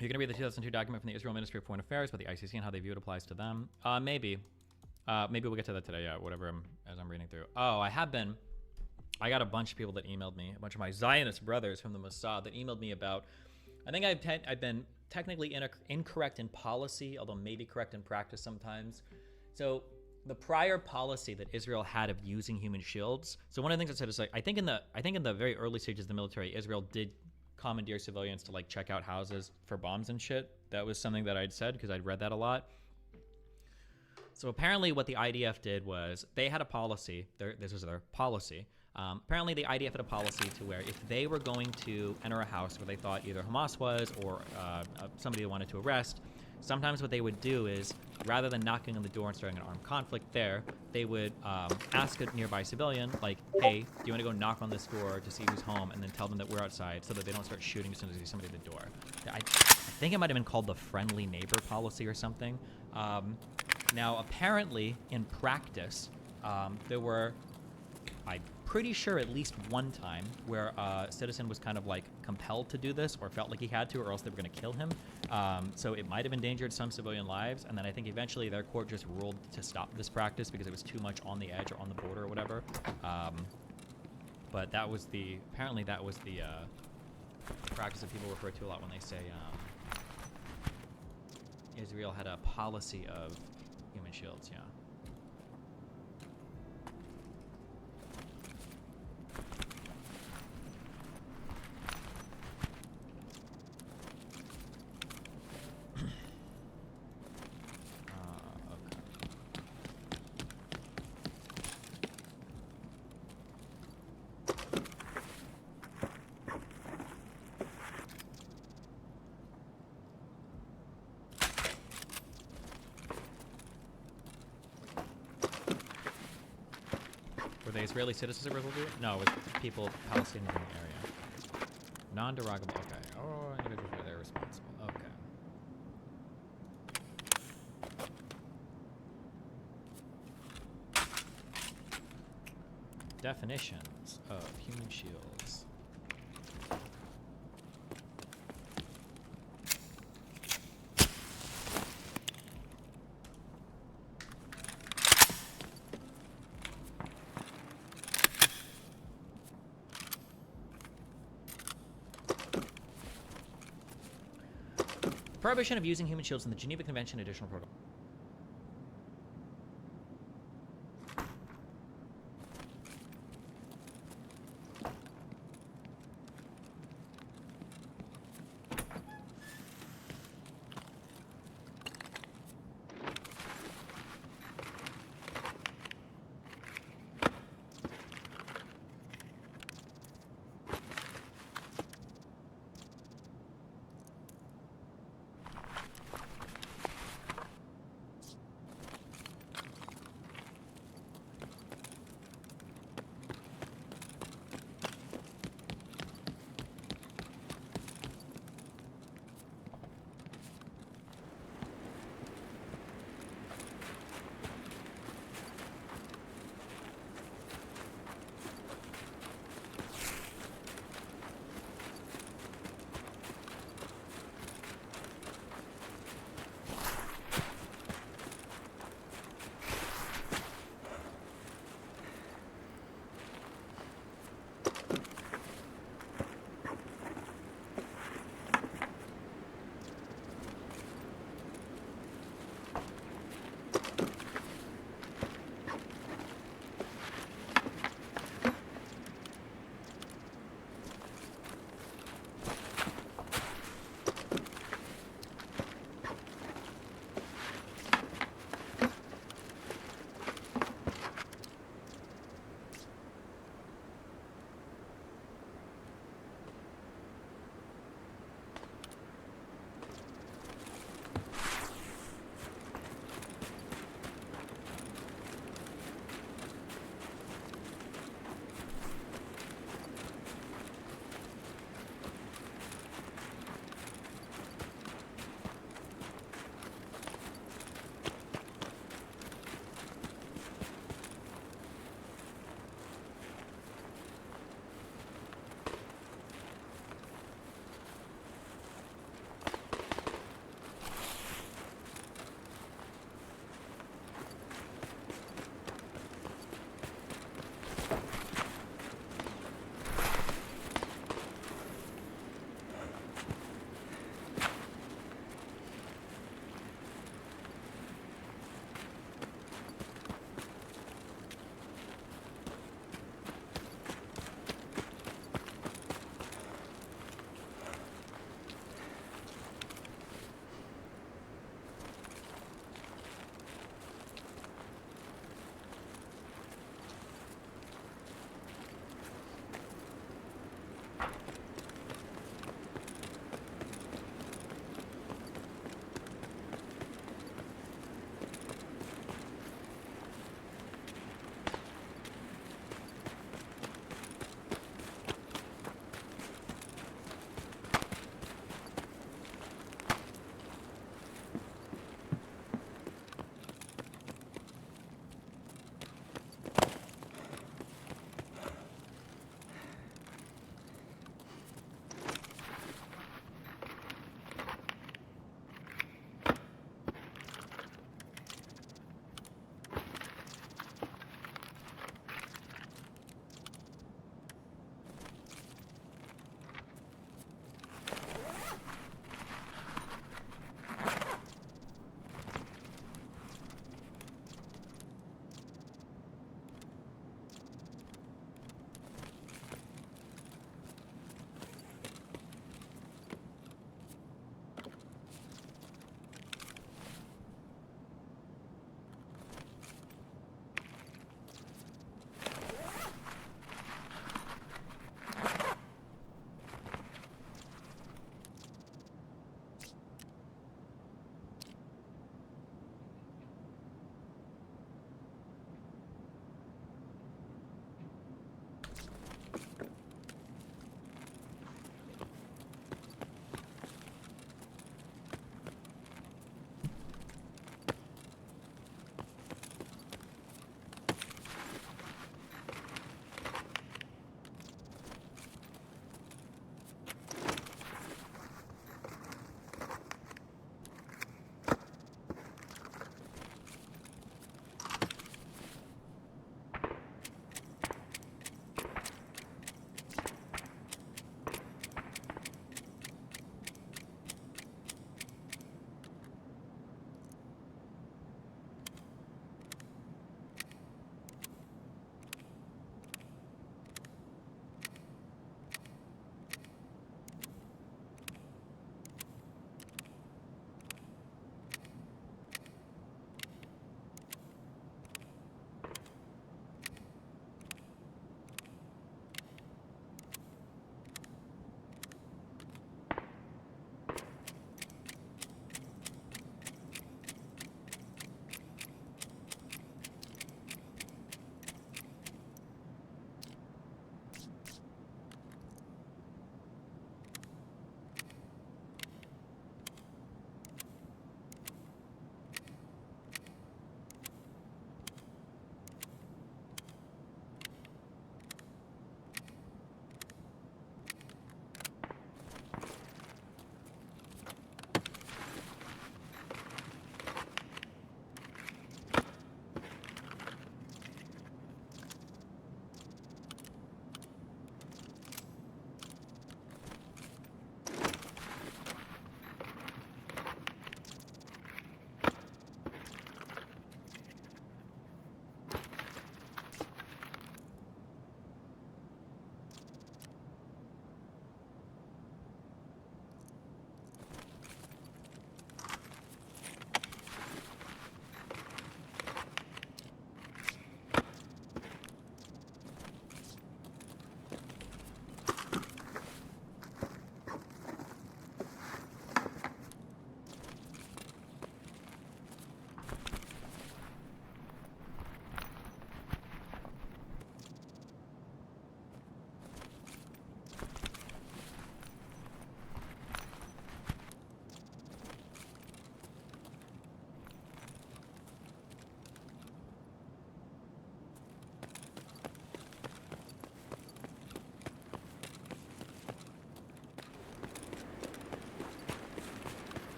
You're going to read the 2002 document from the Israel Ministry of Foreign Affairs about the ICC and how they view it applies to them. Maybe. Maybe we'll get to that today. Yeah, whatever. As I'm reading through. Oh, I have been. I got a bunch of people that emailed me, a bunch of my Zionist brothers from the Mossad that emailed me about. I think I've been technically incorrect in policy, although maybe correct in practice sometimes. So the prior policy that Israel had of using human shields. So one of the things I said is like I think in the very early stages of the military, Israel did commandeer civilians to like check out houses for bombs and shit. That was something that I'd said because I'd read that a lot. So apparently what the IDF did was they had a policy. This was their policy. Apparently the IDF had a policy to where if they were going to enter a house where they thought either Hamas was or somebody they wanted to arrest, sometimes what they would do is rather than knocking on the door and starting an armed conflict there, they would ask a nearby civilian, like, hey, do you want to go knock on this door to see who's home, and then tell them that we're outside so that they don't start shooting as soon as they see somebody at the door. I think it might have been called the friendly neighbor policy or something. Now, apparently, in practice, there were, I'm pretty sure at least one time where a citizen was kind of like compelled to do this or felt like he had to or else they were going to kill him. So it might have endangered some civilian lives. And then I think eventually their court just ruled to stop this practice because it was too much on the edge or on the border or whatever. But that was apparently that was the practice that people refer to a lot when they say Israel had a policy of human shields, yeah. Were they Israeli citizens that were able to do it? No, it was people, Palestinians in the area. Non-derogable, okay. Oh, individuals are there responsible, okay. Definitions of human shields. Prohibition of using human shields in the Geneva Convention Additional Protocol.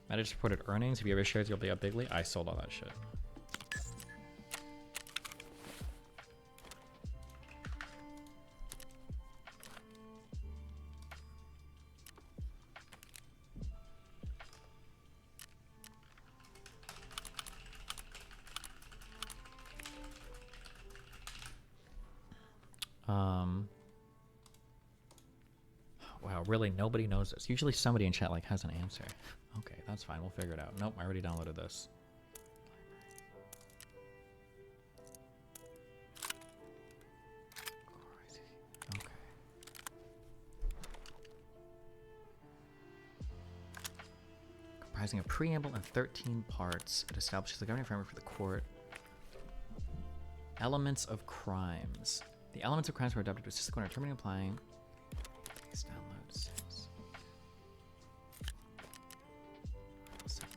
Meta just reported earnings. If you ever shares, you'll be up bigly. I sold all that shit. Wow, really, nobody knows this. Usually somebody in chat like has an answer. Okay, that's fine. We'll figure it out. Nope, I already downloaded this. Okay. Comprising a preamble and 13 parts, it establishes the governing framework for the court. Elements of crimes. The elements of crimes were adopted to assist the court in determining and applying. Please download 6.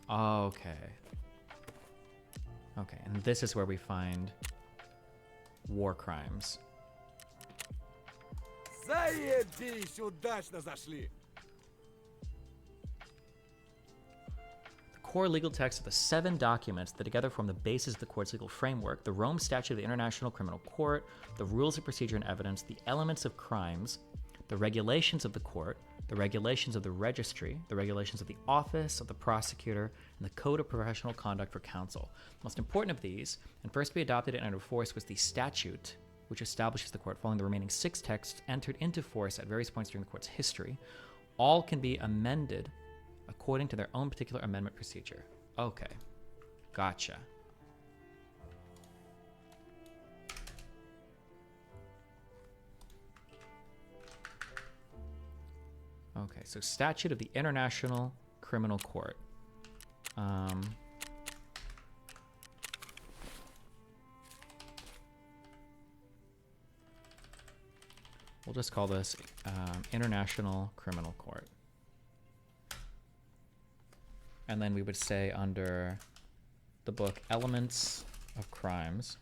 Okay. Okay, and this is where we find war crimes. Заебись, удачно зашли. The core legal text of the 7 documents that together form the basis of the court's legal framework, the Rome Statute of the International Criminal Court, the rules of procedure and evidence, the elements of crimes, the regulations of the court, the regulations of the registry, the regulations of the office of the prosecutor, and the code of professional conduct for counsel. The most important of these, and first to be adopted and entered force, was the statute, which establishes the court following the remaining 6 texts entered into force at various points during the court's history. All can be amended according to their own particular amendment procedure. Okay, gotcha. Okay, so statute of the International Criminal Court. We'll just call this International Criminal Court. And then we would say under the book Elements of Crimes.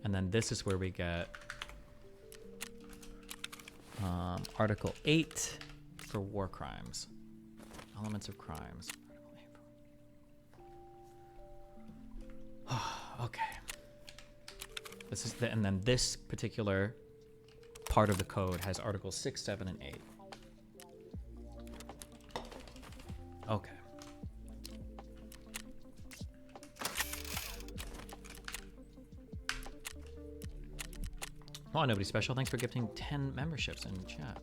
And then this is where we get Article 8 for war crimes. Elements of crimes. Okay. This is and then this particular part of the code has Articles 6, 7, and 8. Okay. Come on, nobody special. Thanks for gifting 10 memberships in chat.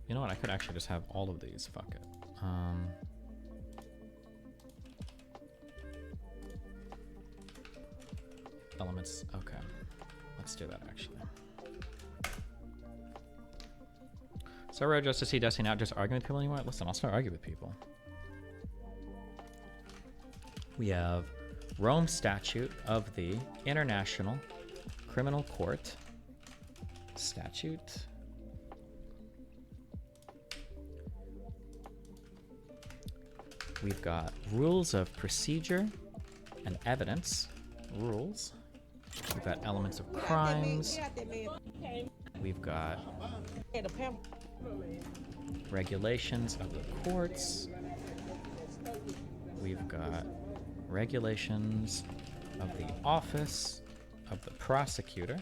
You know what? I could actually just have all of these. Fuck it. Elements. Okay. Let's do that, actually. So just to see Destiny not just arguing with people anymore. Listen, I'll start arguing with people. We have Rome Statute of the International Criminal Court. Statute. We've got rules of procedure and evidence. Rules. We've got elements of crimes. We've got regulations of the courts. We've got regulations of the office of the prosecutor.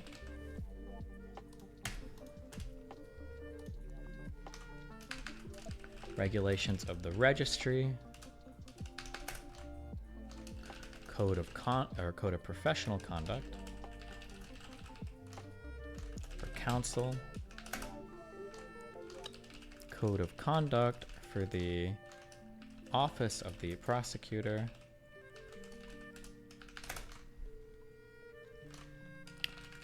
Regulations of the registry. Code of professional conduct for counsel. Code of conduct for the office of the prosecutor.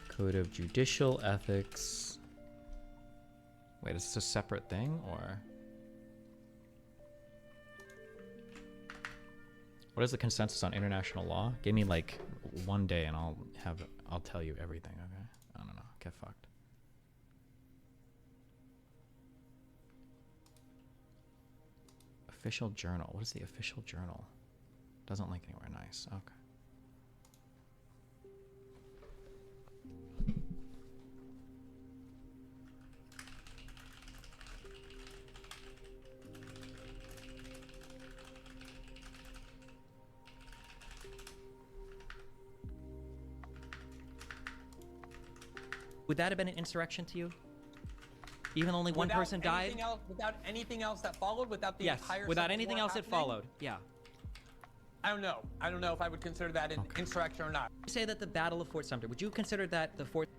Code of judicial ethics. Wait, is this a separate thing or? What is the consensus on international law? Give me like one day and I'll tell you everything, okay? I don't know. Get fucked. Official journal. What is the official journal? Doesn't link anywhere. Nice. Okay. Would that have been an insurrection to you? Even only one person died? Without anything else that followed, without the Yes, entire without Civil anything War else that happening? followed. Yeah. I don't know. I don't know if I would consider that an insurrection or not. You say that the Battle of Fort Sumter, would you consider that the Fort...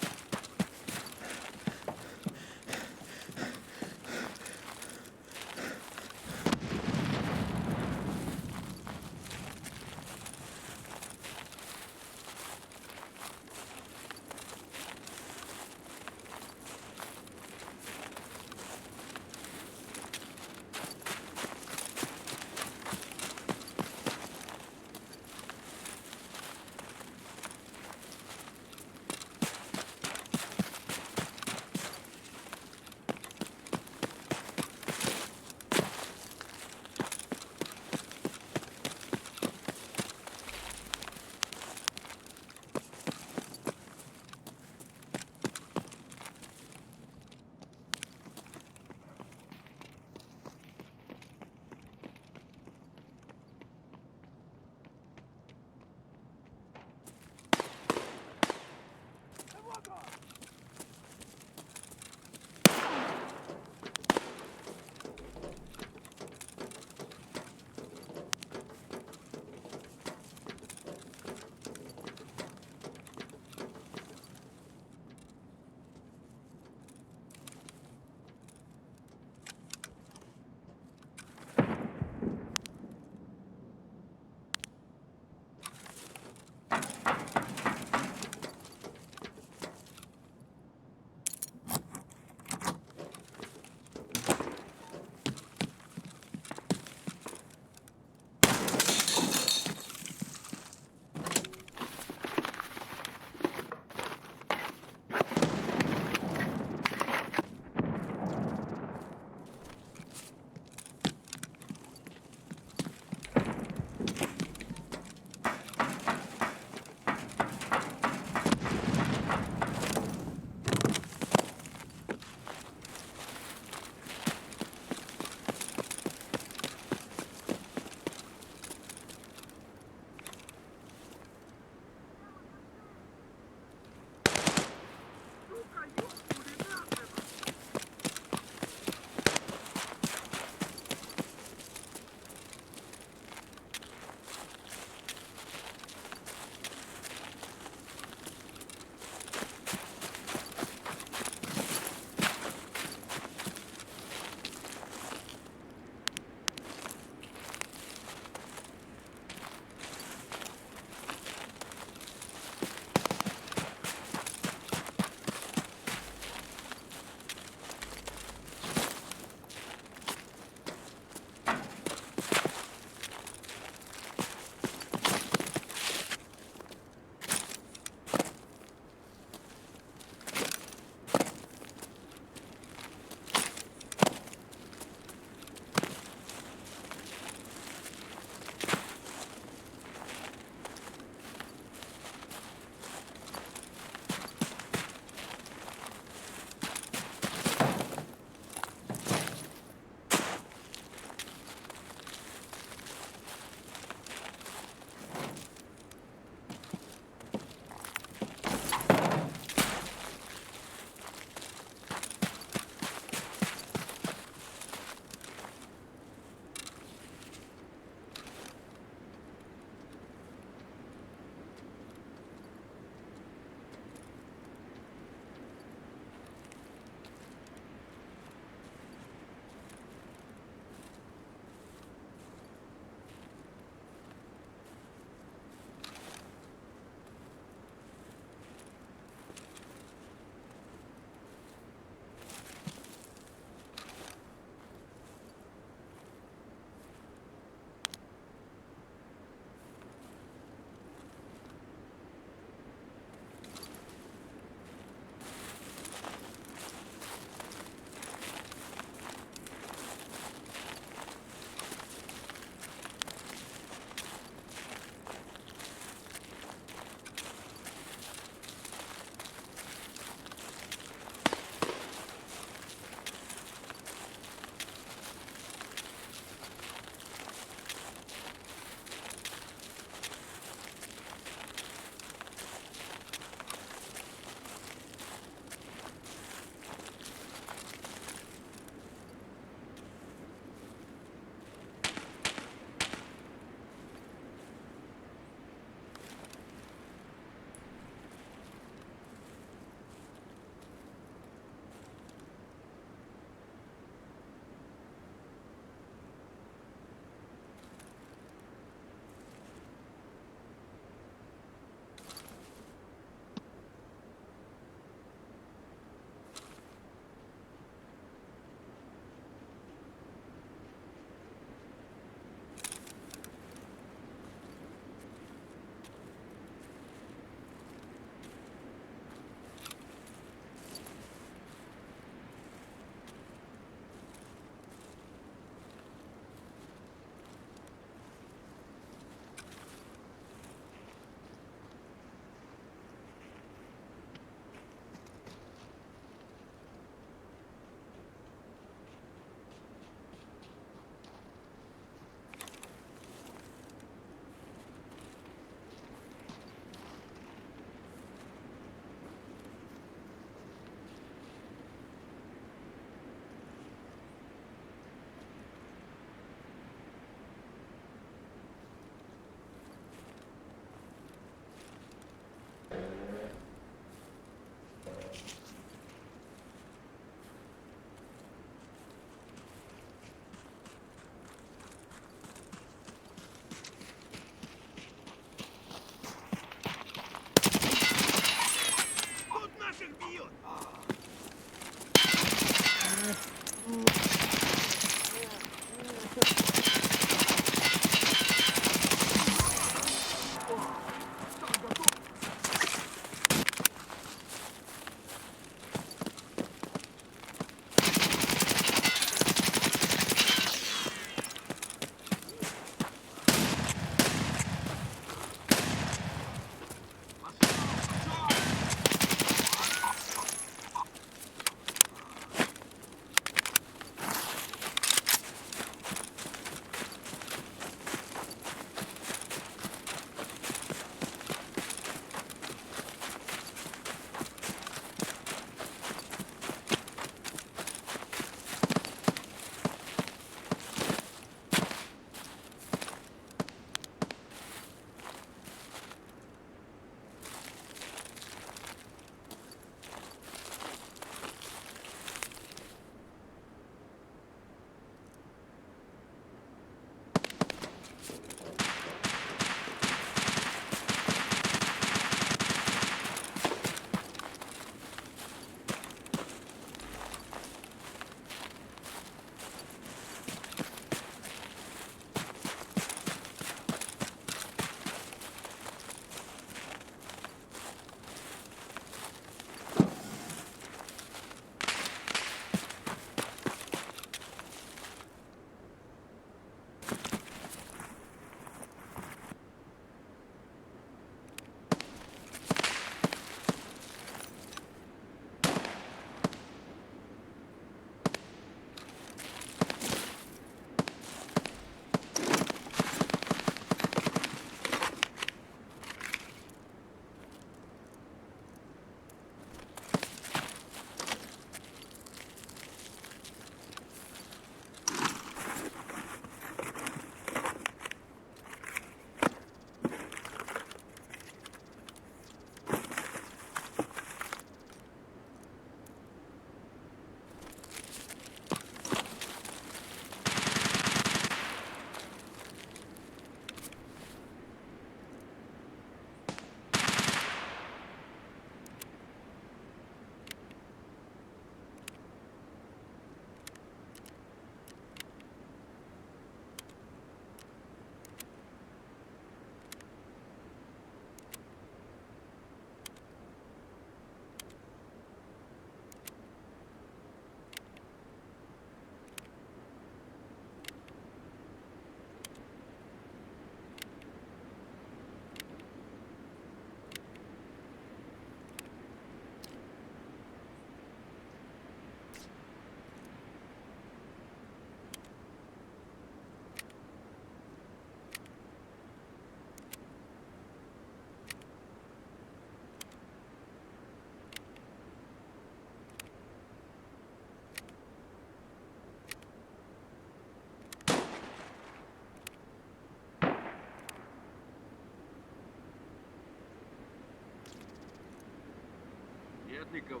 Никого.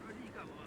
Вроде никого.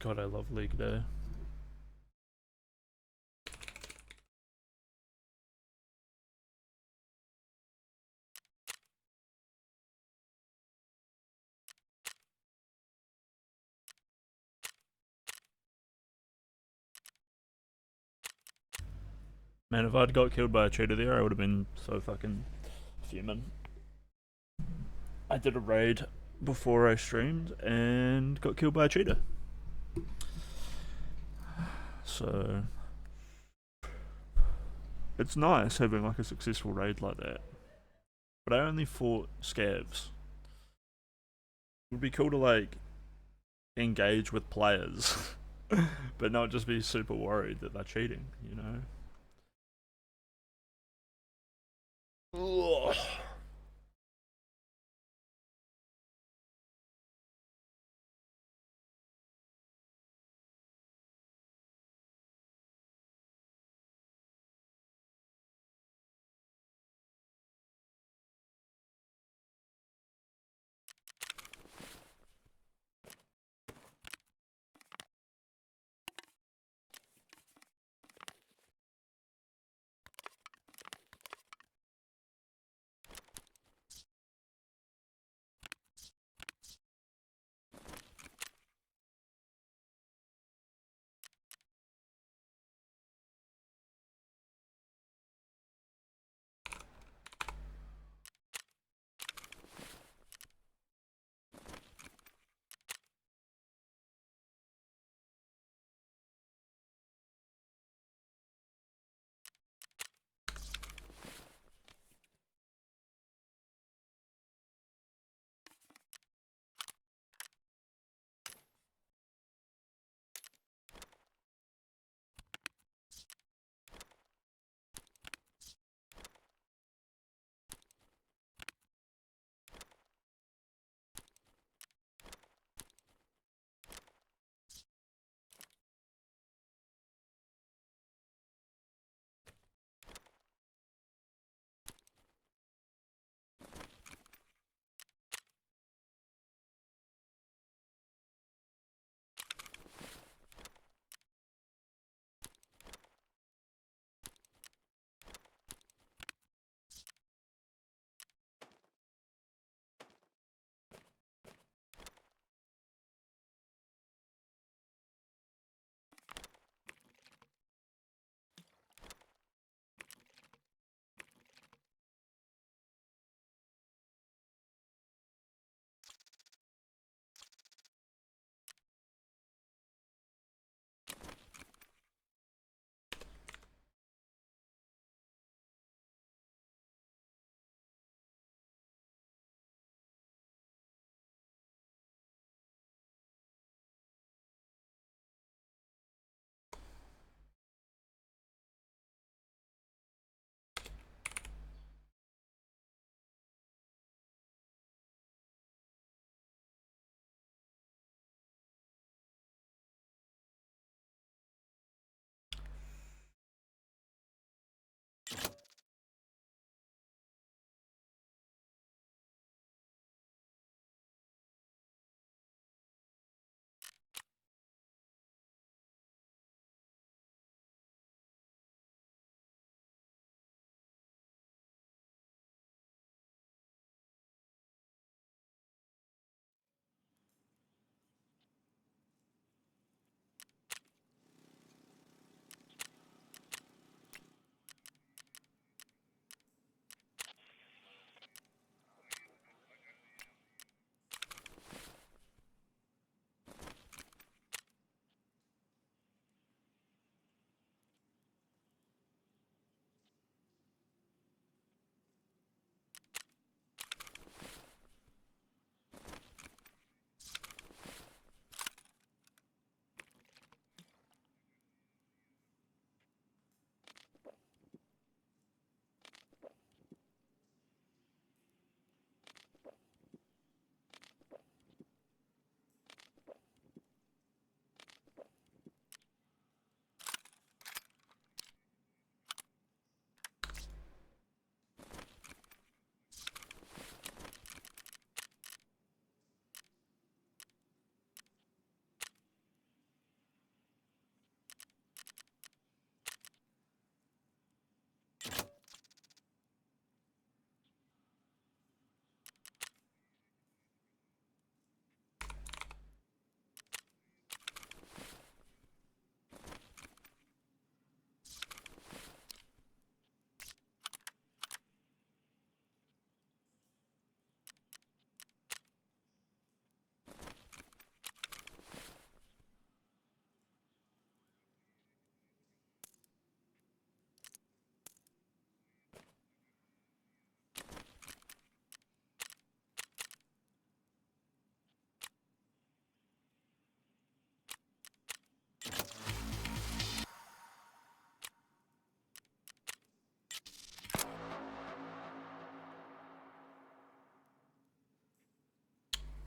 God, I love League Day. Man, if I'd got killed by a cheater there, I would have been so fucking fuming. I did a raid before I streamed and got killed by a cheater. So it's nice having like a successful raid like that. But I only fought scavs. It would be cool to like engage with players, but not just be super worried that they're cheating, you know? Ugh.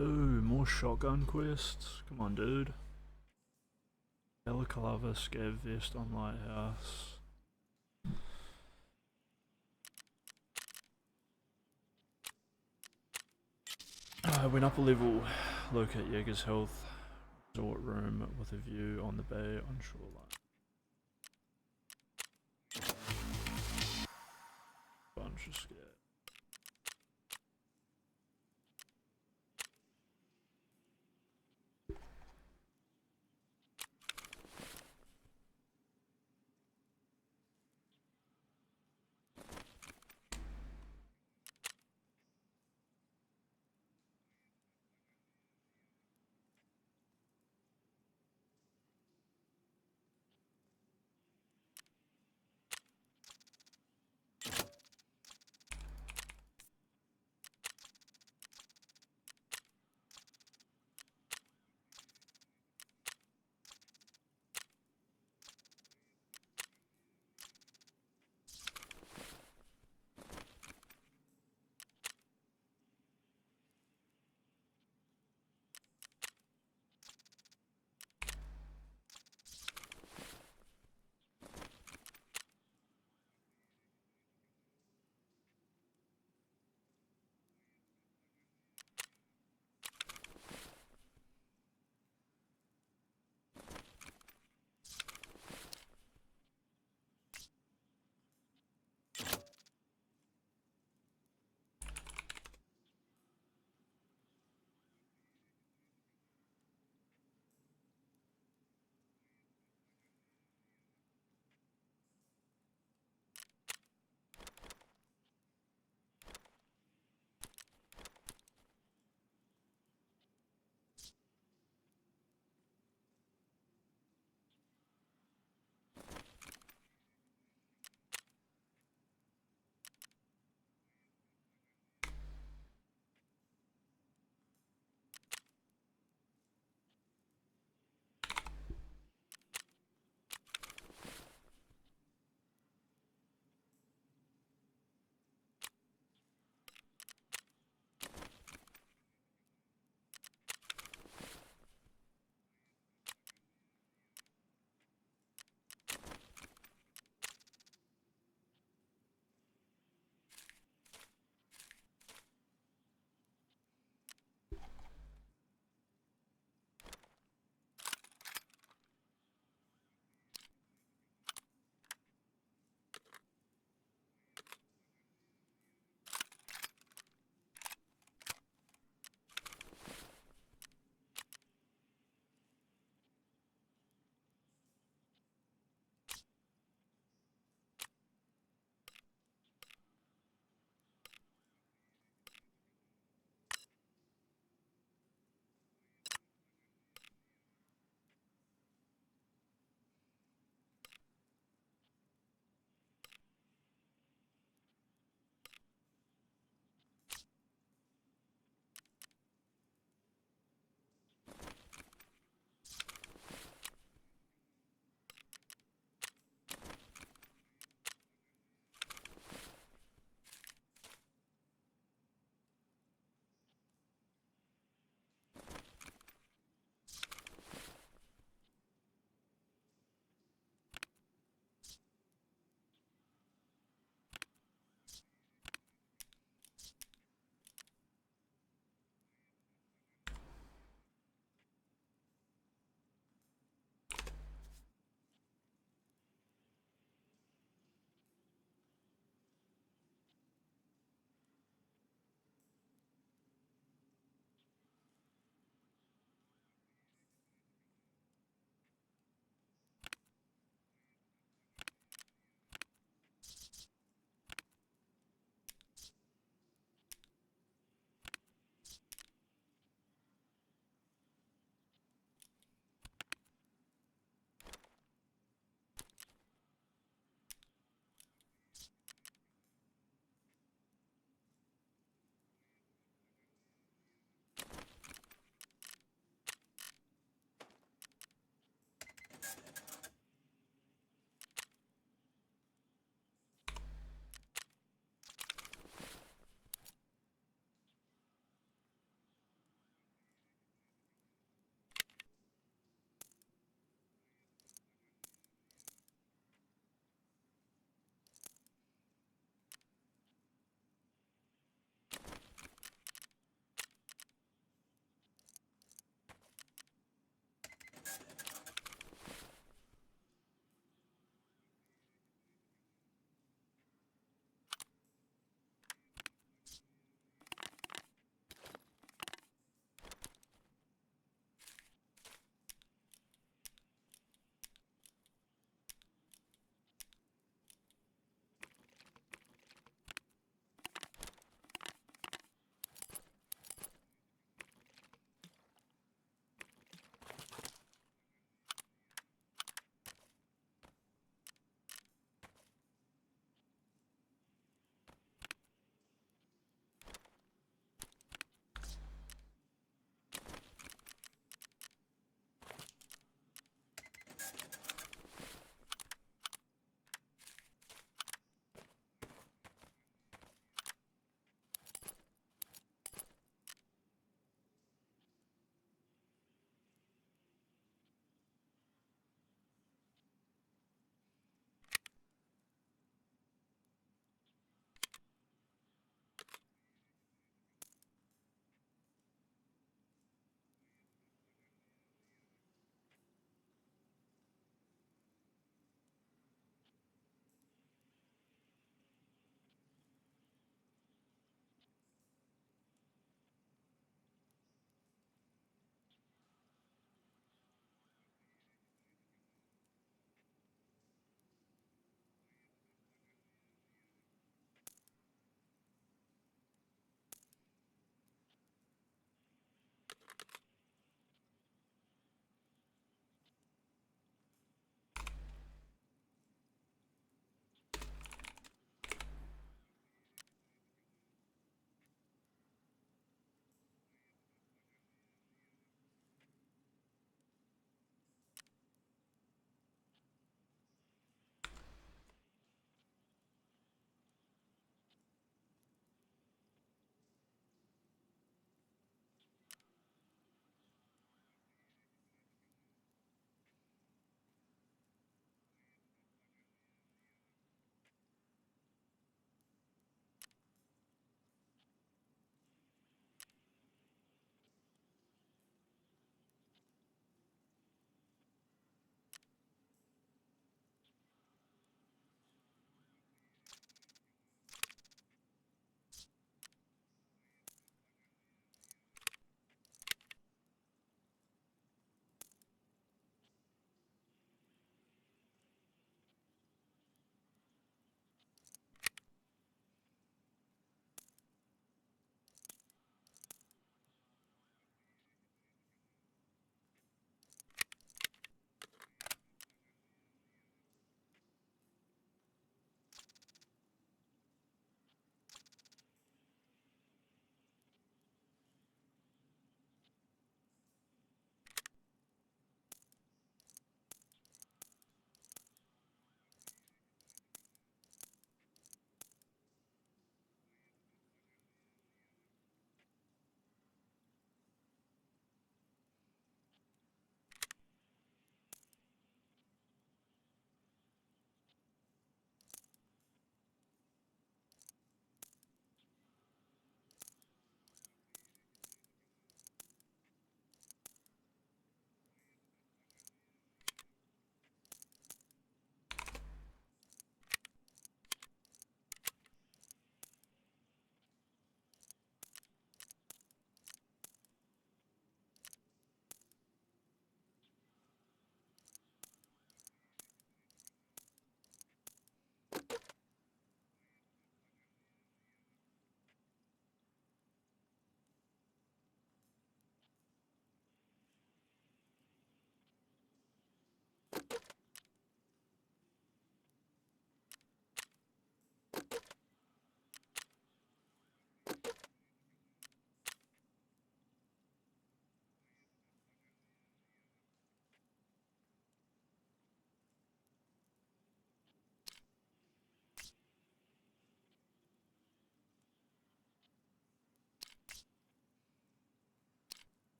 Ooh, more shotgun quests. Come on, dude. Balaclava, Scav Vest on Lighthouse. Went up a level. Locate Jaeger's health. Resort room with a view on the bay on shoreline. Bunch of scav.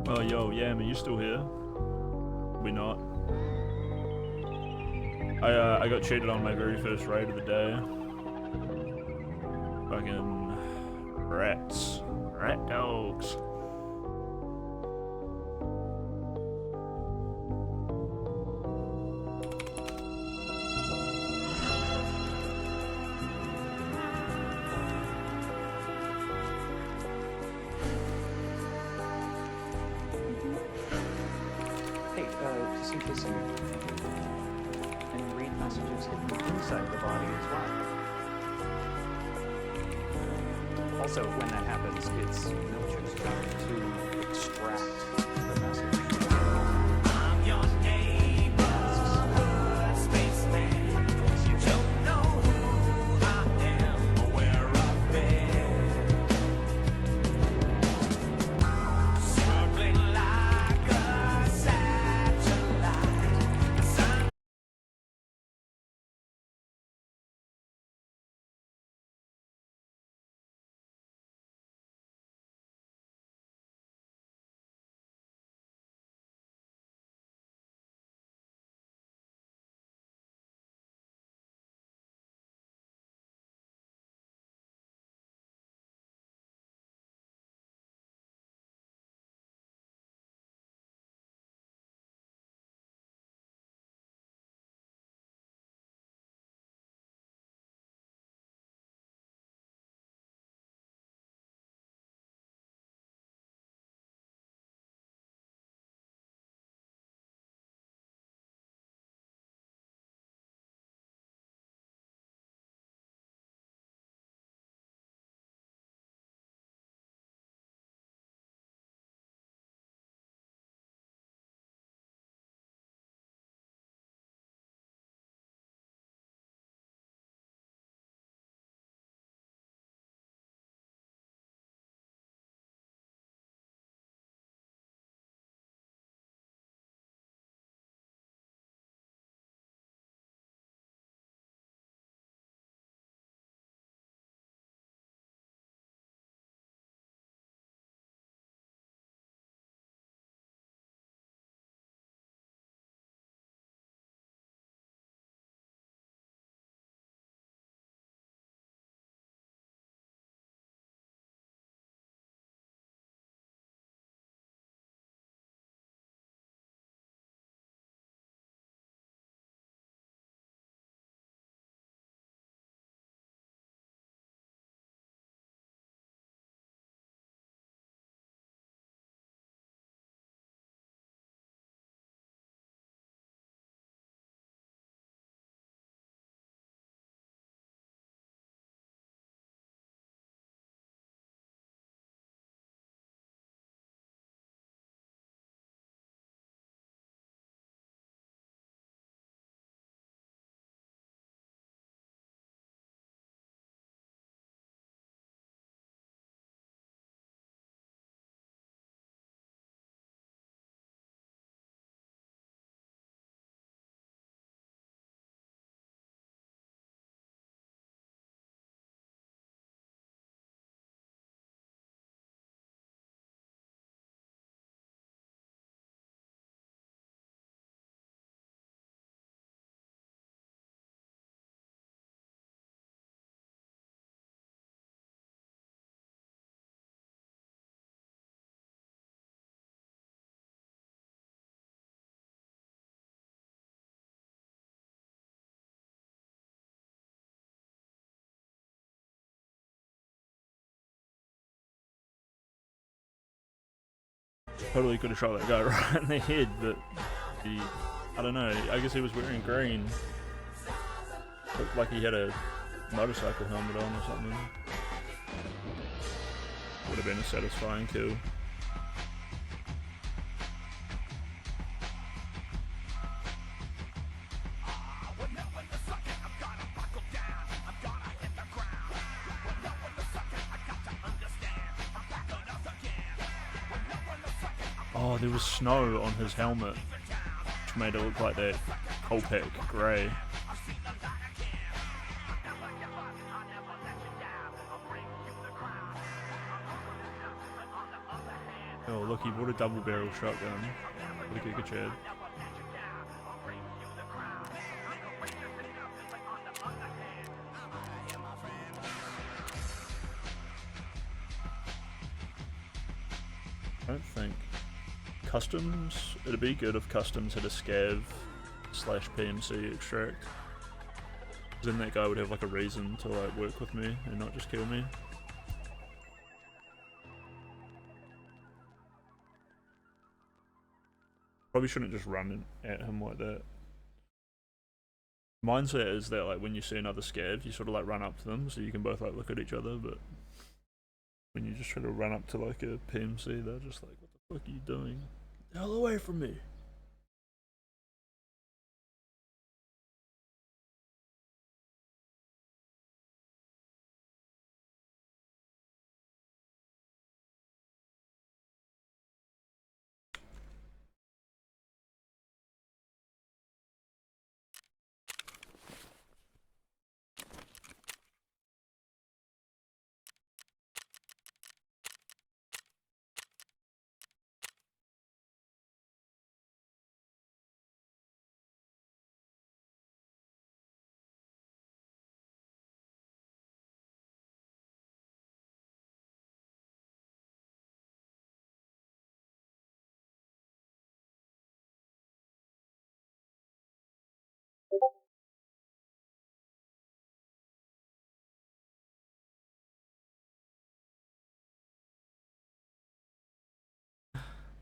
Oh, yo, Yam, are you still here? We not. I got cheated on my very first raid of the day. Fucking rats. Rat dogs. Hey, just in case you and read messages hidden inside the body as well. Also, when that happens, it's Milcher's job to extract the message. I'm your neighborhood spaceman. You don't know who I am or where I've been. Circling like a satellite. Totally could have shot that guy right in the head, but he, I don't know, I guess he was wearing green. Looked like he had a motorcycle helmet on or something. Would have been a satisfying kill. Oh, there was snow on his helmet, which made it look like that Copac grey. Oh look, he bought a double barrel shotgun. What a Giga Chad. I don't think customs. It'd be good if customs had a scav slash PMC extract. Then that guy would have like a reason to like work with me and not just kill me. Probably shouldn't just run at him like that. Mindset is that like when you see another scav, you sort of like run up to them so you can both like look at each other, but when you just try to run up to like a PMC, they're just like, what the fuck are you doing? Get the hell away from me.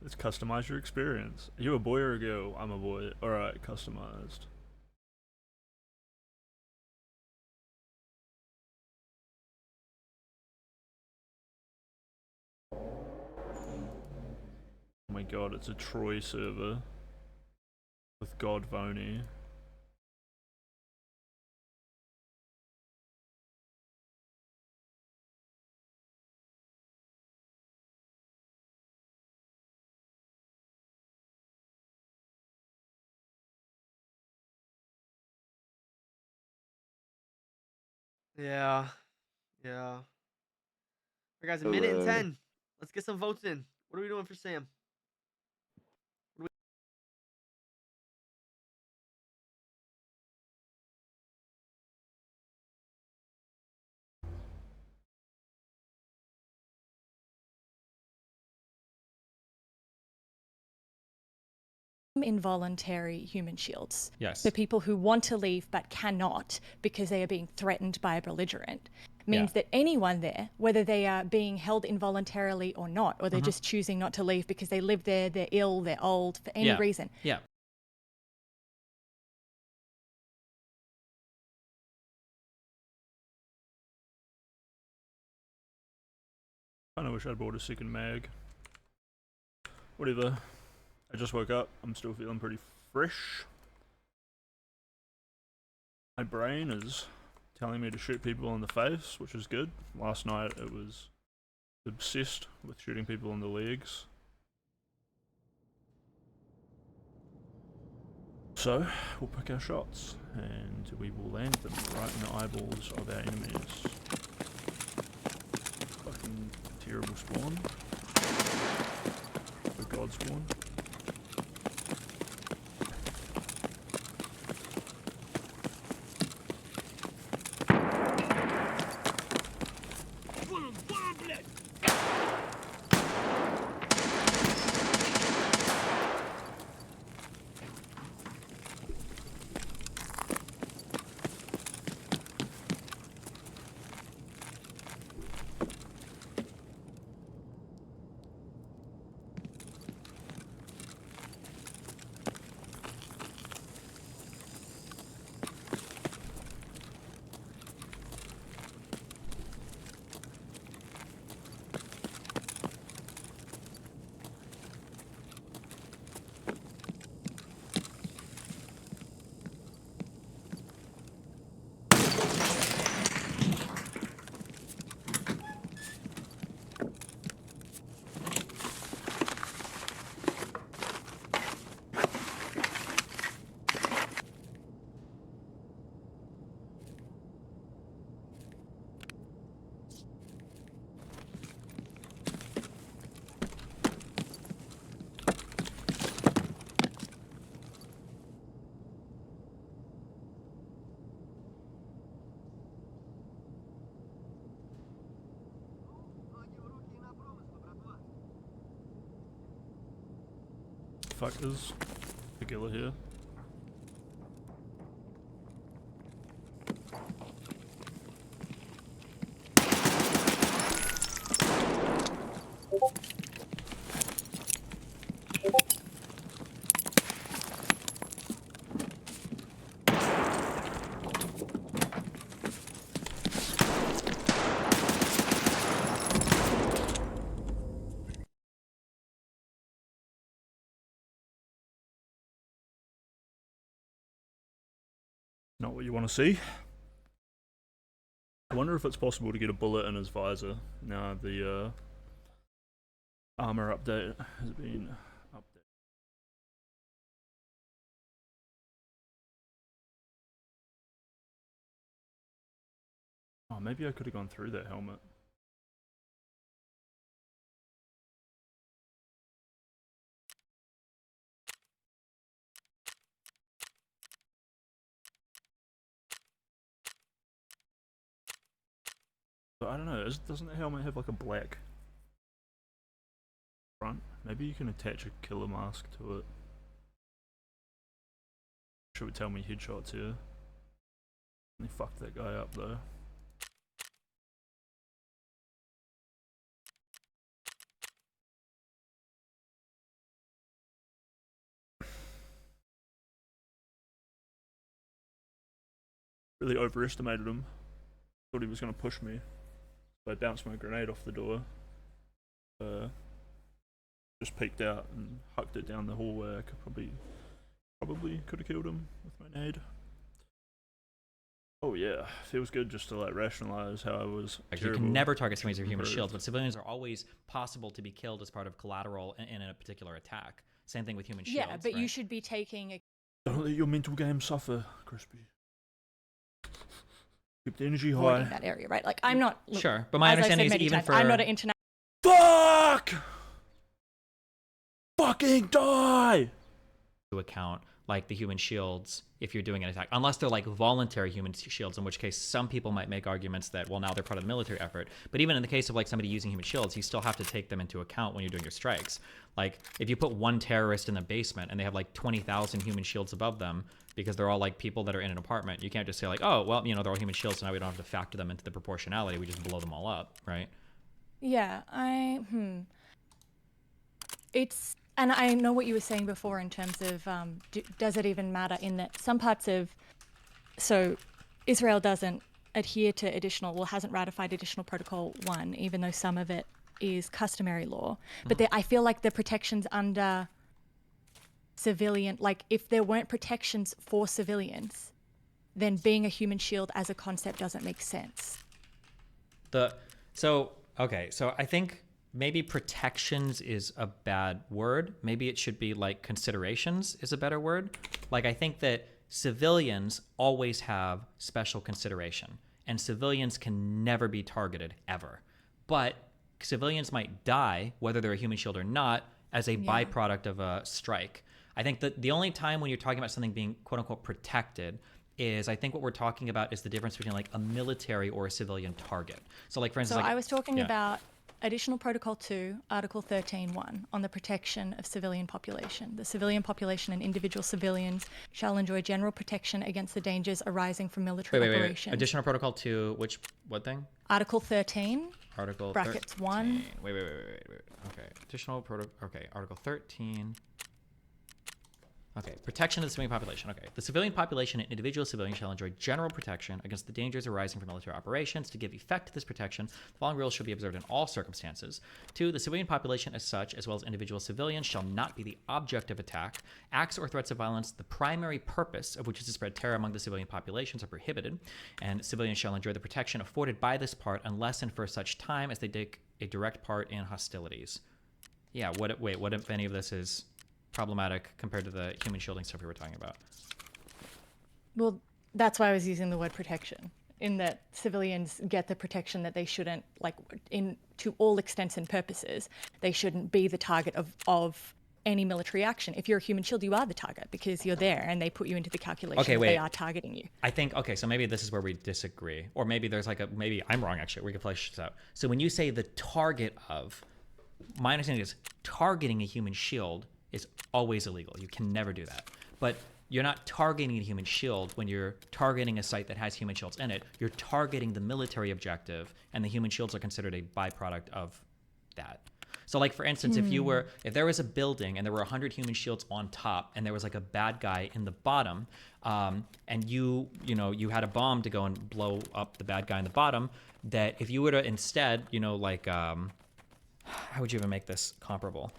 Let's customize your experience. Are you a boy or a girl? I'm a boy. Alright, customized. Oh my god, it's a Troy server with God Voni. Yeah. Yeah. Alright, guys, a minute and 10. Let's get some votes in. What are we doing for Sam? Involuntary human shields. Yes. So people who want to leave but cannot because they are being threatened by a belligerent means that anyone there, whether they are being held involuntarily or not, or they're just choosing not to leave because they live there, they're ill, they're old, for any reason. Yeah. I kinda wish I'd bought a second mag. Whatever. I just woke up. I'm still feeling pretty fresh. My brain is telling me to shoot people in the face, which is good. Last night it was obsessed with shooting people in the legs. So, we'll pick our shots, and we will land them right in the eyeballs of our enemies. Fucking terrible spawn. The god spawn. fuck is Pagilla here? Not what you want to see. I wonder if it's possible to get a bullet in his visor. Now the armor update has been updated. Oh, maybe I could have gone through that helmet. But I don't know, doesn't the helmet have like a black front? Maybe you can attach a killer mask to it. Should tell me headshots here. They fucked that guy up though. Really overestimated him. Thought he was gonna push me. So I bounced my grenade off the door. Just peeked out and hucked it down the hallway. I could probably could have killed him with my nade. Oh yeah, feels good just to like rationalize how I was. You can never target civilians or human shields, but civilians are always possible to be killed as part of collateral in a particular attack. Same thing with human shields. Yeah, but right? you should be taking a Don't let your mental game suffer, Crispy. Keep the energy avoiding high. that area, right? Like I'm not look, Sure, but my as I understanding said is many even times, for I'm not an international Fuck! Fucking die! to account like the human shields if you're doing an attack, unless they're like voluntary human shields, in which case some people might make arguments that, well, now they're part of the military effort. But even in the case of like somebody using human shields, you still have to take them into account when you're doing your strikes. Like if you put one terrorist in the basement and they have like 20,000 human shields above them because they're all like people that are in an apartment, you can't just say like, oh, well, you know, they're all human shields, so now we don't have to factor them into the proportionality. We just blow them all up, right? Yeah, it's, and I know what you were saying before in terms of does it even matter in that some parts of, so Israel doesn't adhere to hasn't ratified additional protocol 1, even though some of it is customary law. But I feel like the protections under civilian, like if there weren't protections for civilians, then being a human shield as a concept doesn't make sense. So I think maybe protections is a bad word. Maybe it should be like considerations is a better word. Like I think that civilians always have special consideration, and civilians can never be targeted ever. But civilians might die, whether they're a human shield or not, as a byproduct of a strike. I think that the only time when you're talking about something being quote unquote protected is, I think what we're talking about is the difference between like a military or a civilian target. So like for instance, So like, I was talking about Additional Protocol 2, Article 13.1, on the protection of civilian population. The civilian population and individual civilians shall enjoy general protection against the dangers arising from military operations. Additional Protocol 2, what thing? Article 13, Article brackets 13. 1. Wait. Okay. Additional protocol. Okay. Article 13. Okay. Protection of the civilian population. Okay. The civilian population and individual civilians shall enjoy general protection against the dangers arising from military operations. To give effect to this protection, the following rules shall be observed in all circumstances. 2. The civilian population as such, as well as individual civilians, shall not be the object of attack. Acts or threats of violence, the primary purpose of which is to spread terror among the civilian populations, are prohibited, and civilians shall enjoy the protection afforded by this part unless and for such time as they take a direct part in hostilities. Yeah, what if any of this is problematic compared to the human shielding stuff we were talking about? Well, that's why I was using the word protection, in that civilians get the protection that they shouldn't, like, to all extents and purposes, they shouldn't be the target of any military action. If you're a human shield, you are the target because you're there and they put you into the calculation that they are targeting you. I think, okay, so maybe this is where we disagree. Or maybe there's like maybe I'm wrong actually. We can flesh this out. So when you say the target of, my understanding is targeting a human shield is always illegal. You can never do that. But you're not targeting a human shield when you're targeting a site that has human shields in it. You're targeting the military objective, and the human shields are considered a byproduct of that. So like, for instance, if there was a building and there were 100 human shields on top and there was like a bad guy in the bottom, and you had a bomb to go and blow up the bad guy in the bottom, that if you were to instead, how would you even make this comparable?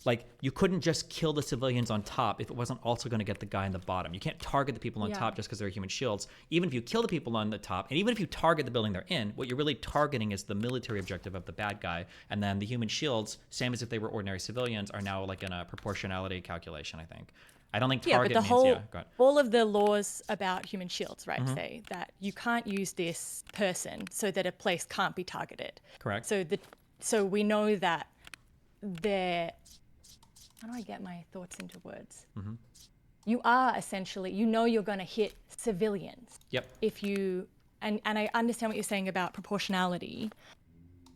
Like, you couldn't just kill the civilians on top if it wasn't also going to get the guy in the bottom. You can't target the people on top just because they're human shields. Even if you kill the people on the top, and even if you target the building they're in, what you're really targeting is the military objective of the bad guy. And then the human shields, same as if they were ordinary civilians, are now like in a proportionality calculation, I think. I don't think target but the means, whole, go ahead. all of the laws about human shields, right, say that you can't use this person so that a place can't be targeted. Correct. So we know that they're... How do I get my thoughts into words? You are essentially, you're going to hit civilians. Yep. If you, and I understand what you're saying about proportionality.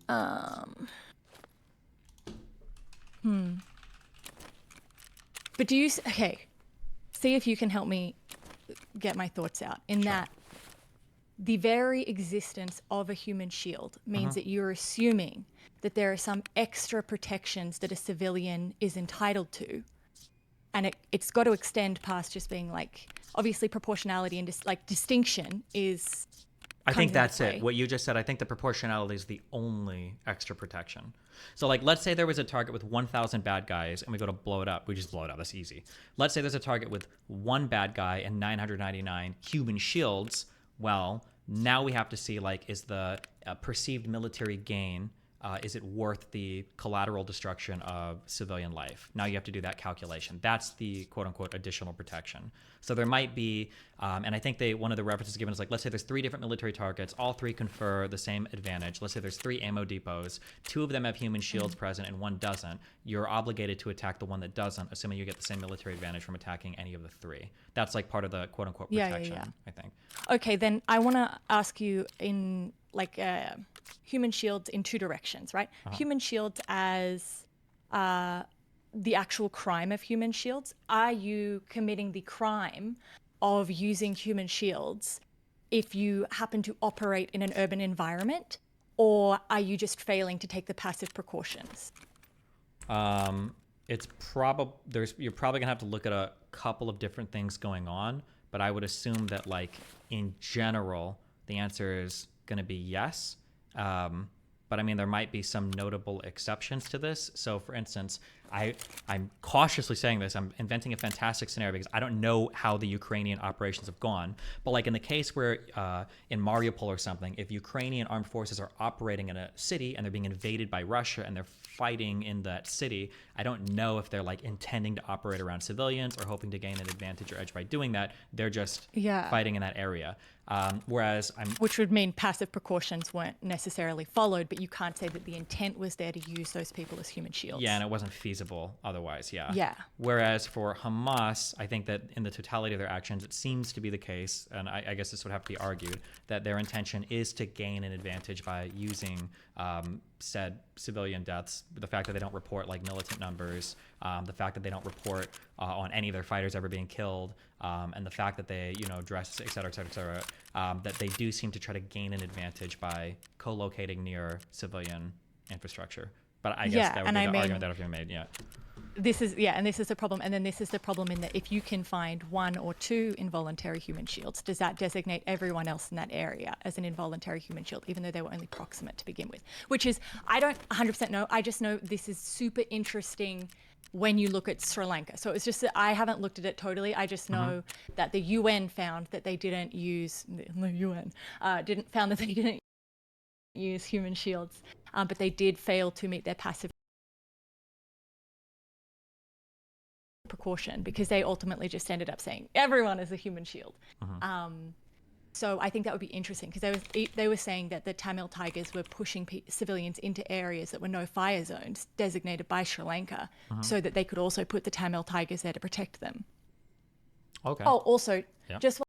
But do you, okay, see if you can help me get my thoughts out in that the very existence of a human shield means that you're assuming that there are some extra protections that a civilian is entitled to. And it's got to extend past just being like, obviously proportionality and distinction is... I think comes into that's play. it. What you just said, I think the proportionality is the only extra protection. So like, let's say there was a target with 1,000 bad guys and we go to blow it up. We just blow it up. That's easy. Let's say there's a target with 1 bad guy and 999 human shields. Well, now we have to see, like, is the perceived military gain, is it worth the collateral destruction of civilian life? Now you have to do that calculation. That's the quote-unquote additional protection. So there might be, and I think one of the references given is like, let's say there's 3 different military targets, all 3 confer the same advantage. Let's say there's 3 ammo depots, 2 of them have human shields present and 1 doesn't. You're obligated to attack the one that doesn't, assuming you get the same military advantage from attacking any of the 3. That's like part of the quote-unquote protection, I think. Okay, then I want to ask you in human shields in 2 directions, right? Human shields as the actual crime of human shields. Are you committing the crime of using human shields if you happen to operate in an urban environment, or are you just failing to take the passive precautions? You're probably gonna have to look at a couple of different things going on, but I would assume that, like, in general, the answer is gonna be yes. But I mean, there might be some notable exceptions to this. So for instance, I'm cautiously saying this, I'm inventing a fantastic scenario because I don't know how the Ukrainian operations have gone. But like in the case where in Mariupol or something, if Ukrainian armed forces are operating in a city and they're being invaded by Russia and they're fighting in that city, I don't know if they're like intending to operate around civilians or hoping to gain an advantage or edge by doing that. They're just fighting in that area. Which would mean passive precautions weren't necessarily followed, but you can't say that the intent was there to use those people as human shields. Yeah, and it wasn't feasible otherwise, Yeah. Whereas for Hamas, I think that in the totality of their actions, it seems to be the case, and I guess this would have to be argued, that their intention is to gain an advantage by using said civilian deaths, the fact that they don't report like militant numbers, the fact that they don't report on any of their fighters ever being killed, and the fact that they, dress, et cetera, et cetera, et cetera, that they do seem to try to gain an advantage by co-locating near civilian infrastructure. But I guess that would be the argument that would have been made, This is the problem. And then this is the problem in that if you can find 1 or 2 involuntary human shields, does that designate everyone else in that area as an involuntary human shield, even though they were only proximate to begin with? Which is, I don't 100% know. I just know this is super interesting when you look at Sri Lanka. So it's just that I haven't looked at it totally. I just know that the UN found that they didn't use, found that they didn't use human shields, but they did fail to meet their passive precaution because they ultimately just ended up saying everyone is a human shield. So I think that would be interesting because they were saying that the Tamil Tigers were pushing civilians into areas that were no-fire zones designated by Sri Lanka so that they could also put the Tamil Tigers there to protect them. Okay. Oh, also, just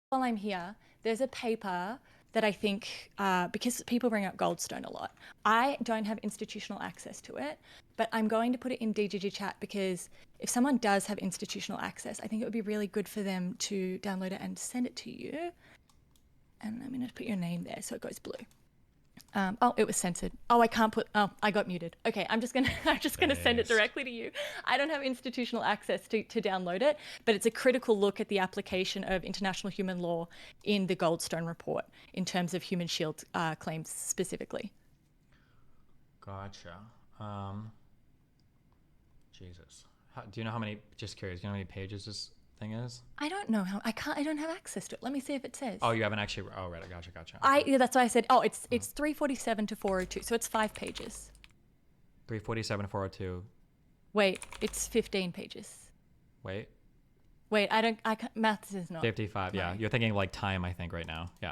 while I'm here, there's a paper that I think, because people bring up Goldstone a lot, I don't have institutional access to it, but I'm going to put it in DGG chat because if someone does have institutional access, I think it would be really good for them to download it and send it to you. And I'm going to put your name there so it goes blue. Oh, it was censored. Oh, I can't put. Oh, I got muted. Okay, I'm just gonna send it directly to you. I don't have institutional access to download it, but it's a critical look at the application of international human law in the Goldstone report in terms of human shield claims specifically. Gotcha. Jesus. Do you know how many? Just curious. Do you know how many pages this thing is? I don't know how. I don't have access to it. Let me see if it says. Oh, you haven't actually. Oh, right. Gotcha. Yeah, that's why I said. Oh, it's 347 to 402, so it's 5 pages. 347 402. Wait, it's 15 pages. Wait. Wait, I can't, maths is not. 55. Yeah, right. you're thinking like time. I think right now. Yeah.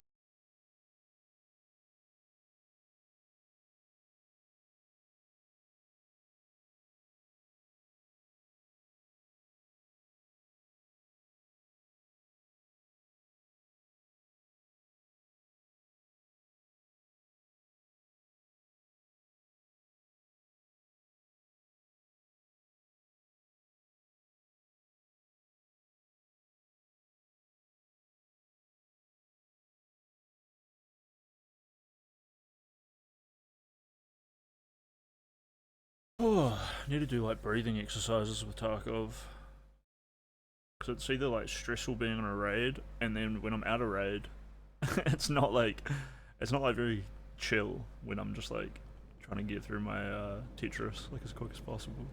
Oh, I need to do like breathing exercises with Tarkov. Because it's either like stressful being on a raid, and then when I'm out of raid, it's not like very chill when I'm just like trying to get through my Tetris like as quick as possible.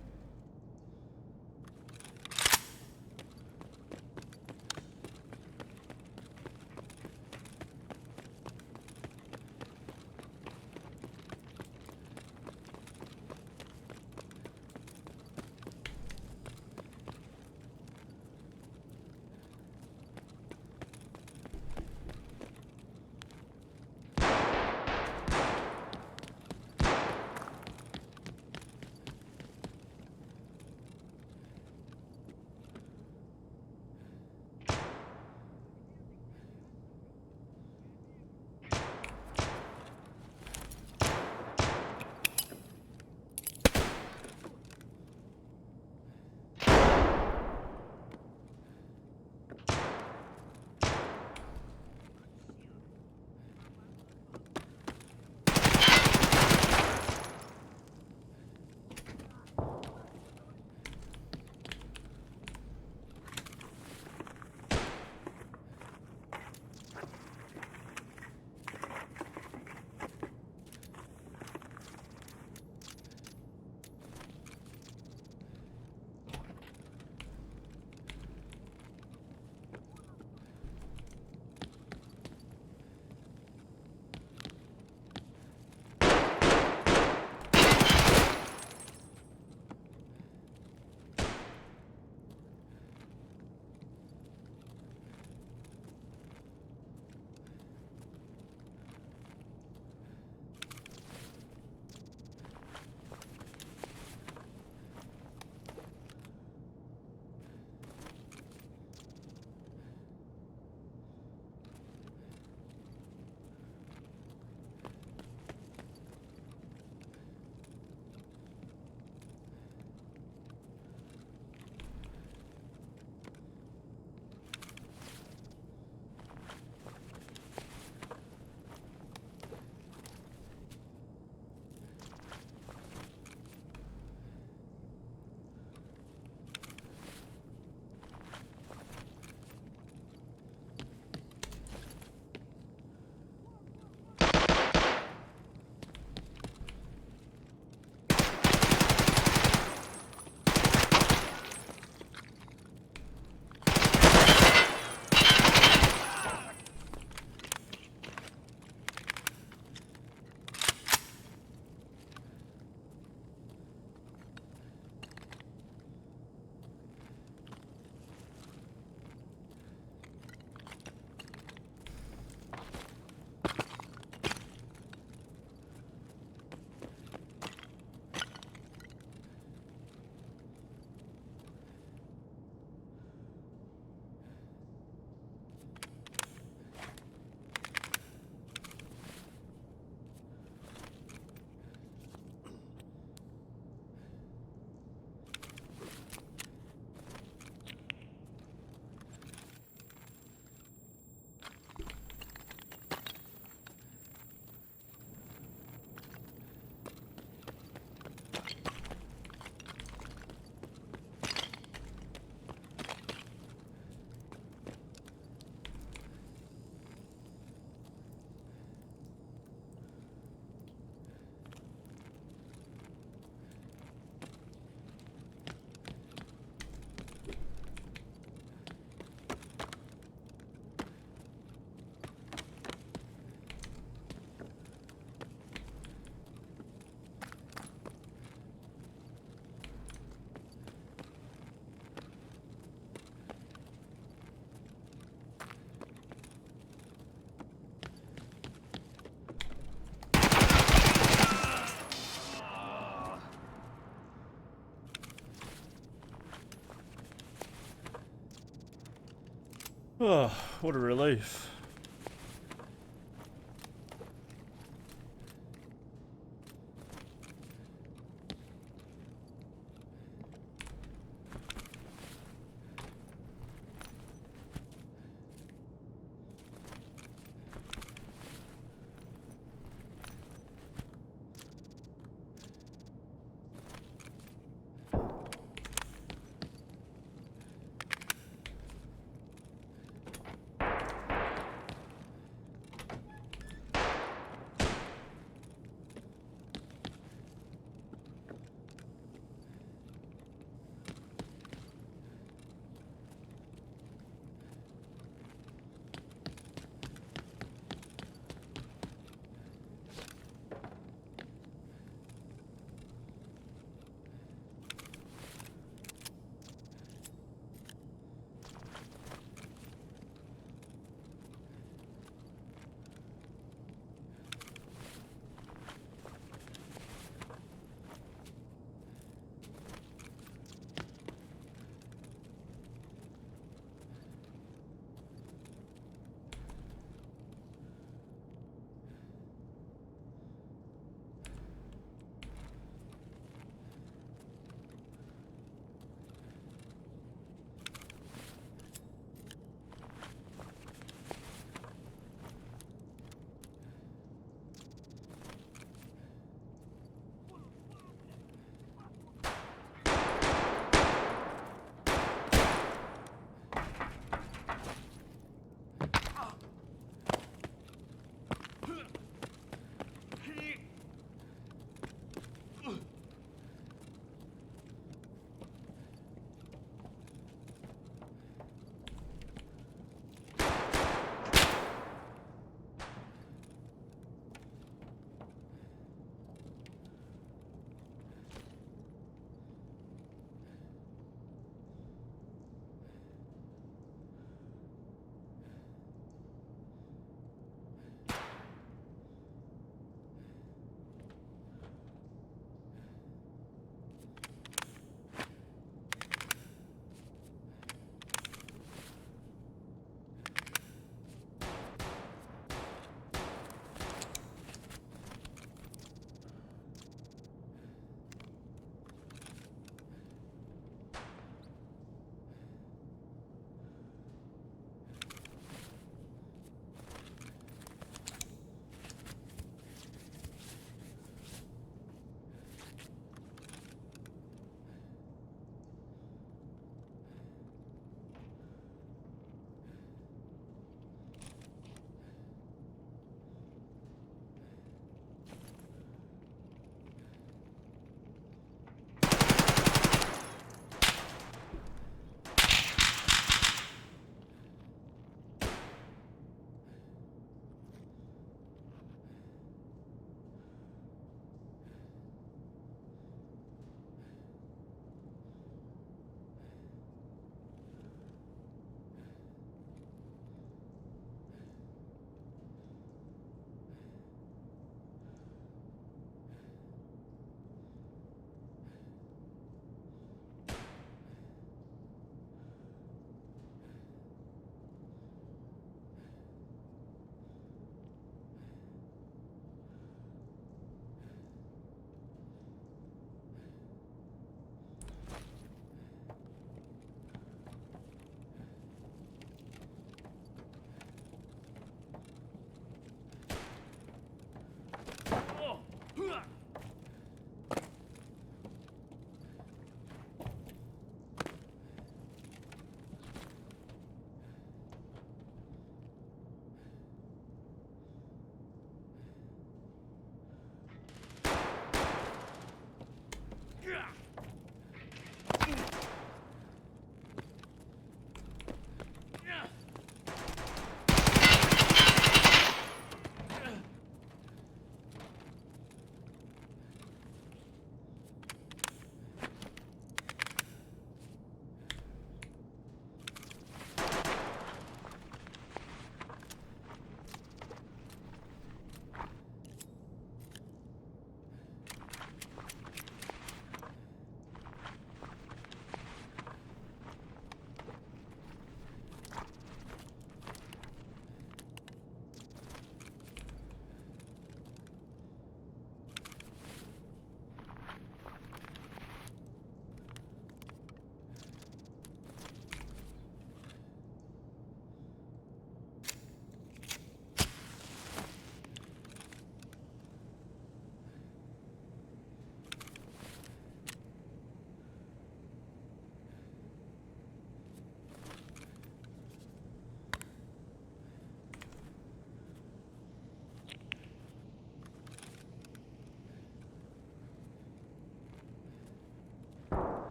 Oh, what a relief.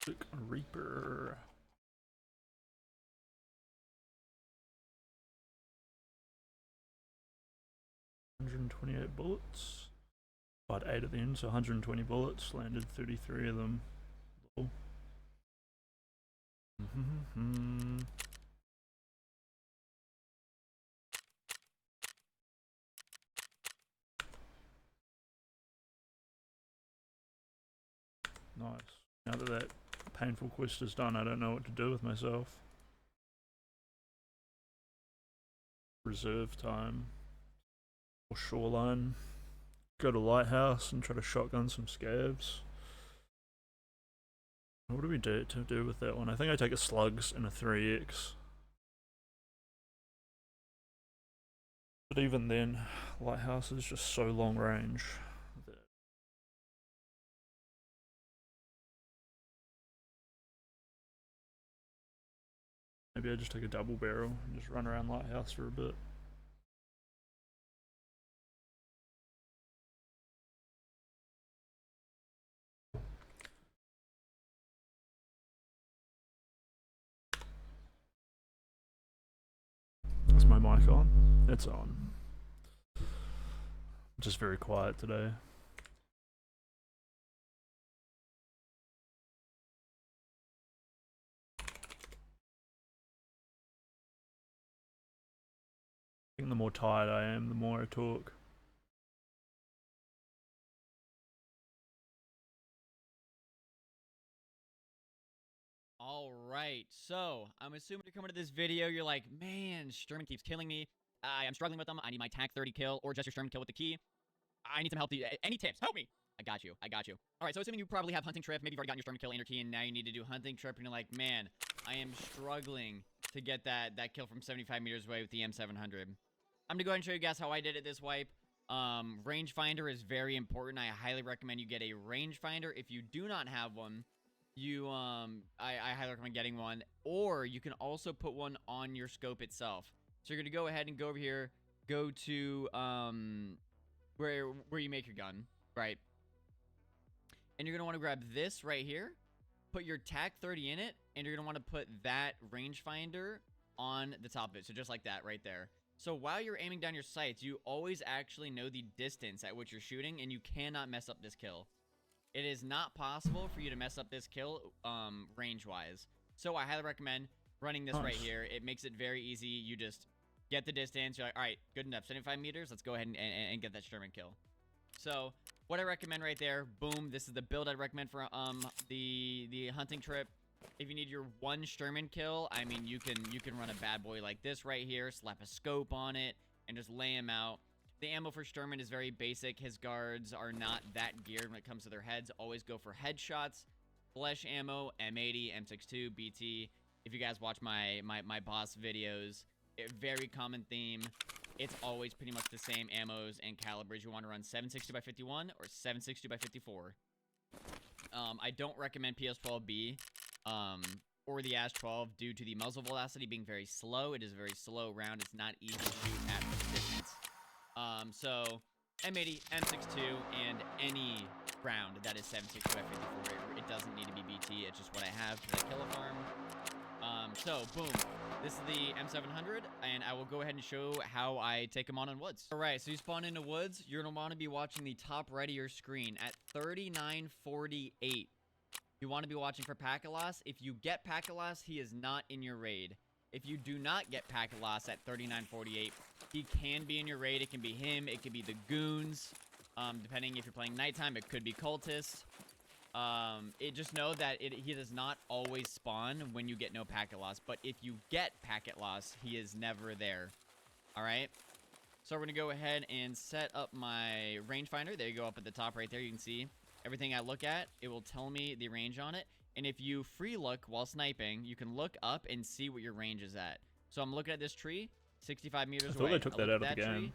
Sick Reaper. $128 bullets. Fired 8 at the end, so 120 bullets. Landed 33 of them. Lol. Nice. Now that that painful quest is done, I don't know what to do with myself. Reserve time. Or shoreline. Go to lighthouse and try to shotgun some scabs. What do we do to do with that one? I think I take a slugs and a 3x. But even then, lighthouse is just so long range. That maybe I just take a double barrel and just run around lighthouse for a bit. Is my mic on? It's on. Just very quiet today. I think the more tired I am, the more I talk. All right, so I'm assuming you're coming to this video, you're like, man, Sturman keeps killing me. I'm struggling with them. I need my TAC 30 kill or just your Sturman kill with the key. I need some help. Any tips? Help me. I got you. I got you. All right, so assuming you probably have hunting trip, maybe you've already gotten your Sturman kill and your key, and now you need to do hunting trip, and you're like, man, I am struggling to get that kill from 75 meters away with the M700. I'm gonna go ahead and show you guys how I did it this wipe. Rangefinder is very important. I highly recommend you get a rangefinder. If you do not have one, I highly recommend getting one, or you can also put one on your scope itself. So you're gonna go ahead and go over here, go to where you make your gun, right? And you're gonna want to grab this right here, put your TAC 30 in it, and you're gonna want to put that rangefinder on the top of it. So just like that right there. So while you're aiming down your sights, you always actually know the distance at which you're shooting, and you cannot mess up this kill. It is not possible for you to mess up this kill range-wise. So I highly recommend running this right here. It makes it very easy. You just get the distance. You're like, all right, good enough. 75 meters. Let's go ahead and get that Sturman kill. So what I recommend right there, boom. This is the build I'd recommend for the hunting trip. If you need your one Sturman kill, I mean, you can run a bad boy like this right here, slap a scope on it, and just lay him out. The ammo for Sturman is very basic. His guards are not that geared when it comes to their heads. Always go for headshots. Flesh ammo, M80, M62, BT. If you guys watch my boss videos, very common theme. It's always pretty much the same ammos and calibers. You want to run 760 by 51 or 760 by 54. I don't recommend PS12B or the AS12 due to the muzzle velocity being very slow. It is a very slow round. It's not easy to shoot at this distance. So M80, M62, and any round that is 760 by 54, it doesn't need to be BT. It's just what I have for the kill farm. So boom, this is the M700, and I will go ahead and show how I take them on woods. All right, so you spawn into woods. You're gonna want to be watching the top right of your screen at 3948. You want to be watching for Pakalas. If you get Pakalas, he is not in your raid. If you do not get Pakalas at 3948, he can be in your raid. It can be him. It could be the goons. Depending if you're playing nighttime, it could be cultists. Just know that he does not always spawn when you get no packet loss. But if you get packet loss, he is never there. All right. So we're going to go ahead and set up my rangefinder. There you go, up at the top right there. You can see everything I look at. It will tell me the range on it. And if you free look while sniping, you can look up and see what your range is at. So I'm looking at this tree, 65 meters away. I thought they took that out of the game. Tree,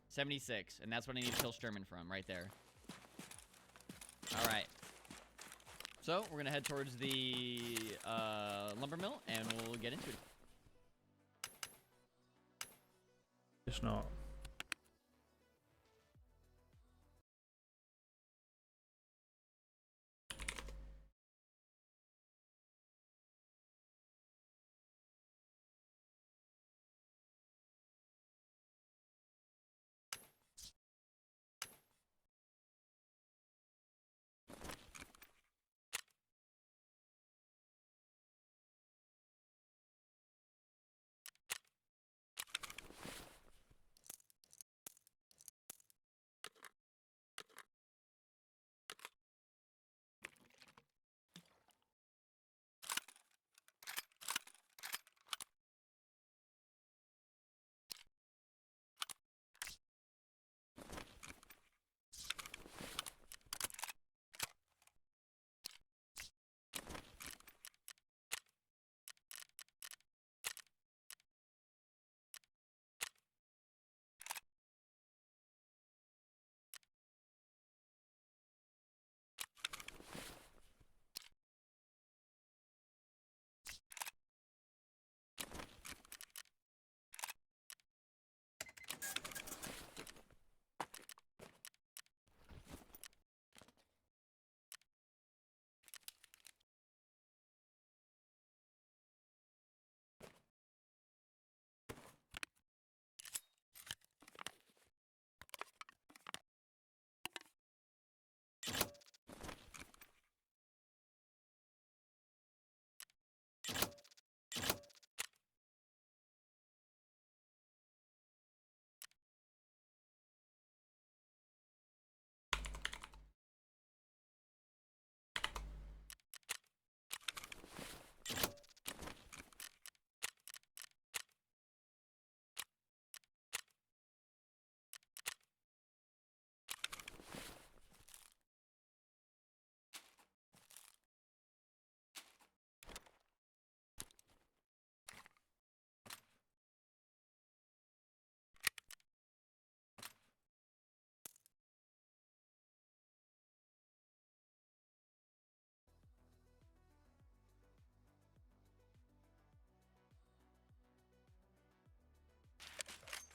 76, and that's what I need to kill Sturman from, right there. All right. So we're gonna head towards the lumber mill, and we'll get into it. It's not.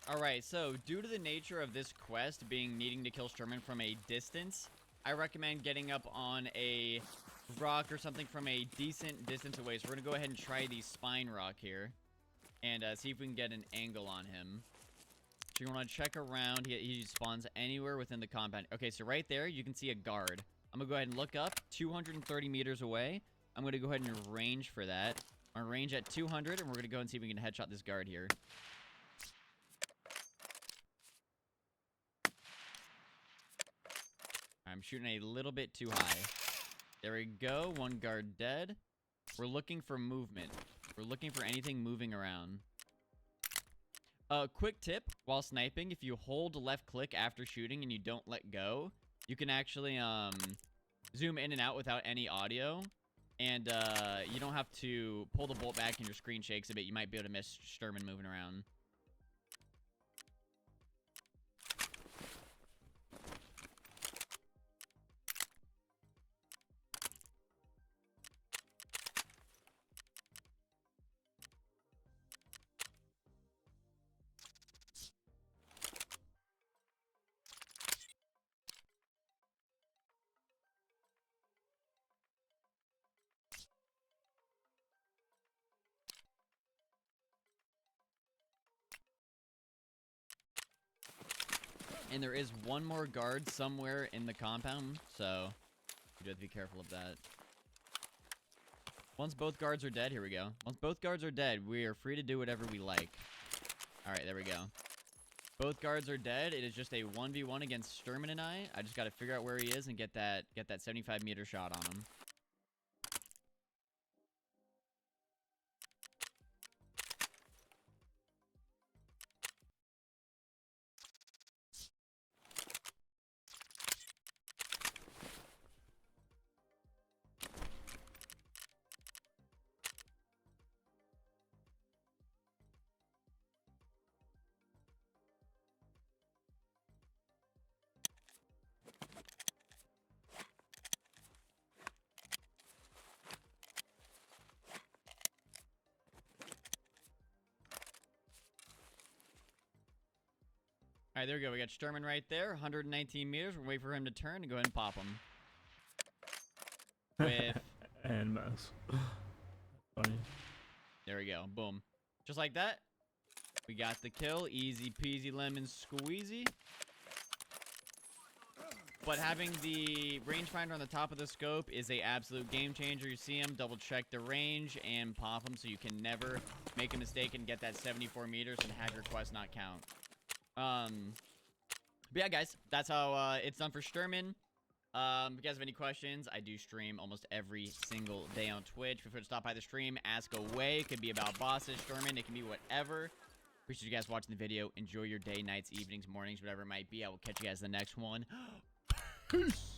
All right, so due to the nature of this quest being needing to kill Sturman from a distance, I recommend getting up on a rock or something from a decent distance away. So we're gonna go ahead and try the spine rock here and see if we can get an angle on him. So you want to check around. He spawns anywhere within the compound. Okay, so right there, you can see a guard. I'm gonna go ahead and look up 230 meters away. I'm gonna go ahead and range for that. I'm gonna range at 200, and we're gonna go and see if we can headshot this guard here. I'm shooting a little bit too high. There we go. One guard dead. We're looking for movement. We're looking for anything moving around. Quick tip while sniping, if you hold left click after shooting and you don't let go, you can actually zoom in and out without any audio. And you don't have to pull the bolt back and your screen shakes a bit. You might be able to miss Sturman moving around. And there is one more guard somewhere in the compound, so you do have to be careful of that. Once both guards are dead, here we go. Once both guards are dead, we are free to do whatever we like. Alright, there we go. Both guards are dead. It is just a 1v1 against Sturman and I. I just got to figure out where he is and get that 75-meter shot on him. Alright, there we go. We got Sturman right there, 119 meters. We're waiting for him to turn and go ahead and pop him. With... And mass. Funny. There we go. Boom. Just like that. We got the kill. Easy peasy lemon squeezy. But having the rangefinder on the top of the scope is a absolute game changer. You see him, double check the range and pop him so you can never make a mistake and get that 74 meters and have your quest not count. But yeah, guys, that's how it's done for Sturman. If you guys have any questions, I do stream almost every single day on Twitch. Feel free to stop by the stream, ask away. It could be about bosses, Sturman. It can be whatever. Appreciate you guys watching the video. Enjoy your day, nights, evenings, mornings, whatever it might be. I will catch you guys in the next one. Peace.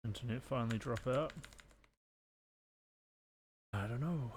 Internet finally drop out? I don't know.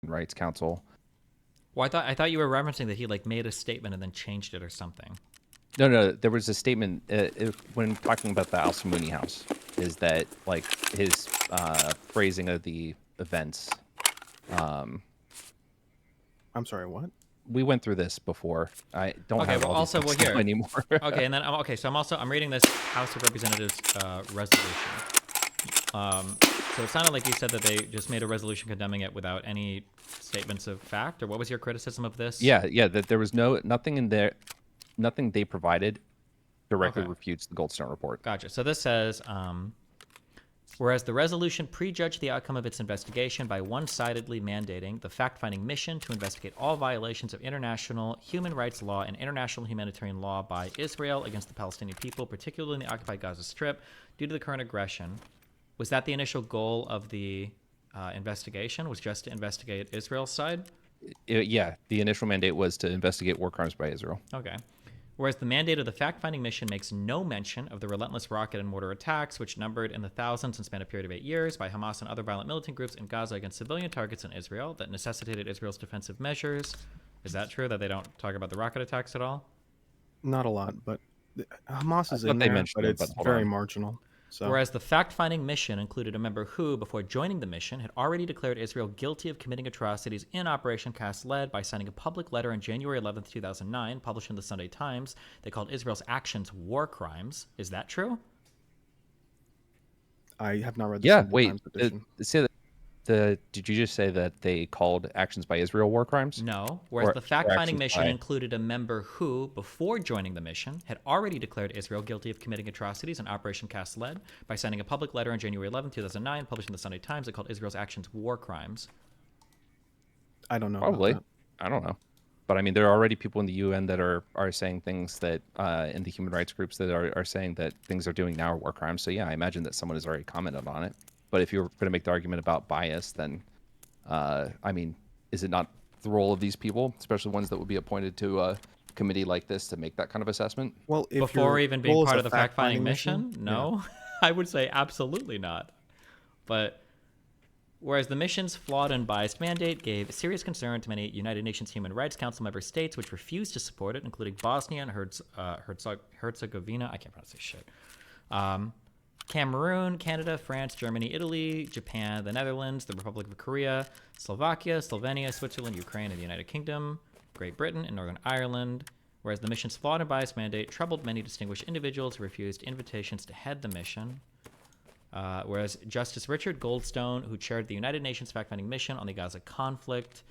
Rights Council. Well, I thought you were referencing that he like made a statement and then changed it or something. No, there was a statement when talking about the Al Samuni house, is that like his phrasing of the events. I'm sorry, what? We went through this before. I don't Okay, have well, all also, these well, notes here. anymore. Okay, and then I'm reading this House of Representatives resolution. So it sounded like you said that they just made a resolution condemning it without any statements of fact, or what was your criticism of this? Yeah, that there was nothing in there, nothing they provided directly Okay. refutes the Goldstone report. Gotcha. So this says, whereas the resolution prejudged the outcome of its investigation by one-sidedly mandating the fact-finding mission to investigate all violations of international human rights law and international humanitarian law by Israel against the Palestinian people, particularly in the occupied Gaza Strip, due to the current aggression. Was that the initial goal of the investigation? Was just to investigate Israel's side? Yeah, the initial mandate was to investigate war crimes by Israel. Okay. Whereas the mandate of the fact-finding mission makes no mention of the relentless rocket and mortar attacks, which numbered in the thousands and spanned a period of 8 years by Hamas and other violent militant groups in Gaza against civilian targets in Israel that necessitated Israel's defensive measures. Is that true, that they don't talk about the rocket attacks at all? Not a lot, but Hamas is thought in they there, mentioned but it, it's but hold very on. marginal. So Whereas the fact-finding mission included a member who, before joining the mission, had already declared Israel guilty of committing atrocities in Operation Cast Lead by signing a public letter on January 11th, 2009, published in the Sunday Times. They called Israel's actions war crimes. Is that true? I have not read the Yeah, Sunday wait. Times edition. Did you just say that they called actions by Israel war crimes? No. Whereas Or- the or fact-finding actions mission by- included a member who, before joining the mission, had already declared Israel guilty of committing atrocities in Operation Cast Lead by signing a public letter on January 11th, 2009, published in the Sunday Times that called Israel's actions war crimes. I don't know. Probably. About I don't know. But I mean, there are already people in the UN that are saying things that, in the human rights groups that are saying that things they're doing now are war crimes. So yeah, I imagine that someone has already commented on it. But if you're going to make the argument about bias, then, I mean, is it not the role of these people, especially ones that would be appointed to a committee like this, to make that kind of assessment? that. Well, if Before your even being goal is part a of the fact-finding mission? yeah. No. I would say absolutely not. But whereas the mission's flawed and biased mandate gave serious concern to many United Nations Human Rights Council member states which refused to support it, including Bosnia and Herzegovina. I can't pronounce this shit. Cameroon, Canada, France, Germany, Italy, Japan, the Netherlands, the Republic of Korea, Slovakia, Slovenia, Switzerland, Ukraine, and the United Kingdom, Great Britain, and Northern Ireland. Whereas the mission's flawed and biased mandate troubled many distinguished individuals who refused invitations to head the mission. Whereas Justice Richard Goldstone, who chaired the United Nations fact-finding mission on the Gaza conflict,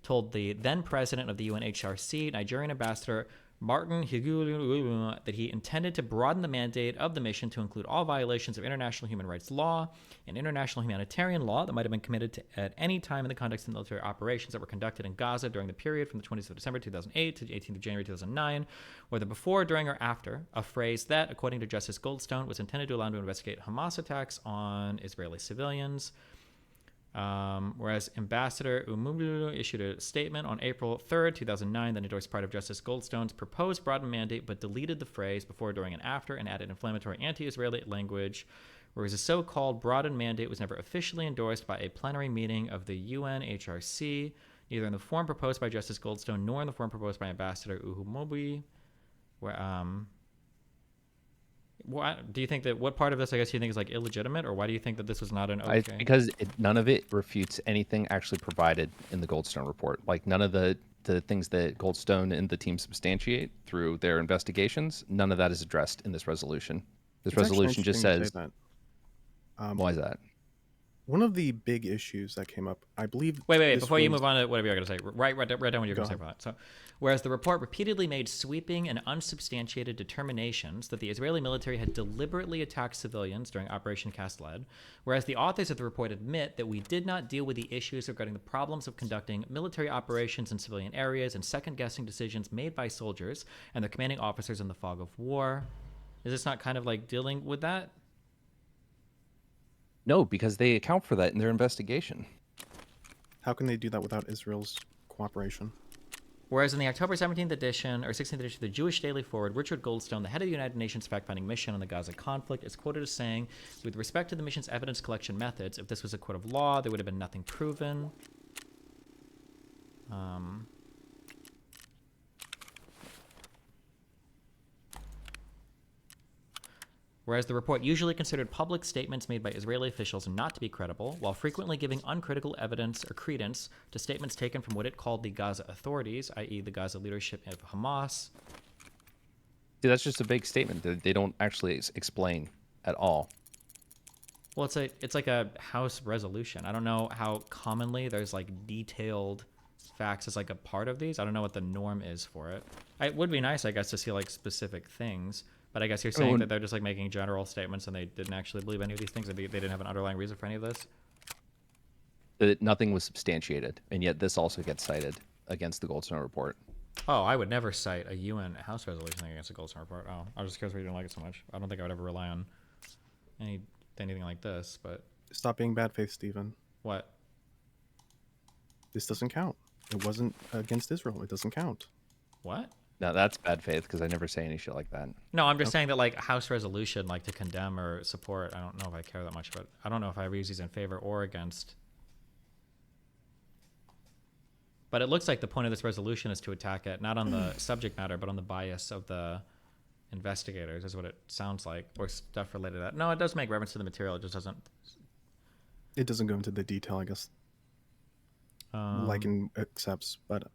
told the then president of the UNHRC, Nigerian ambassador Martin Higulu, that he intended to broaden the mandate of the mission to include all violations of international human rights law and international humanitarian law that might have been committed at any time in the context of military operations that were conducted in Gaza during the period from the 20th of December 2008 to the 18th of January 2009, whether before, during, or after, a phrase that, according to Justice Goldstone, was intended to allow him to investigate Hamas attacks on Israeli civilians. Whereas Ambassador Umulu issued a statement on April 3rd, 2009 that endorsed part of Justice Goldstone's proposed broadened mandate but deleted the phrase before, during, and after and added inflammatory anti-Israeli language. Whereas a so-called broadened mandate was never officially endorsed by a plenary meeting of the UNHRC, neither in the form proposed by Justice Goldstone nor in the form proposed by Ambassador Uhumubi. What do you think that? What part of this, I guess, you think is like illegitimate, or why do you think that this was not an okay? Because none of it refutes anything actually provided in the Goldstone report. Like none of the things that Goldstone and the team substantiate through their investigations, none of that is addressed in this resolution. This It's actually resolution just interesting you says. say that. Why is that? One of the big issues that came up, I believe. Wait. Before you move on to whatever you're going to say, write down what you're going to say ahead. for that. So, whereas the report repeatedly made sweeping and unsubstantiated determinations that the Israeli military had deliberately attacked civilians during Operation Cast Lead, whereas the authors of the report admit that we did not deal with the issues regarding the problems of conducting military operations in civilian areas and second-guessing decisions made by soldiers and their commanding officers in the fog of war. Is this not kind of like dealing with that? No, because they account for that in their investigation. How can they do that without Israel's cooperation? Whereas in the October 17th edition, or 16th edition of the Jewish Daily Forward, Richard Goldstone, the head of the United Nations fact-finding mission on the Gaza conflict, is quoted as saying, with respect to the mission's evidence collection methods, if this was a court of law, there would have been nothing proven. Whereas the report usually considered public statements made by Israeli officials not to be credible, while frequently giving uncritical evidence or credence to statements taken from what it called the Gaza authorities, i.e. the Gaza leadership of Hamas. See, that's just a big statement that they don't actually explain at all. Well, it's like a House resolution. I don't know how commonly there's like detailed facts as like a part of these. I don't know what the norm is for it. It would be nice, I guess, to see like specific things. But I guess you're saying that they're just like making general statements and they didn't actually believe any of these things. They didn't have an underlying reason for any of this. That nothing was substantiated, and yet this also gets cited against the Goldstone report. Oh, I would never cite a UN House resolution against the Goldstone report. Oh, I was just curious why you didn't like it so much. I don't think I would ever rely on anything like this. But Stop being bad faith, Stephen. What? This doesn't count. It wasn't against Israel. It doesn't count. What? No, that's bad faith because I never say any shit like that. No, I'm just saying that like House resolution, like to condemn or support. I don't know if I care that much, but I don't know if I ever use these in favor or against. But it looks like the point of this resolution is to attack it, not on the subject matter, but on the bias of the investigators, is what it sounds like, or stuff related to that. No, it does make reference to the material. It just doesn't. It doesn't go into the detail, I guess. Like in accepts, but.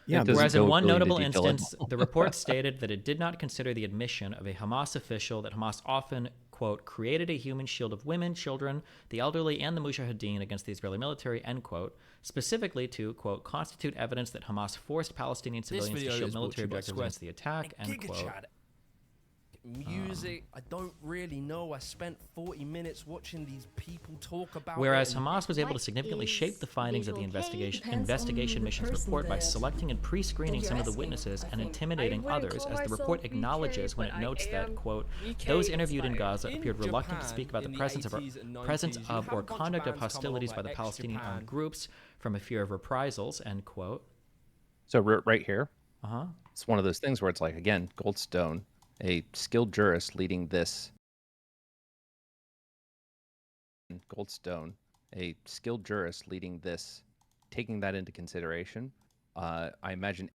Yeah, whereas in one notable instance, the report stated that it did not consider the admission of a Hamas official that Hamas often, quote, created a human shield of women, children, the elderly, and the mujahideen against the Israeli military, end quote, specifically to, quote, constitute evidence that Hamas forced Palestinian civilians to shield military objectives against the attack, end quote. Music, I don't really know. I spent 40 minutes watching these people talk about Whereas Hamas was able to significantly shape the findings of the investigation mission's report by selecting and pre-screening some of the witnesses and intimidating others, as the report acknowledges when it notes that, quote, those interviewed in Gaza appeared reluctant to speak about the presence of or conduct of hostilities by the Palestinian armed groups from a fear of reprisals, end quote. So right here, it's one of those things where it's like, again, Goldstone, a skilled jurist leading this. Goldstone, a skilled jurist leading this, taking that into consideration. I imagine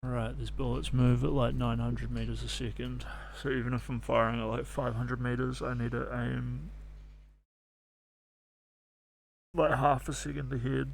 Right, these bullets move at like 900 meters a second. So even if I'm firing at like 500 meters, I need to aim like half a second ahead.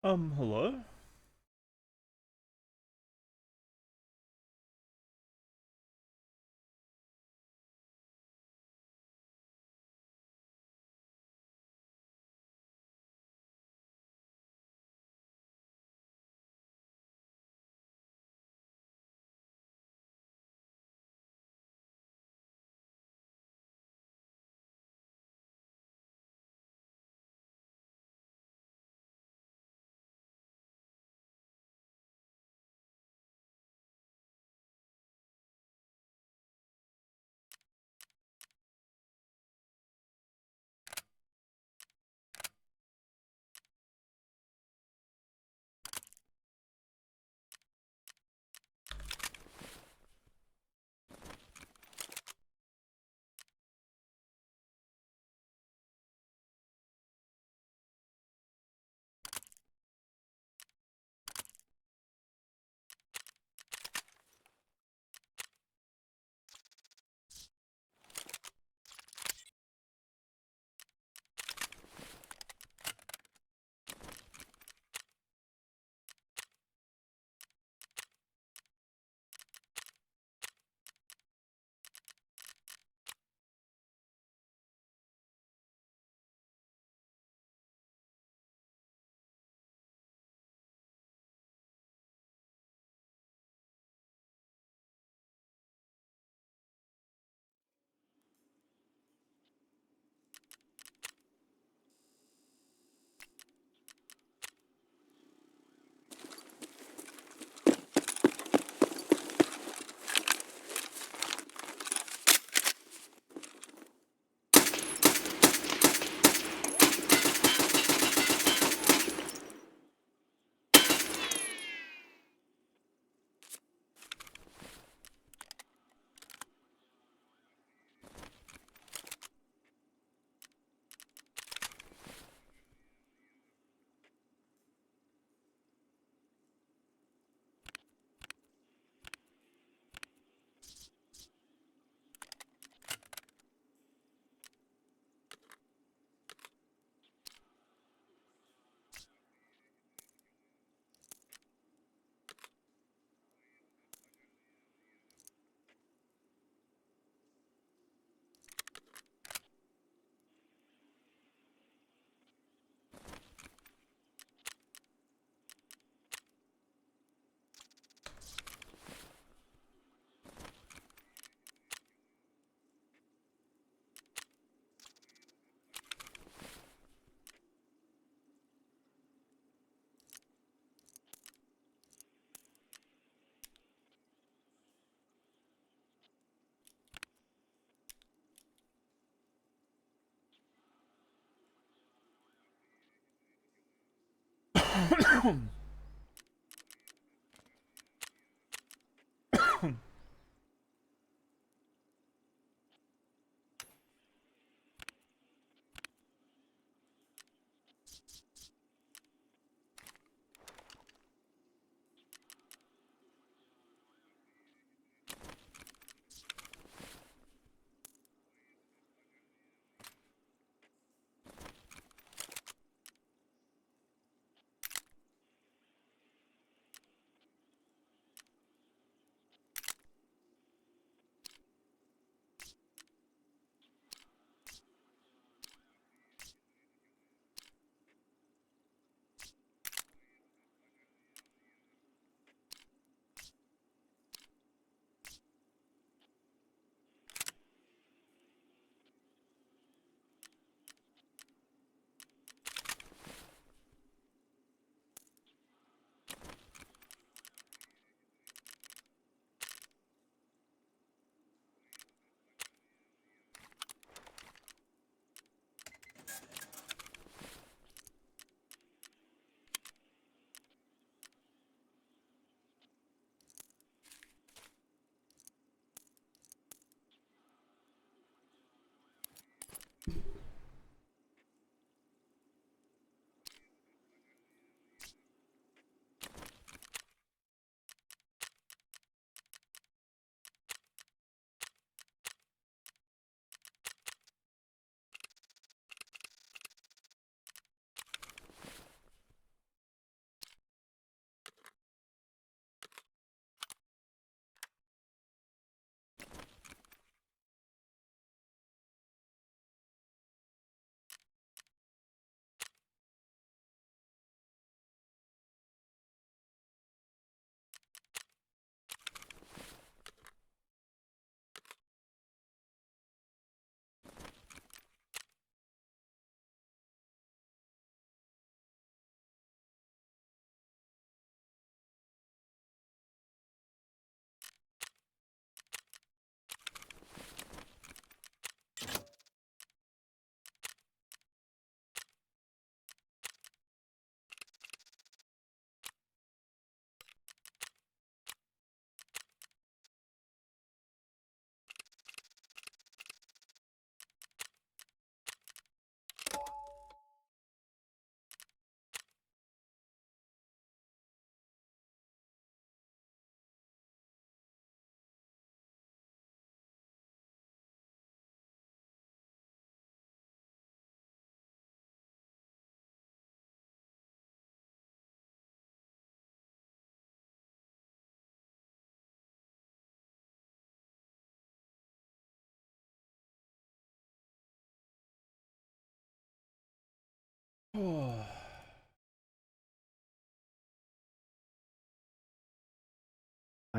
Hello?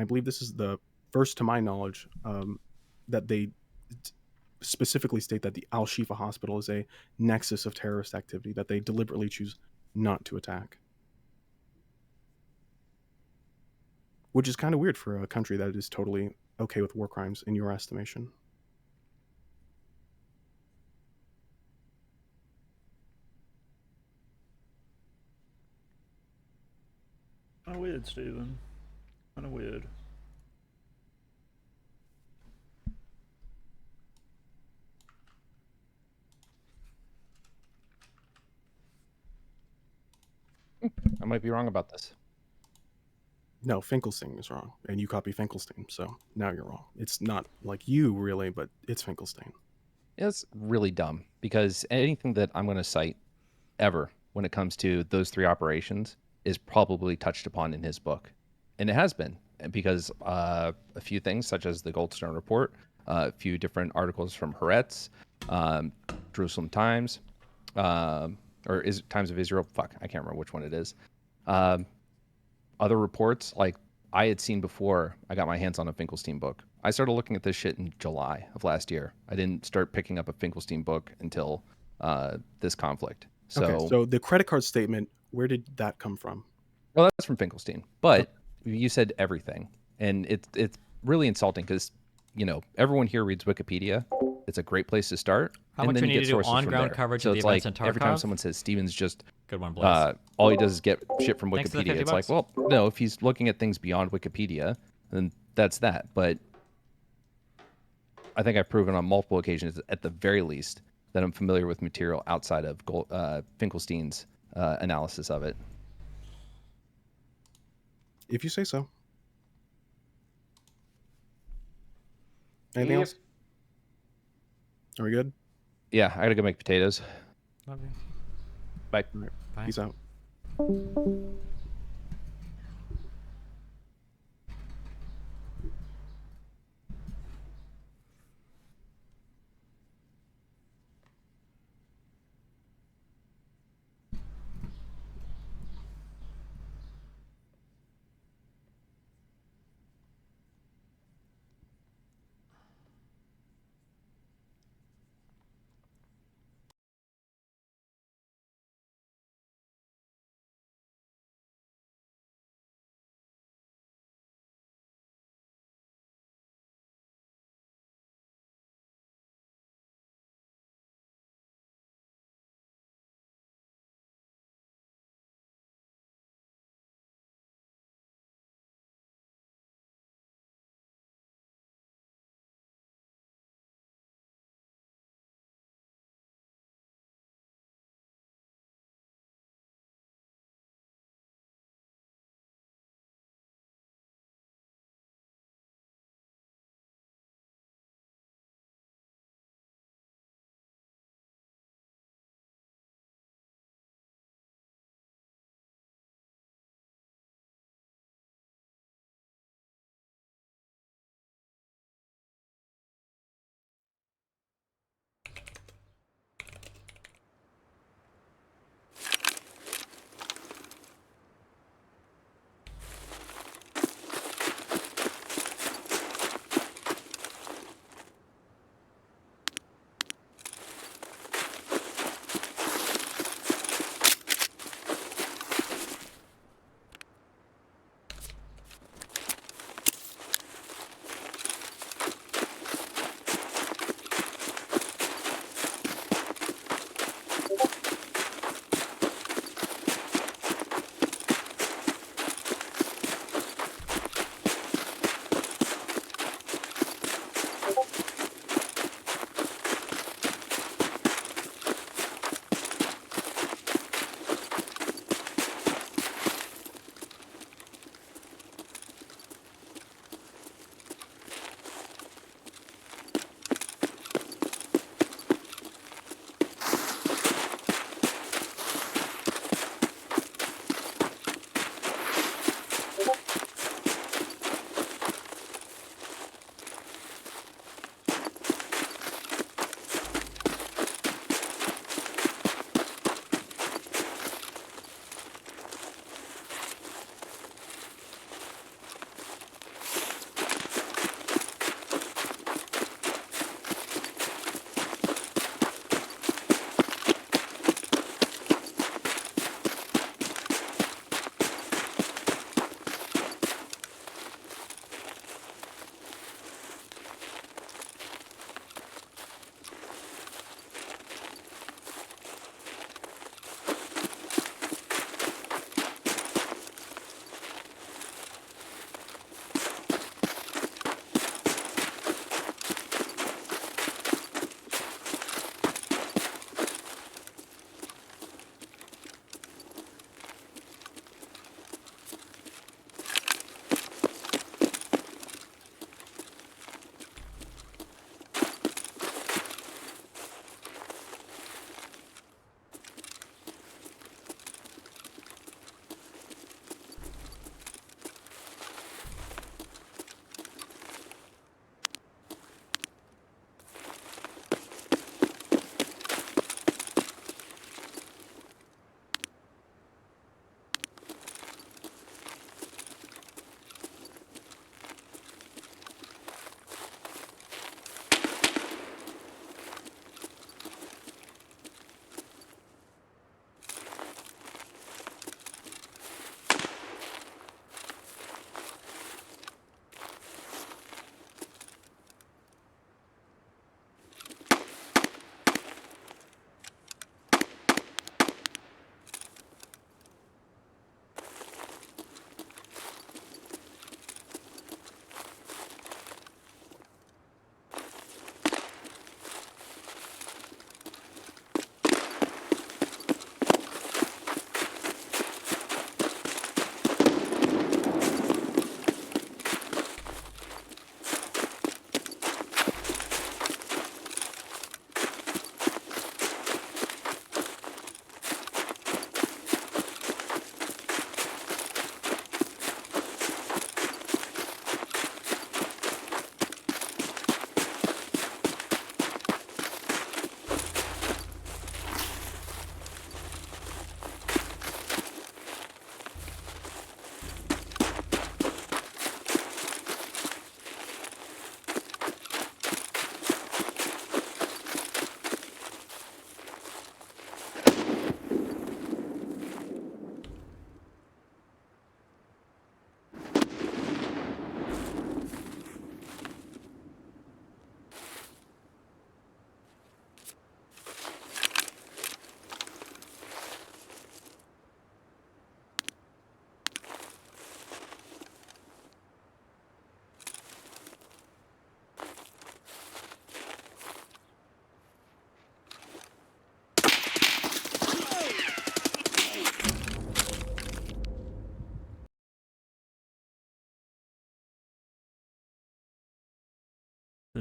I believe this is the first, to my knowledge, that they specifically state that the Al Shifa hospital is a nexus of terrorist activity that they deliberately choose not to attack. Which is kind of weird for a country that is totally okay with war crimes, in your estimation. Kind of weird, Stephen. Kind of weird. I might be wrong about this. No, Finkelstein is wrong, and you copy Finkelstein, so now you're wrong. It's not like you, really, but it's Finkelstein. It's really dumb because anything that I'm going to cite ever when it comes to those three operations is probably touched upon in his book. And it has been because a few things such as the Goldstone Report, a few different articles from Haaretz, Jerusalem Times, or is Times of Israel? Fuck, I can't remember which one it is. Other reports, like I had seen before I got my hands on a Finkelstein book. I started looking at this shit in July of last year. I didn't start picking up a Finkelstein book until this conflict. So, okay, so the credit card statement, where did that come from? Well, that's from Finkelstein. But you said everything. And it's really insulting because, you know, everyone here reads Wikipedia. It's a great place to start. How and much then we you need get to do sources from on-ground there. coverage so of the it's events like in every time Tarkov? someone says Steven's just Good one, Blaze. all he does is get shit from Thanks for the Wikipedia. 50 It's like, bucks. well, no, if he's looking at things beyond Wikipedia, then that's that. But I think I've proven on multiple occasions, at the very least, that I'm familiar with material outside of Finkelstein's analysis of it. If you say so. Anything else? Are we good? Yeah, I gotta go make potatoes. Love you. Bye. All right. Bye. Peace out.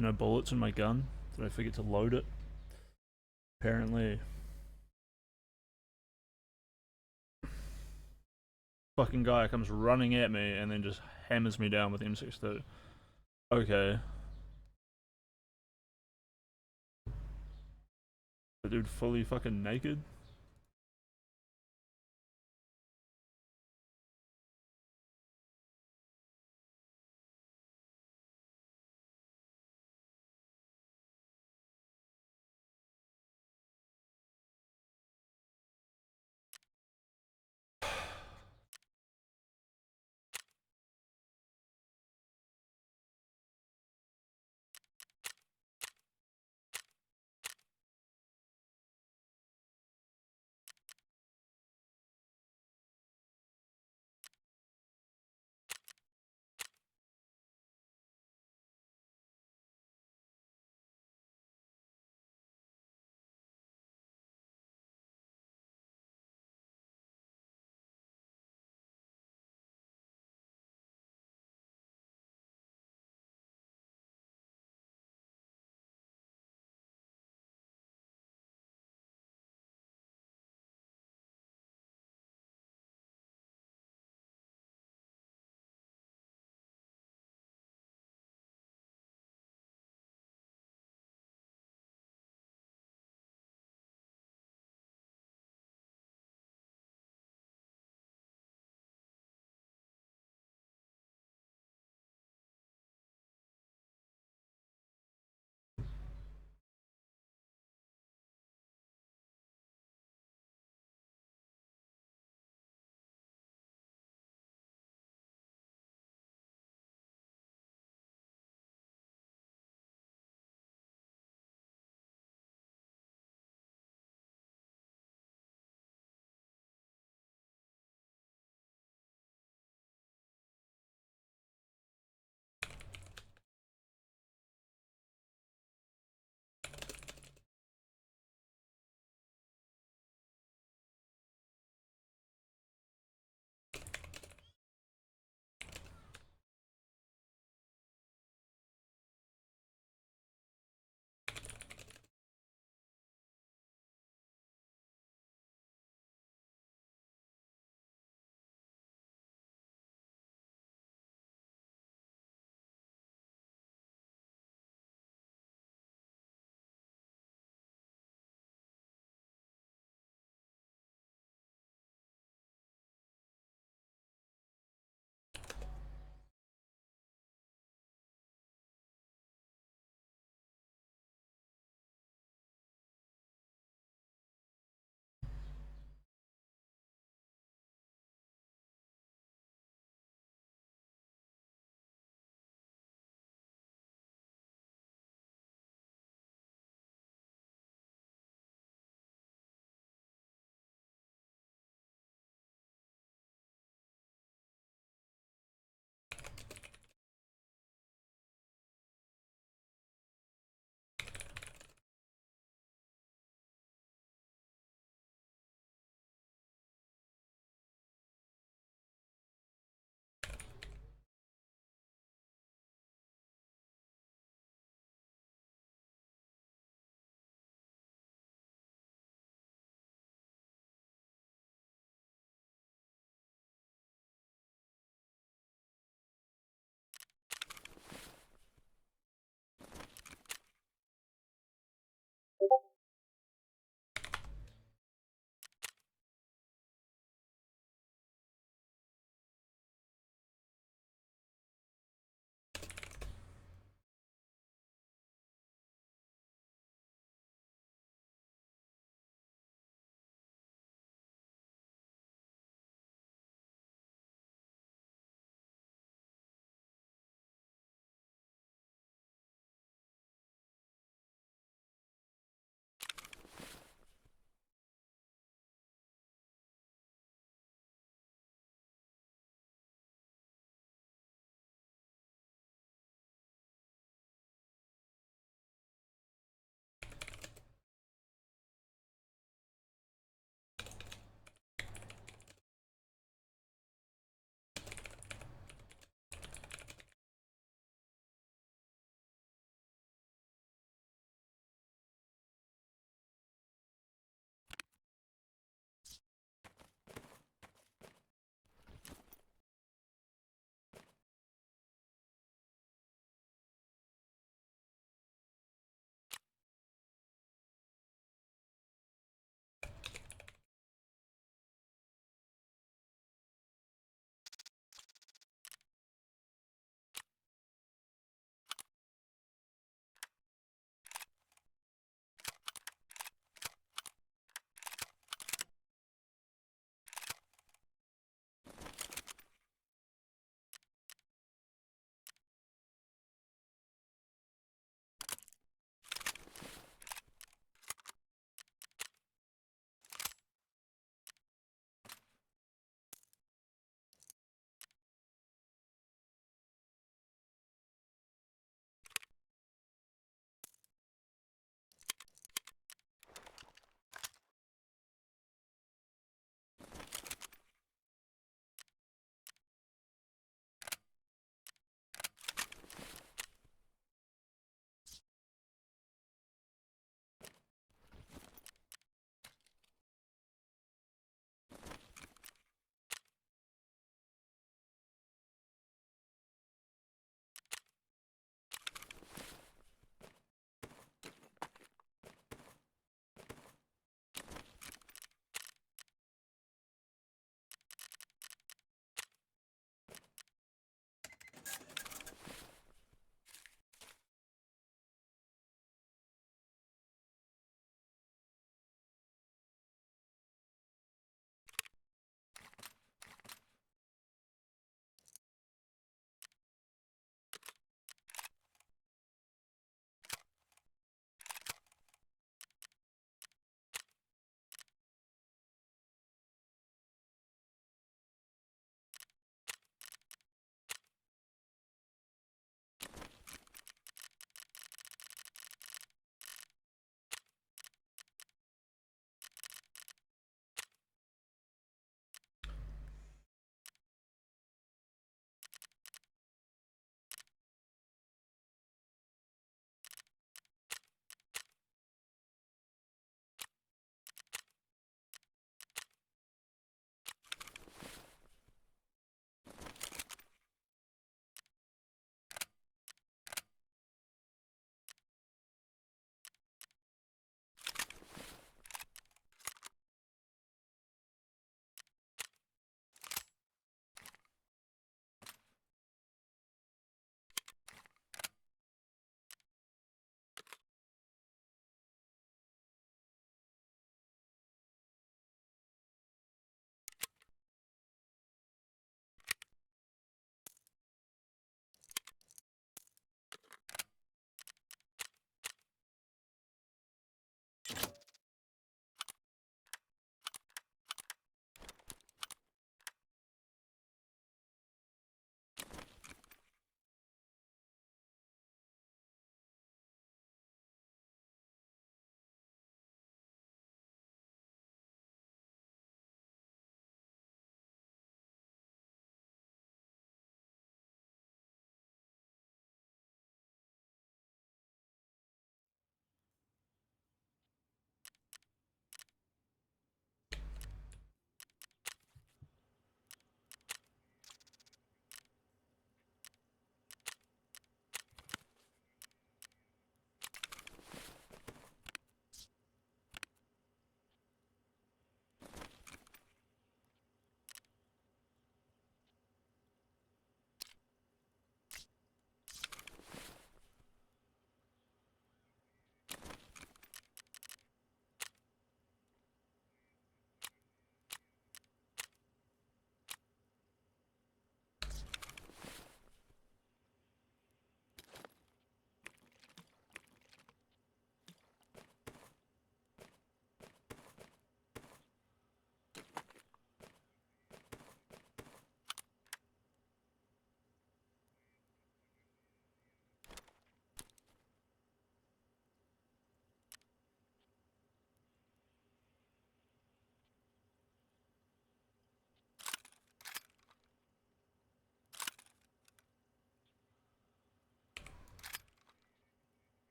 There are no bullets in my gun. Did I forget to load it? Apparently. Fucking guy comes running at me and then just hammers me down with M62. Okay. The dude fully fucking naked?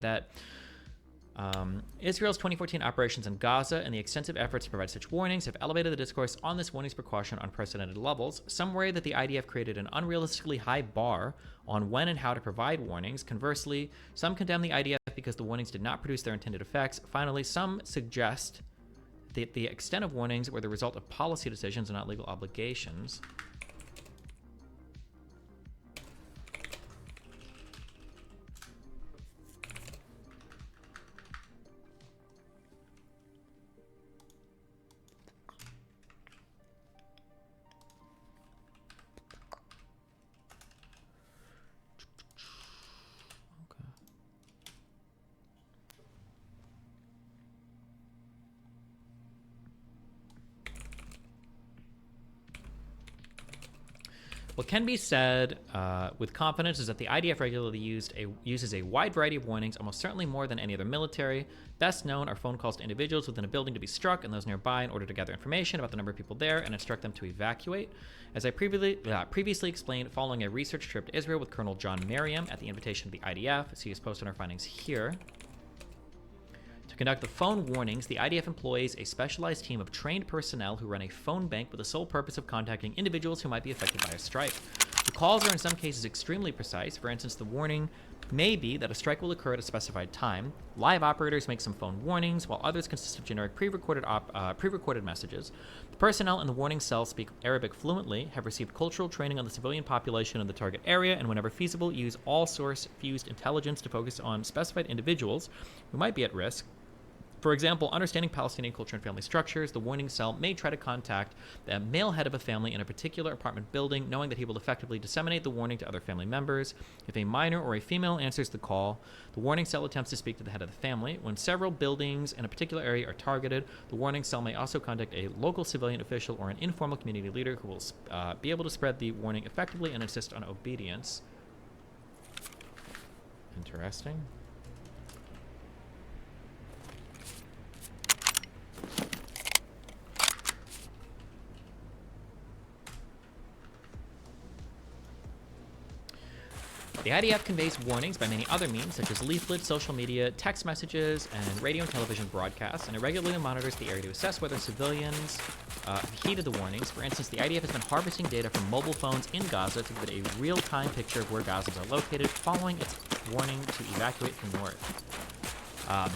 that Israel's 2014 operations in Gaza and the extensive efforts to provide such warnings have elevated the discourse on this warnings precaution on unprecedented levels. Some worry that the IDF created an unrealistically high bar on when and how to provide warnings. Conversely, some condemn the IDF because the warnings did not produce their intended effects. Finally, some suggest that the extent of warnings were the result of policy decisions and not legal obligations. What can be said with confidence is that the IDF regularly uses a wide variety of warnings, almost certainly more than any other military. Best known are phone calls to individuals within a building to be struck and those nearby in order to gather information about the number of people there and instruct them to evacuate. As I previously explained, following a research trip to Israel with Colonel John Merriam at the invitation of the IDF, see his post on our findings here. To conduct the phone warnings, the IDF employs a specialized team of trained personnel who run a phone bank with the sole purpose of contacting individuals who might be affected by a strike. The calls are in some cases extremely precise. For instance, the warning may be that a strike will occur at a specified time. Live operators make some phone warnings, while others consist of generic pre-recorded messages. The personnel in the warning cell speak Arabic fluently, have received cultural training on the civilian population in the target area, and whenever feasible, use all-source fused intelligence to focus on specified individuals who might be at risk. For example, understanding Palestinian culture and family structures, the warning cell may try to contact the male head of a family in a particular apartment building, knowing that he will effectively disseminate the warning to other family members. If a minor or a female answers the call, the warning cell attempts to speak to the head of the family. When several buildings in a particular area are targeted, the warning cell may also contact a local civilian official or an informal community leader who will be able to spread the warning effectively and insist on obedience. Interesting. The IDF conveys warnings by many other means, such as leaflets, social media, text messages, and radio and television broadcasts, and it regularly monitors the area to assess whether civilians heeded the warnings. For instance, the IDF has been harvesting data from mobile phones in Gaza to get a real-time picture of where Gazans are located, following its warning to evacuate from north.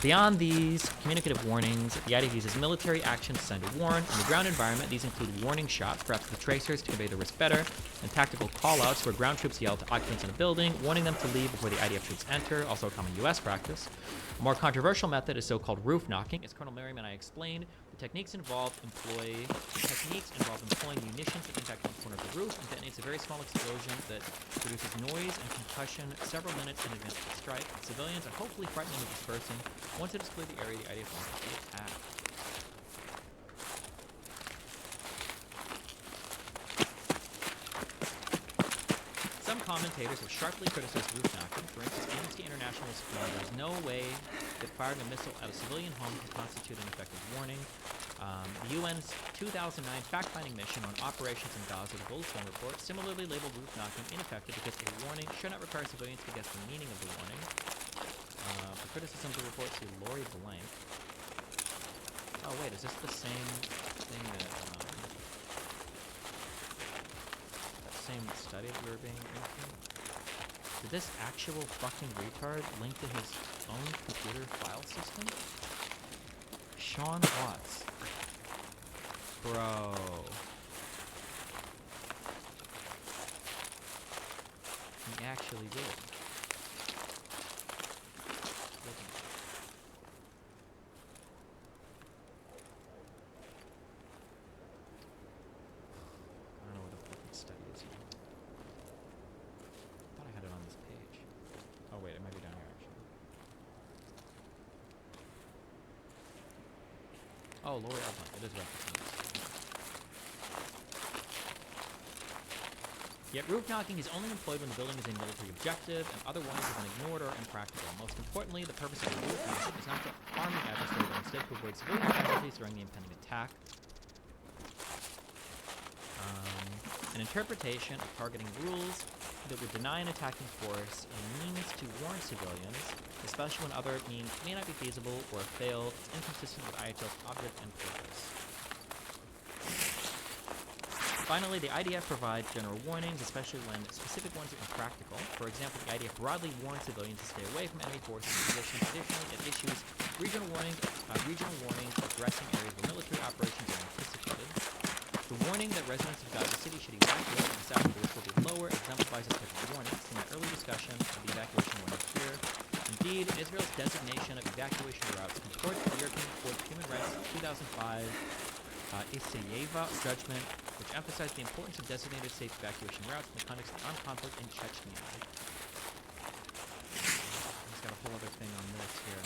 Beyond these communicative warnings, the IDF uses military actions designed to warn. In the ground environment, these include warning shots, perhaps with tracers to convey the risk better, and tactical call-outs where ground troops yell to occupants in a building, warning them to leave before the IDF troops enter, also a common U.S. practice. A more controversial method is so-called roof knocking. As Colonel Merriam and I explained, the techniques involve employing munitions that impact one corner of the roof and detonates a very small explosion that produces noise and concussion several minutes in advance of the strike. Civilians are hopefully frightened into dispersing. Once it is clear the area, the IDF wants to attack. Some commentators have sharply criticized roof knocking. For instance, Amnesty International has found there is no way that firing a missile at a civilian home can constitute an effective warning. The UN's 2009 fact-finding mission on operations in Gaza, the Goldstone report, similarly labeled roof knocking ineffective because a warning should not require civilians to guess the meaning of the warning. For criticism of the report, see Lori Blank. Oh wait, is this the same thing that same study that we were being into? Did this actual fucking retard link to his own computer file system? Sean Watts. Bro. He actually did. I don't know what the fucking study is here. I thought I had it on this page. Oh wait, it might be down here actually. Oh, Lori Albon. It is referencing this. Yet roof knocking is only employed when the building is a military objective and other warnings have been ignored or impractical. Most importantly, the purpose of the roof knocking is not to harm the adversary, but instead to avoid civilian casualties during the impending attack. An interpretation of targeting rules that would deny an attacking force a means to warn civilians, especially when other means may not be feasible or fail, is inconsistent with IHL's object and purpose. Finally, the IDF provides general warnings, especially when specific ones are impractical. For example, the IDF broadly warns civilians to stay away from enemy forces and positions. Additionally, it issues regional warnings addressing areas where military operations are anticipated. The warning that residents of Gaza City should evacuate from the south of the risk will be lower exemplifies this type of warning. See my early discussion of the evacuation warning here. Indeed, Israel's designation of evacuation routes comports with the European Court of Human Rights 2005 Isayeva judgment, which emphasized the importance of designated safe evacuation routes in the context of armed conflict in Chechnya. He's got a whole other thing on this here.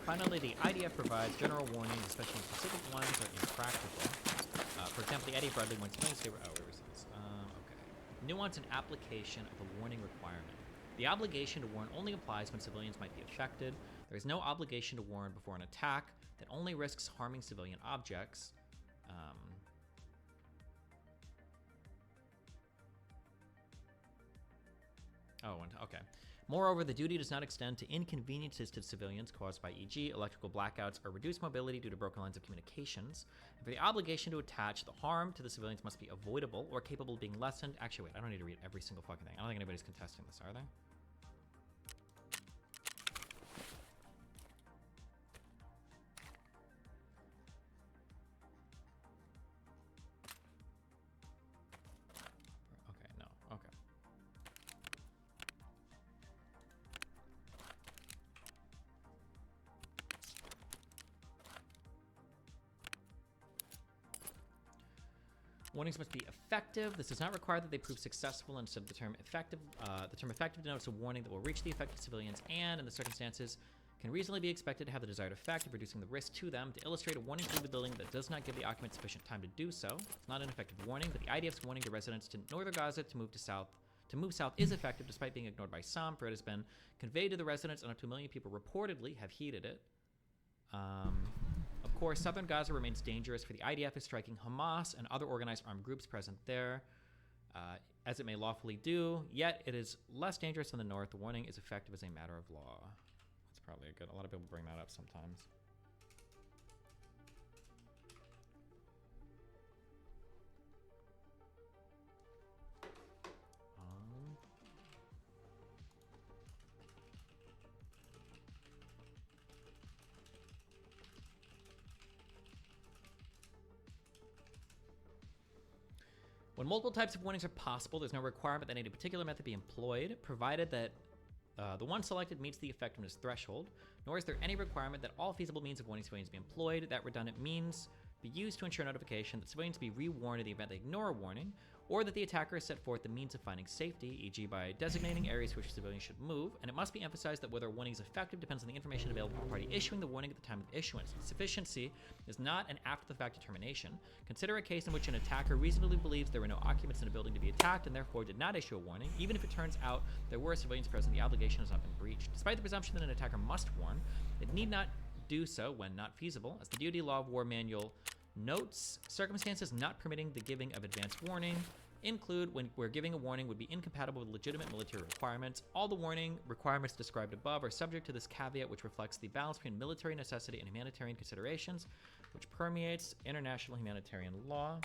Finally, the IDF provides general warnings, especially specific ones are impractical. For example, the IDF broadly warns civilians to where is this? Okay. Nuance and application of the warning requirement. The obligation to warn only applies when civilians might be affected. There is no obligation to warn before an attack that only risks harming civilian objects. Okay. Moreover, the duty does not extend to inconveniences to civilians caused by, e.g., electrical blackouts or reduced mobility due to broken lines of communications. And for the obligation to attach, the harm to the civilians must be avoidable or capable of being lessened. Actually, wait, I don't need to read every single fucking thing. I don't think anybody's contesting this, are they? Okay, no. Okay. Warnings must be effective. This does not require that they prove successful. Instead, the term effective denotes a warning that will reach the affected civilians and, in the circumstances, can reasonably be expected to have the desired effect of reducing the risk to them. To illustrate, a warning to the building that does not give the occupant sufficient time to do so. It's not an effective warning, but the IDF's warning to residents to northern Gaza to move south is effective despite being ignored by some, for it has been conveyed to the residents, and up to 1 million people reportedly have heeded it. Of course, southern Gaza remains dangerous, for the IDF is striking Hamas and other organized armed groups present there, as it may lawfully do, yet it is less dangerous in the north. The warning is effective as a matter of law. That's probably a lot of people bring that up sometimes. When multiple types of warnings are possible, there's no requirement that any particular method be employed, provided that the one selected meets the effectiveness threshold, nor is there any requirement that all feasible means of warning civilians be employed, that redundant means be used to ensure notification, that civilians be re-warned in the event they ignore a warning, or that the attacker has set forth the means of finding safety, e.g. by designating areas which civilians should move, and it must be emphasized that whether a warning is effective depends on the information available to the party issuing the warning at the time of issuance. Sufficiency is not an after-the-fact determination. Consider a case in which an attacker reasonably believes there were no occupants in a building to be attacked and therefore did not issue a warning. Even if it turns out there were civilians present, the obligation has not been breached. Despite the presumption that an attacker must warn, it need not do so when not feasible. As the DoD Law of War Manual notes, circumstances not permitting the giving of advance warning include where giving a warning would be incompatible with legitimate military requirements. All the warning requirements described above are subject to this caveat, which reflects the balance between military necessity and humanitarian considerations, which permeates international humanitarian law.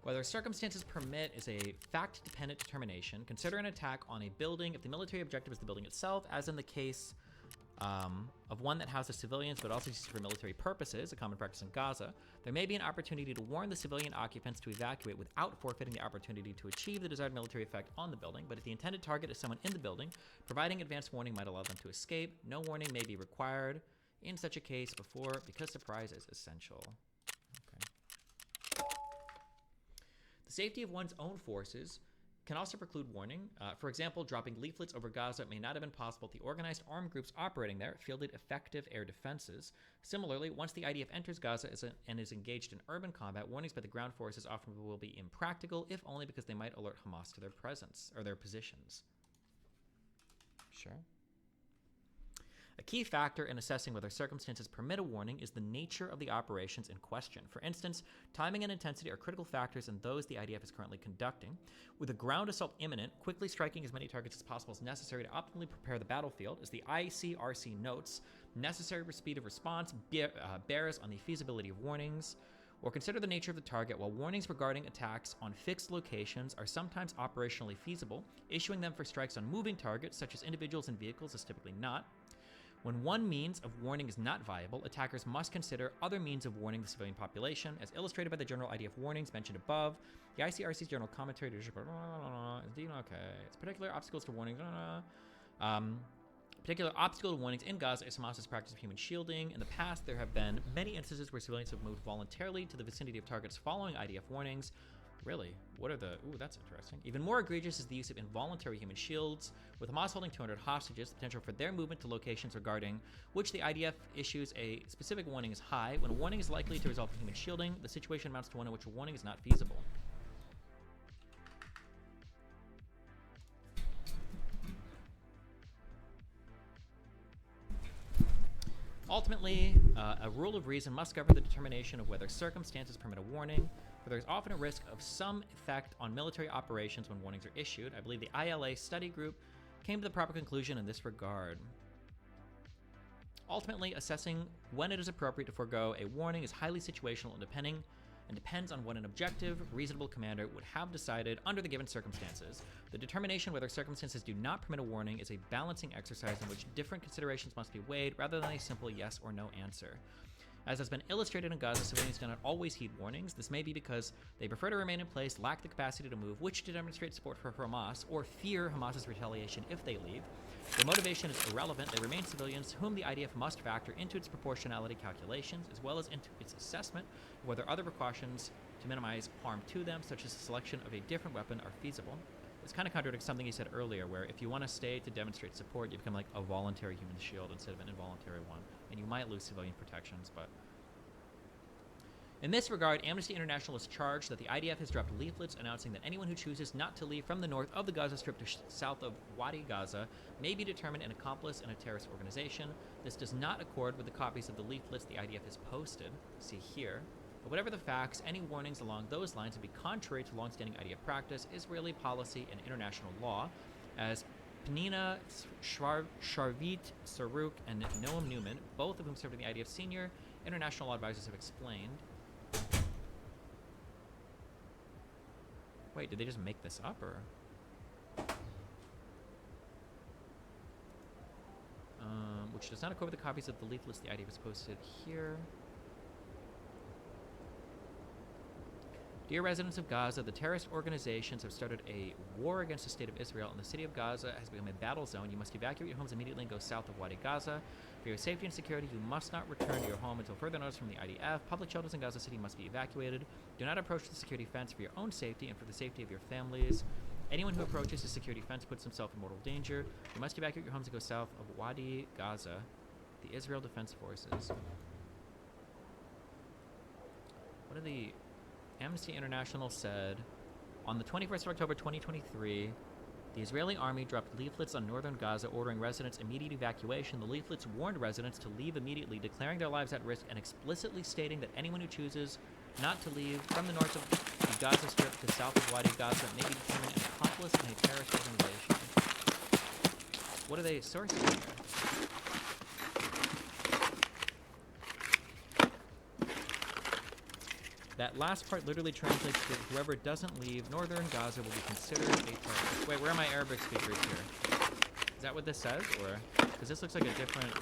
Whether circumstances permit is a fact-dependent determination. Consider an attack on a building if the military objective is the building itself, as in the case of one that houses civilians but also used for military purposes, a common practice in Gaza. There may be an opportunity to warn the civilian occupants to evacuate without forfeiting the opportunity to achieve the desired military effect on the building, but if the intended target is someone in the building, providing advance warning might allow them to escape. No warning may be required in such a case because surprise is essential. Okay. The safety of one's own forces can also preclude warning. For example, dropping leaflets over Gaza may not have been possible if the organized armed groups operating there fielded effective air defenses. Similarly, once the IDF enters Gaza and is engaged in urban combat, warnings by the ground forces often will be impractical, if only because they might alert Hamas to their presence or their positions. Sure. A key factor in assessing whether circumstances permit a warning is the nature of the operations in question. For instance, timing and intensity are critical factors in those the IDF is currently conducting. With a ground assault imminent, quickly striking as many targets as possible is necessary to optimally prepare the battlefield. As the ICRC notes, necessary speed of response bears on the feasibility of warnings. Or consider the nature of the target. While warnings regarding attacks on fixed locations are sometimes operationally feasible, issuing them for strikes on moving targets, such as individuals and vehicles, is typically not. When one means of warning is not viable, attackers must consider other means of warning the civilian population, as illustrated by the general IDF warnings mentioned above. The ICRC's general commentary to it's particular obstacles to warnings. Particular obstacle to warnings in Gaza is Hamas's practice of human shielding. In the past, there have been many instances where civilians have moved voluntarily to the vicinity of targets following IDF warnings. Really? What are the... Ooh, that's interesting. Even more egregious is the use of involuntary human shields. With Hamas holding 200 hostages, the potential for their movement to locations regarding which the IDF issues a specific warning is high. When a warning is likely to result in human shielding, the situation amounts to one in which a warning is not feasible. Ultimately, a rule of reason must govern the determination of whether circumstances permit a warning, for there is often a risk of some effect on military operations when warnings are issued. I believe the ILA study group came to the proper conclusion in this regard. Ultimately, assessing when it is appropriate to forego a warning is highly situational and depends on what an objective, reasonable commander would have decided under the given circumstances. The determination whether circumstances do not permit a warning is a balancing exercise in which different considerations must be weighed rather than a simple yes or no answer. As has been illustrated in Gaza, civilians do not always heed warnings. This may be because they prefer to remain in place, lack the capacity to move, which to demonstrate support for Hamas, or fear Hamas's retaliation if they leave. Their motivation is irrelevant. They remain civilians whom the IDF must factor into its proportionality calculations, as well as into its assessment of whether other precautions to minimize harm to them, such as the selection of a different weapon, are feasible. This kind of contradicts something he said earlier, where if you want to stay to demonstrate support, you become like a voluntary human shield instead of an involuntary one, and you might lose civilian protections, but... In this regard, Amnesty International is charged that the IDF has dropped leaflets announcing that anyone who chooses not to leave from the north of the Gaza Strip to south of Wadi Gaza may be determined an accomplice in a terrorist organization. This does not accord with the copies of the leaflets the IDF has posted. See here. But whatever the facts, any warnings along those lines would be contrary to longstanding IDF practice, Israeli policy, and international law, as Penina Sharvit Saruk and Noam Newman, both of whom served in the IDF senior international law advisors, have explained. Wait, did they just make this up, or? Which does not accord with the copies of the leaflets the IDF has posted here. Dear residents of Gaza, the terrorist organizations have started a war against the state of Israel, and the city of Gaza has become a battle zone. You must evacuate your homes immediately and go south of Wadi Gaza. For your safety and security, you must not return to your home until further notice from the IDF. Public shelters in Gaza City must be evacuated. Do not approach the security fence for your own safety and for the safety of your families. Anyone who approaches the security fence puts himself in mortal danger. You must evacuate your homes and go south of Wadi Gaza. The Israel Defense Forces. What are the... Amnesty International said, on the 21st of October 2023, the Israeli army dropped leaflets on northern Gaza ordering residents' immediate evacuation. The leaflets warned residents to leave immediately, declaring their lives at risk and explicitly stating that anyone who chooses not to leave from the north of the Gaza Strip to south of Wadi Gaza may be determined an accomplice in a terrorist organization. What are they sourcing here? That last part literally translates to whoever doesn't leave northern Gaza will be considered a terrorist. Wait, where are my Arabic speakers here? Is that what this says? Or, because this looks like a different,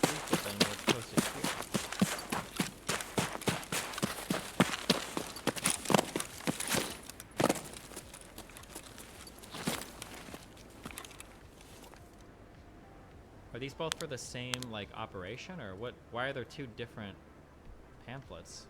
leaflet than what's posted here. Are these both for the same, like, operation, or what? Why are there two different pamphlets?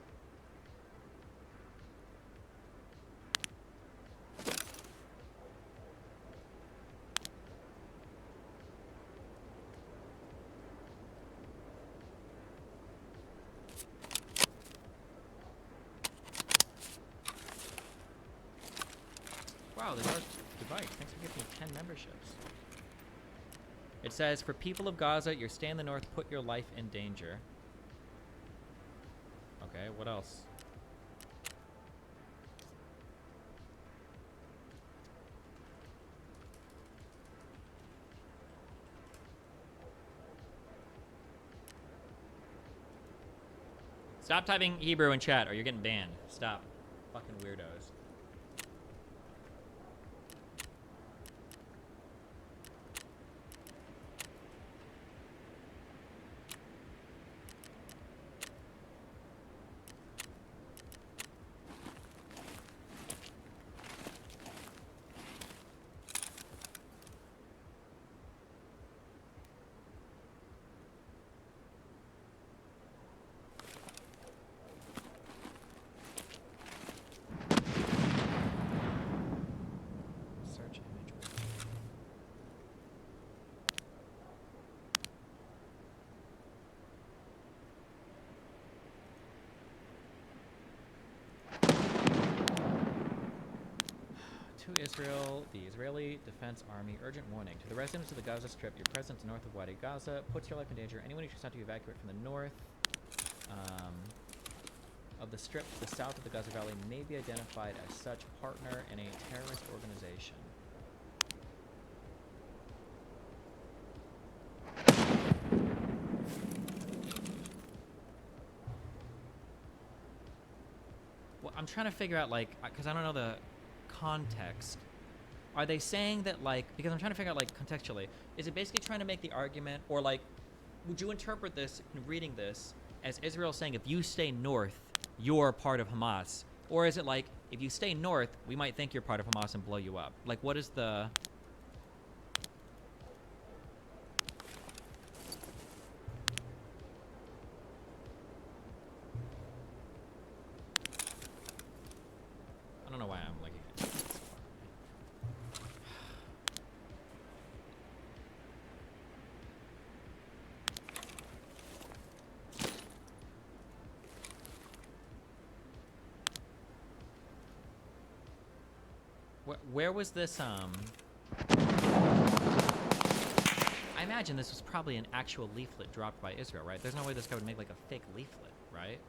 Wow, there's Dubai. Thanks for giving me 10 memberships. It says, for people of Gaza, you're staying in the north, put your life in danger. Okay, what else? Stop typing Hebrew in chat or you're getting banned. Stop. Fucking weirdos. Search image. To Israel, the Israeli Defense Army, urgent warning. To the residents of the Gaza Strip, your presence north of Wadi Gaza puts your life in danger. Anyone who chooses not to evacuate from the north of the Strip to the south of the Gaza Valley may be identified as such partner in a terrorist organization. Well, I'm trying to figure out, like, because I don't know the context. Are they saying that, like, because I'm trying to figure out, like, contextually, is it basically trying to make the argument, or, like, would you interpret this, reading this, as Israel saying if you stay north, you're part of Hamas? Or is it like, if you stay north, we might think you're part of Hamas and blow you up? Like, what is the... I don't know why I'm looking at this far. Where was this, I imagine this was probably an actual leaflet dropped by Israel, right? There's no way this guy would make, like, a fake leaflet, right?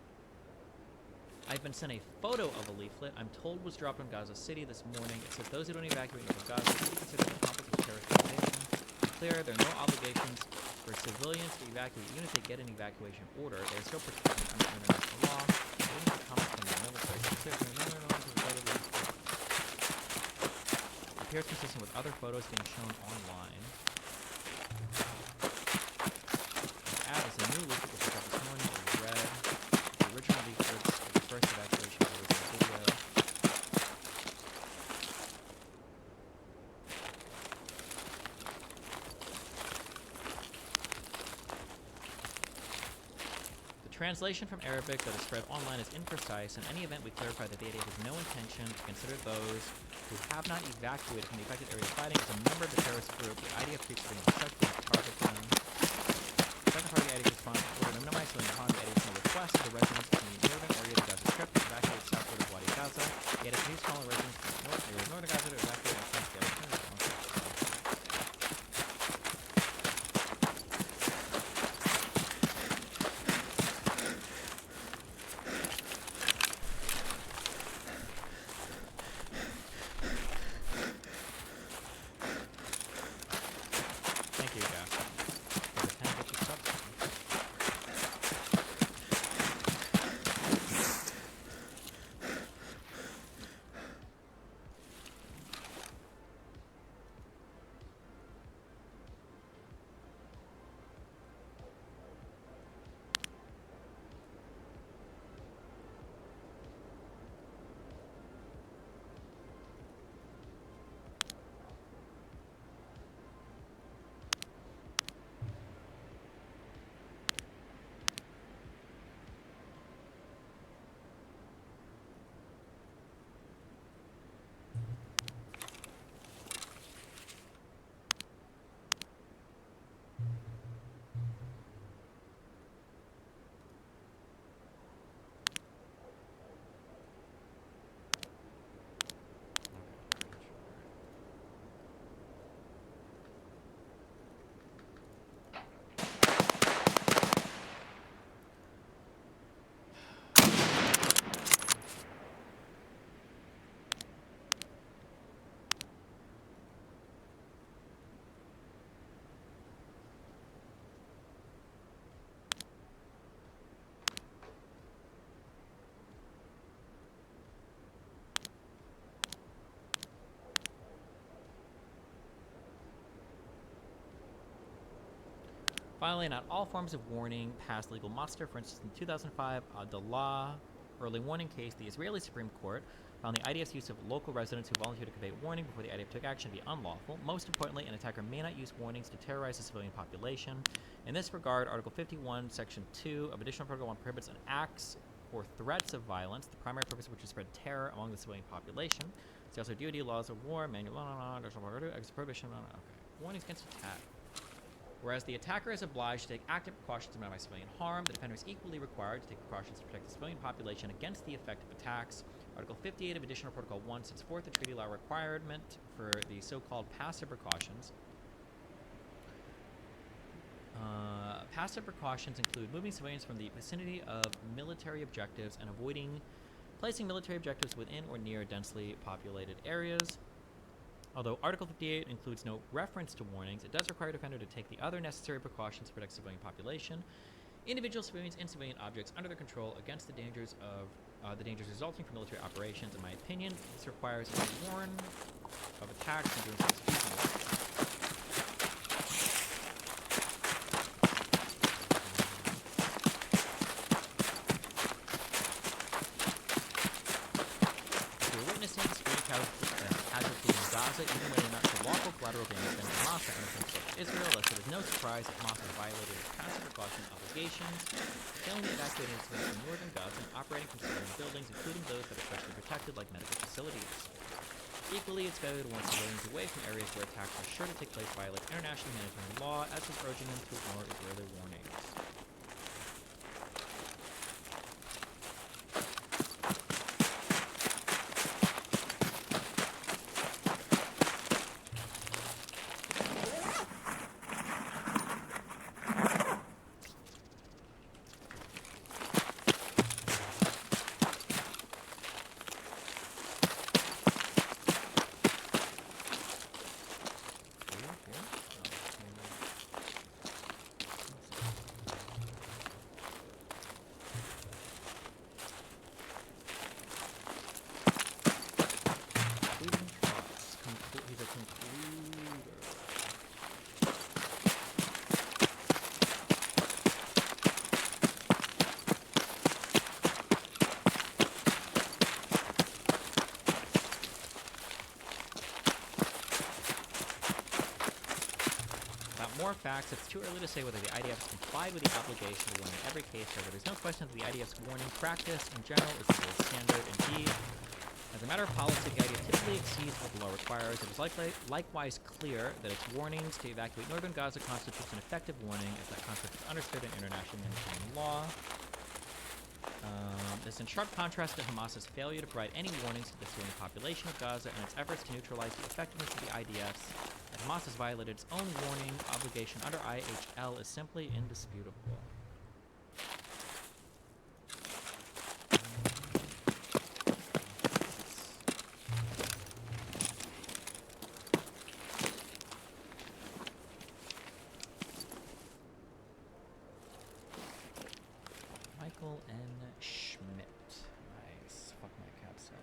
I've been sent a photo of a leaflet I'm told was dropped in Gaza City this morning. It says those who don't evacuate from Gaza will be considered accomplices of terrorist organization. To be clear, there are no obligations for civilians to evacuate. Even if they get an evacuation order, they are still protected under international law. They don't have comments from the military. To be clear, from the appears consistent with other photos being shown online. The ad is a new leaflet which was up this morning in red. The original leaflets of the first evacuation was in video. The translation from Arabic that is spread online is imprecise. In any event, we clarify that the ADF has no intention to consider those who have not evacuated from the affected area of fighting as a member of the terrorist group. The IDF keeps being successful to target them. The second part of the IDF response order to minimize the harm the IDF will request to the residents in the northern area of the Gaza Strip to evacuate southward of Wadi Gaza. The IDF needs calling residents in the north area of northern Gaza to evacuate and trust the alternative. Thank you, guys, for the 10 bits of subs. Finally, not all forms of warning pass legal muster. For instance, in 2005, the law early warning case, the Israeli Supreme Court found the IDF's use of local residents who volunteered to convey warning before the IDF took action to be unlawful. Most importantly, an attacker may not use warnings to terrorize the civilian population. In this regard, Article 51, Section 2 of Additional Protocol 1 prohibits an acts or threats of violence, the primary purpose of which is spread terror among the civilian population. See also DoD laws of war, manual, prohibition, okay. Warnings against attack. Whereas the attacker is obliged to take active precautions to minimize civilian harm, the defender is equally required to take precautions to protect the civilian population against the effect of attacks. Article 58 of Additional Protocol 1 sets forth the treaty law requirement for the so-called passive precautions. Passive precautions include moving civilians from the vicinity of military objectives and placing military objectives within or near densely populated areas. Although Article 58 includes no reference to warnings, it does require a defender to take the other necessary precautions to protect civilian population, individual civilians, and civilian objects under their control against the dangers resulting from military operations. In my opinion, this requires a warn of attacks and doing execution. Even when not for lawful collateral damage, then Hamas understands Israel, thus it is no surprise that Hamas has violated its passive precaution obligations, failing to evacuate civilians from northern Gaza and operating from civilian buildings, including those that are specially protected, like medical facilities. Equally, it's failure to warn civilians away from areas where attacks are sure to take place violate international humanitarian law, as is urging them to ignore Israeli warnings. More facts, it's too early to say whether the IDF has complied with the obligation to warn in every case. However, there's no question that the IDF's warning practice in general is the gold standard. Indeed, as a matter of policy, the IDF typically exceeds what the law requires. It is likewise clear that its warnings to evacuate northern Gaza constitutes an effective warning, as that concept is understood in international humanitarian law. This is in sharp contrast to Hamas's failure to provide any warnings to the civilian population of Gaza and its efforts to neutralize the effectiveness of the IDF's. That Hamas has violated its own warning obligation under IHL is simply indisputable. Michael N. Schmidt. Nice. Fuck my caps up.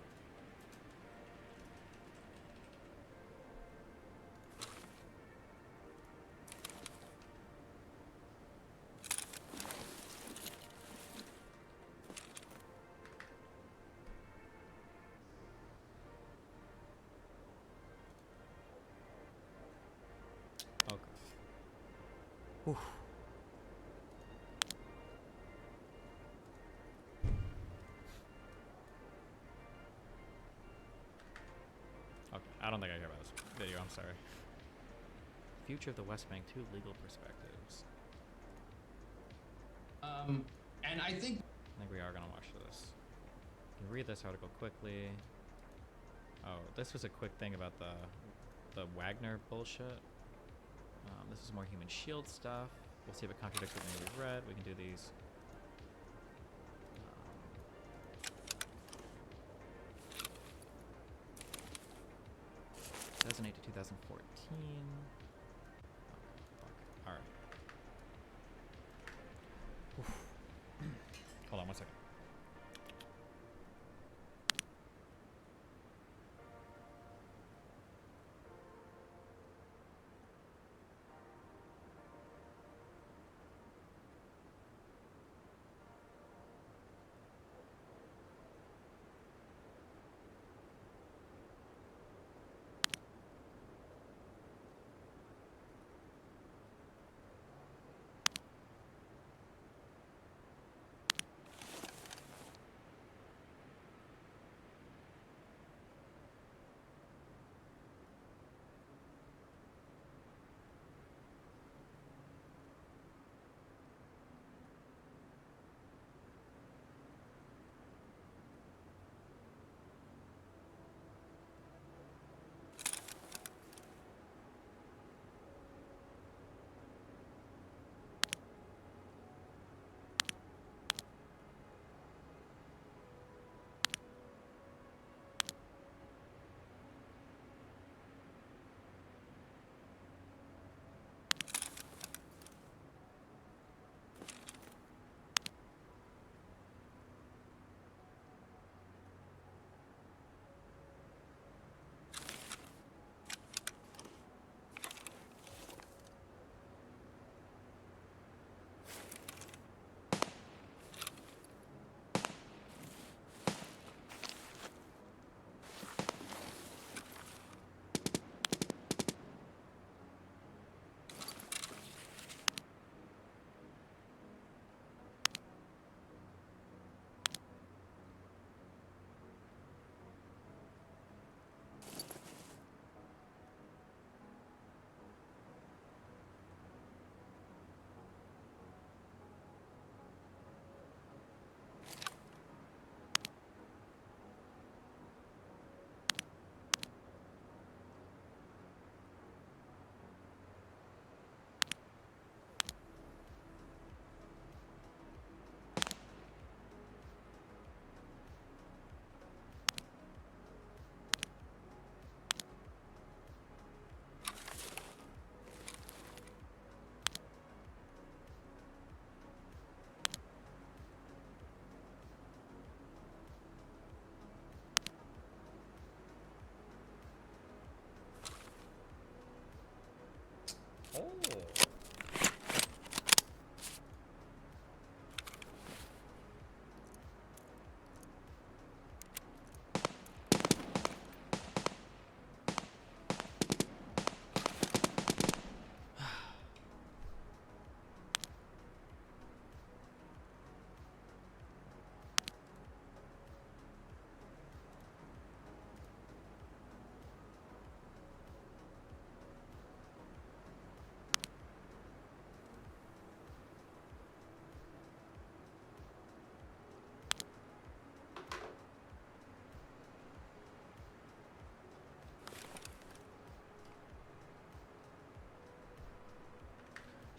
Okay. Whew. Okay, I don't think I care about this video, I'm sorry. Future of the West Bank, 2 legal perspectives. And I think we are gonna watch this. You can read this article quickly. Oh, this was a quick thing about the Wagner bullshit. This is more Human Shield stuff. We'll see if it contradicts what we've read. We can do these. 2008 to 2014. All right. Oof. Hold on 1 second.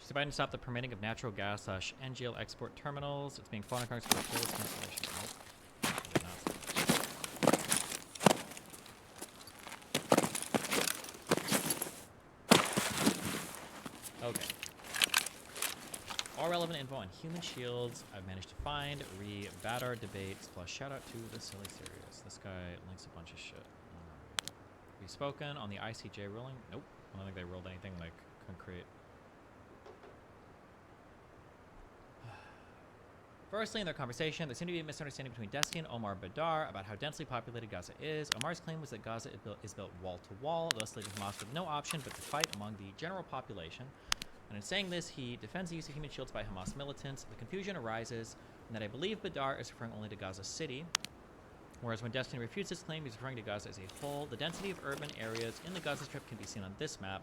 She's invited to stop the permitting of natural gas / NGL export terminals. It's being fought in Congress for full cancellation. Nope. I did not see that. Okay. All relevant info on human shields I've managed to find. Re-Badar debates plus shout out to the Silly Serious. This guy links a bunch of shit. We've spoken on the ICJ ruling. Nope. I don't think they ruled anything like concrete. Firstly, in their conversation, there seemed to be a misunderstanding between Destiny and Omar Badar about how densely populated Gaza is. Omar's claim was that Gaza is built wall to wall, thus leaving Hamas with no option but to fight among the general population. And in saying this, he defends the use of human shields by Hamas militants. The confusion arises in that I believe Badar is referring only to Gaza City, whereas when Destiny refutes this claim, he's referring to Gaza as a whole. The density of urban areas in the Gaza Strip can be seen on this map.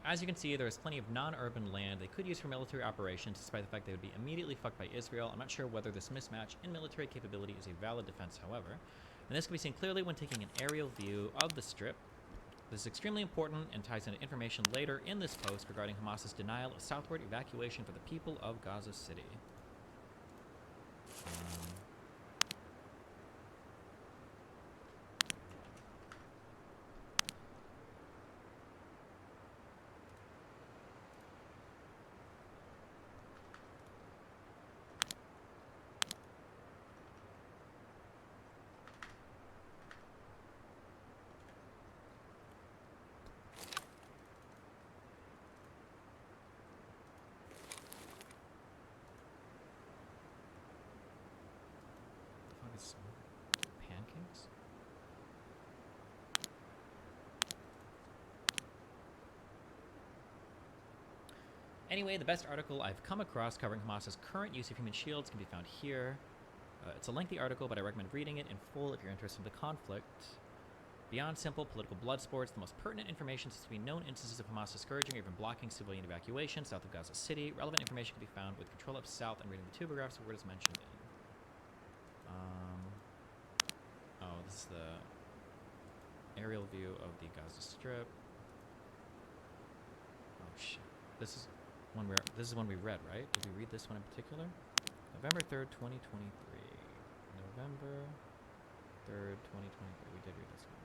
As you can see, there is plenty of non-urban land they could use for military operations, despite the fact they would be immediately fucked by Israel. I'm not sure whether this mismatch in military capability is a valid defense, however. And this can be seen clearly when taking an aerial view of the Strip. This is extremely important and ties into information later in this post regarding Hamas's denial of southward evacuation for the people of Gaza City. Pancakes? Anyway, the best article I've come across covering Hamas's current use of human shields can be found here. It's a lengthy article, but I recommend reading it in full if you're interested in the conflict. Beyond simple political blood sports, the most pertinent information seems to be known instances of Hamas discouraging or even blocking civilian evacuation south of Gaza City. Relevant information can be found with Control Up South and reading the tubographs of where it is mentioned in. Oh, this is the aerial view of the Gaza Strip. Oh shit. This is one we read, right? Did we read this one in particular? November 3rd, 2023. November 3rd, 2023. We did read this one.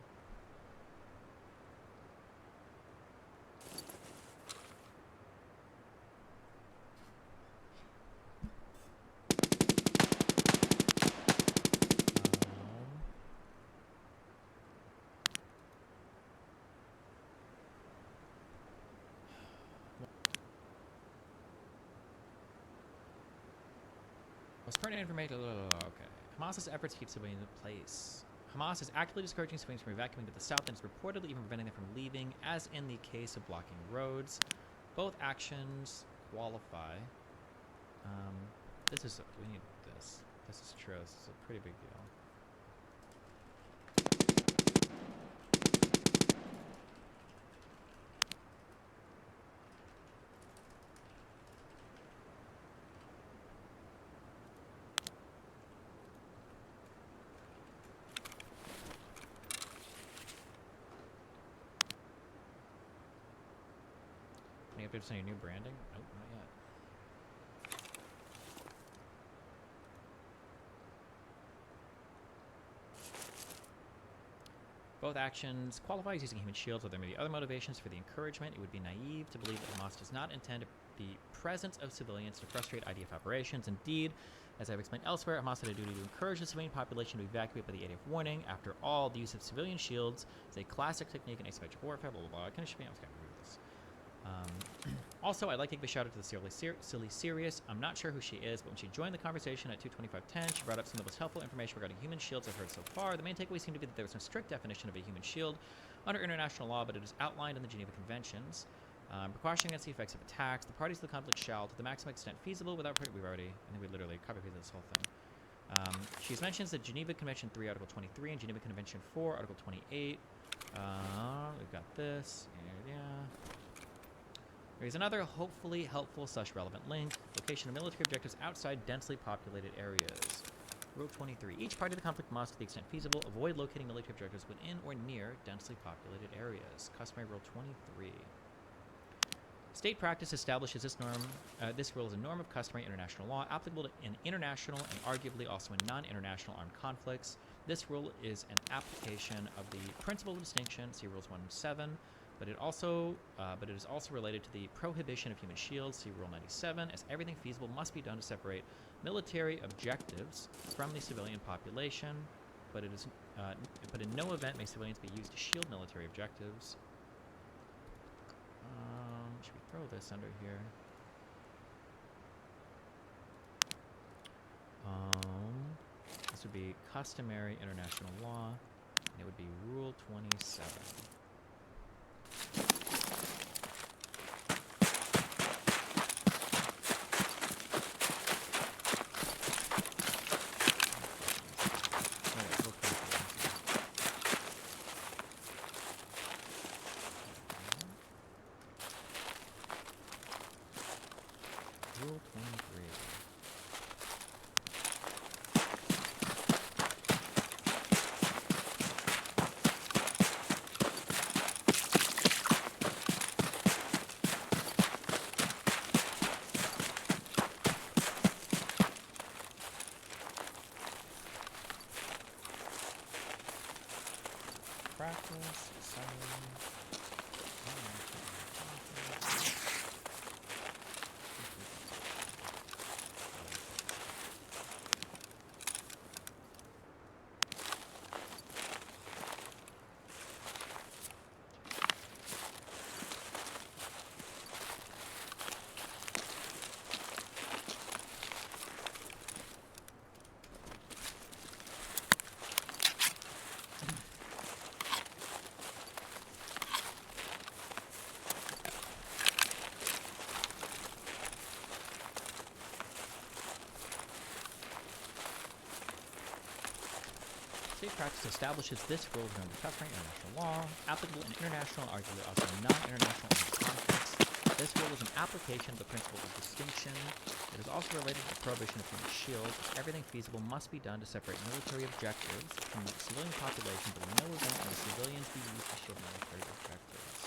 Most pertinent information. Okay. Hamas's efforts to keep civilians in place. Hamas is actively discouraging civilians from evacuating to the south and is reportedly even preventing them from leaving, as in the case of blocking roads. Both actions qualify. We need this. This is true. This is a pretty big deal. Any updates on your new branding? Nope, not yet. Both actions qualify as using human shields, though there may be other motivations for the encouragement. It would be naive to believe that Hamas does not intend the presence of civilians to frustrate IDF operations. Indeed, as I've explained elsewhere, Hamas had a duty to encourage the civilian population to evacuate by the ADF warning. After all, the use of civilian shields is a classic technique in asymmetric warfare, blah, blah, blah. Can I show me? I was going to read this. Also, I'd like to give a shout out to the Silly Serious. I'm not sure who she is, but when she joined the conversation at 2:25:10, she brought up some of the most helpful information regarding human shields I've heard so far. The main takeaway seemed to be that there was no strict definition of a human shield under international law, but it is outlined in the Geneva Conventions. Precaution against the effects of attacks. The parties to the conflict shall, to the maximum extent feasible, without we've already, I think we literally copy-pasted this whole thing. She mentions the Geneva Convention 3, Article 23, and Geneva Convention 4, Article 28. We've got this. Yeah. Here's another hopefully helpful / relevant link. Location of military objectives outside densely populated areas. Rule 23. Each party to the conflict must, to the extent feasible, avoid locating military objectives within or near densely populated areas. Customary Rule 23. State practice establishes this norm. This rule is a norm of customary international law applicable in international and arguably also in non-international armed conflicts. This rule is an application of the principle of distinction, see Rules 1 and 7, but it is also related to the prohibition of human shields, see Rule 97, as everything feasible must be done to separate military objectives from the civilian population, but in no event may civilians be used to shield military objectives. Should we throw this under here? This would be customary international law, and it would be Rule 27. Rule 23. Practice, State practice establishes this rule as under customary international law, applicable in international, arguably also non-international conflicts. This rule is an application of the principle of distinction. It is also related to the prohibition of human shields. Everything feasible must be done to separate military objectives from the civilian population, but in no event may civilians be used to shield military objectives.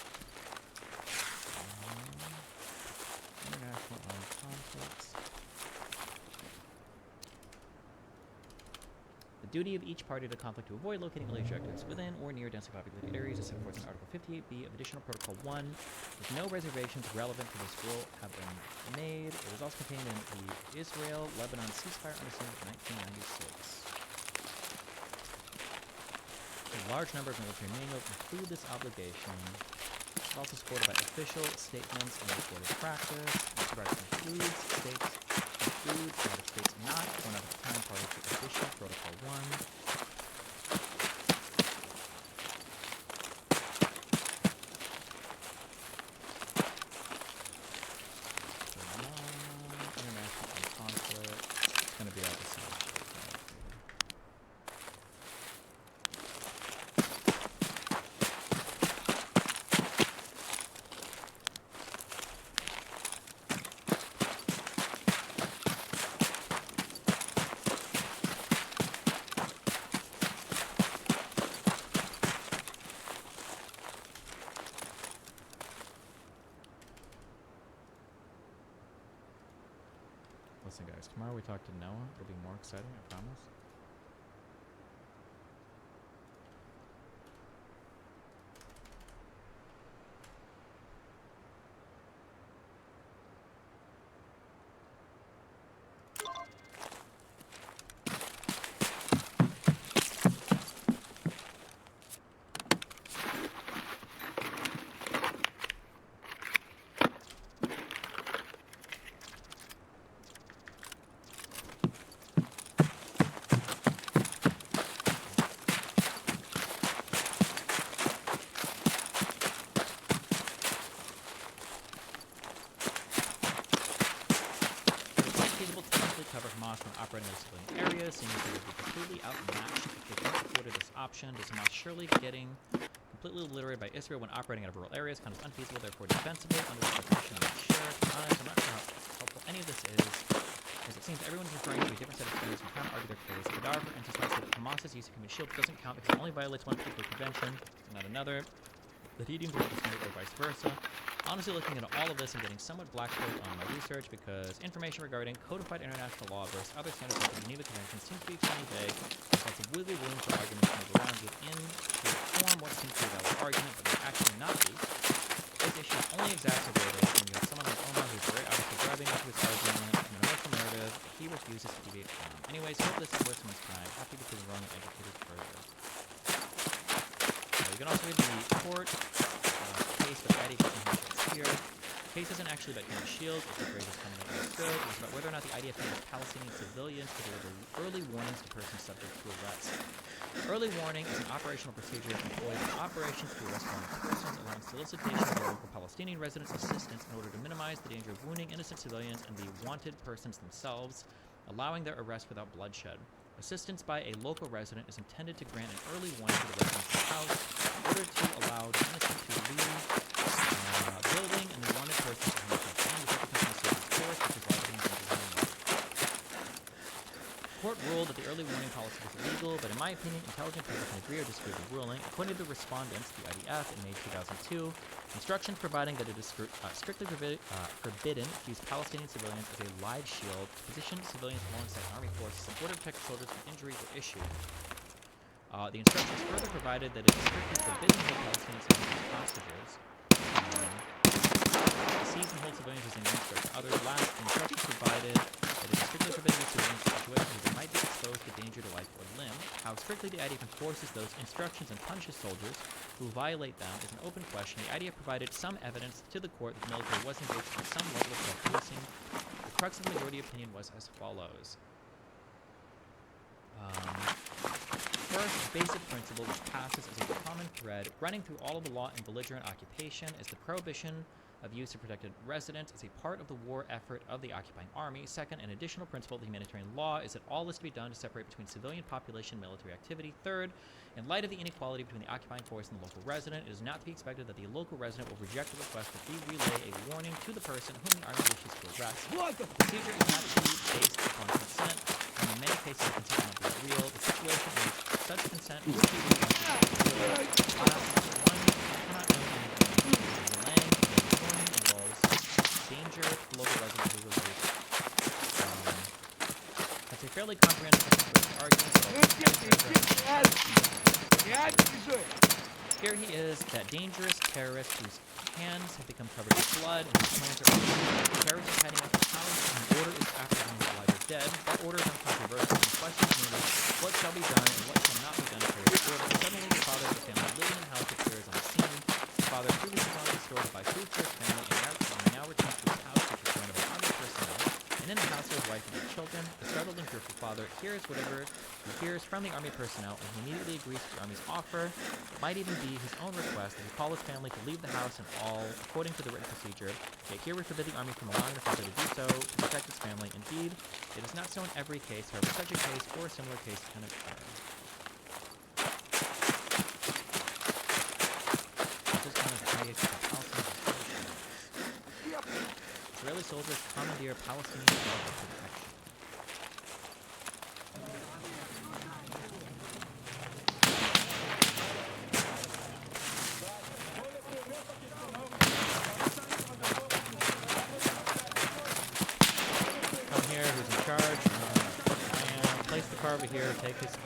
International armed conflicts. The duty of each party to conflict to avoid locating military objectives within or near densely populated areas is set forth in Article 58B of Additional Protocol 1. With no reservations relevant to this rule have been made. It was also contained in the Israel-Lebanon ceasefire understanding of 1996. A large number of military manuals include this obligation. It's also supported by official statements and reported practice. This practice includes states United States not one at a time party to Additional Protocol 1. International armed conflict. It's going to be all the same. Listen, guys, tomorrow we talk to Noah. It'll be more exciting, I promise. Cover Hamas from operating in civilian areas, seeing as they would be completely outmatched if they weren't afforded this option. Does Hamas surely getting completely obliterated by Israel when operating out of rural areas kind of unfeasible, therefore defensible under the protection of the sheriff? I'm not sure how helpful any of this is. as it seems everyone is referring to a different set of theories and trying to argue their case. Kadar, for instance, might say that Hamas's use of human shields doesn't count because it only violates one particular convention, not another. That he deems it or vice versa. Honestly, looking at all of this, I'm getting somewhat blackballed on my research because information regarding codified international law versus other standards like the Geneva Convention seems to be extremely vague. There's lots of wiggle room for arguments to move around within to form what seems to be a valid argument, but may actually not be. This issue is only exacerbated when you have someone like Omar who's very obviously driving into his argument in an emotional narrative he refuses to deviate from. Anyways, hope this is worth someone's time. Happy to prove wrong and educated further. You can also read the court case with IDF here. The case isn't actually about human shields, as the phrase is commonly understood. It's about whether or not the IDF uses Palestinian civilians to deliver early warnings to persons subject to arrest. Early warning is an operational procedure employed in operations to arrest wanted persons, allowing solicitation of local Palestinian residents' assistance in order to minimize the danger of wounding innocent civilians and the wanted persons themselves, allowing their arrest without bloodshed. Assistance by a local resident is intended to grant an early warning to the residents of the house in order to allow the innocent to leave the building and the wanted person to remove the circumstances of force, which is evidence of the The court ruled that the early warning policy was illegal, but in my opinion, intelligent people can agree or disagree with the ruling. According to the respondents, the IDF, in May 2002, instructions providing that it is strictly forbidden to use Palestinian civilians as a live shield to position civilians alongside army forces in order to protect soldiers from injury were issued. The instructions further provided that it is strictly forbidden to hold Palestinian civilians as hostages. Seize and hold civilians as administered to others. Last, the instructions provided that it is strictly forbidden to civilians in situations where they might be exposed to danger to life or limb. How strictly the IDF enforces those instructions and punishes soldiers who violate them is an open question. The IDF provided some evidence to the court that the military was engaged in some level of self-policing. The crux of the majority opinion was as follows. First, basic principle which passes as a common thread running through all of the law in belligerent occupation is the prohibition of use of protected residents as a part of the war effort of the occupying army. Second, an additional principle of the humanitarian law is that all is to be done to separate between civilian population and military activity. Third, in light of the inequality between the occupying force and the local resident, it is not to be expected that the local resident will reject the request that he relay a warning to the person whom the army wishes to arrest. The procedure is not to be based upon consent, and in many cases the consent will not be real. The situation in which such consent will be danger to local residents who relate. That's a fairly comprehensive argument. Here he is, that dangerous terrorist whose hands have become covered with blood and his plans are over. Terrorists are hiding out his house, and the order is after him alive or dead. That order is uncontroversial, and the question is merely what shall be done and what shall not be done for his order. Suddenly, the father of the family living in the house appears on the scene. The father previously gone to the store to buy food for his family, and now returns to his house, which is surrounded by army personnel. And in the house are his wife and his children. The startled and fearful father hears whatever he hears from the army personnel, and he immediately agrees to the army's offer. It might even be his own request that he call his family to leave the house and all according to the written procedure. Yet here we forbid the army from allowing the father to do so to protect his family. Indeed, it is not so in every case, however such a case or a similar case can occur. This is kind of the Israeli soldiers commandeer Palestinian for protection. Come here, who's in charge? I am. Place the car over here, take his key.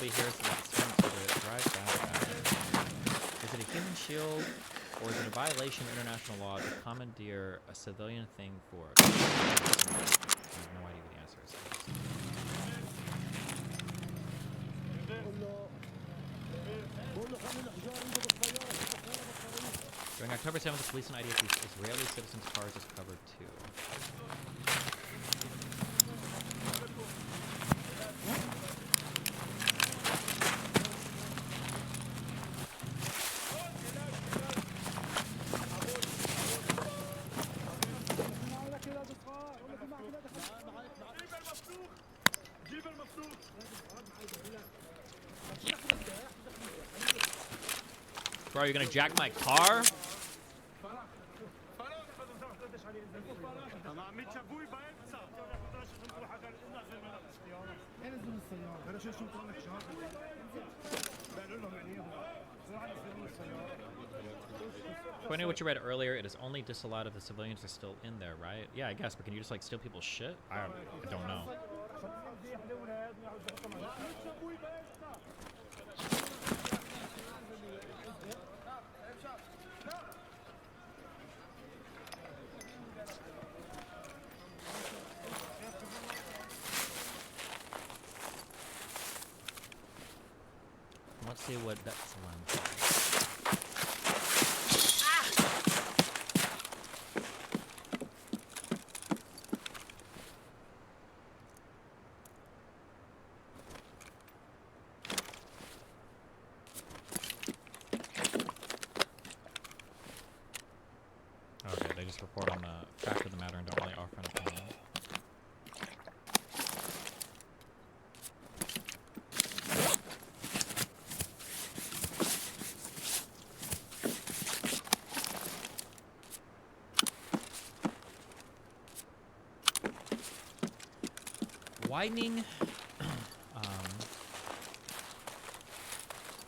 Here so that the swim to drive back. Is it a human shield, or is it a violation of international law to commandeer a civilian thing for? I have no idea what the answer is. During October 7th, the police and IDF used Israeli citizens' cars as cover too. Bro, you're gonna jack my car? According to what you read earlier, it is only disallowed if the civilians are still in there, right? Yeah, I guess, but can you just like steal people's shit? I don't know. Let's see what that's one. Okay, they just report on the fact of the matter and don't really offer an opinion. Widening.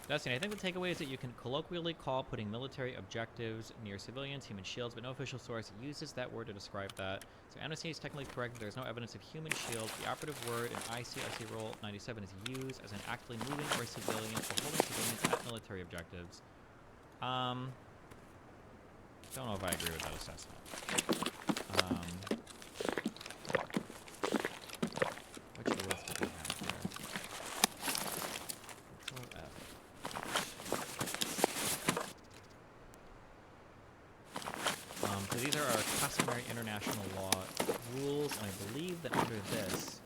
Destiny, I think the takeaway is that you can colloquially call putting military objectives near civilians human shields, but no official source uses that word to describe that. So Amnesty is technically correct that there's no evidence of human shields. The operative word in ICRC Rule 97 is used as an actively moving or civilians or holding civilians at military objectives. Don't know if I agree with that assessment. Which rules do we have here? Control F. So these are our customary international law rules, and I believe that under this,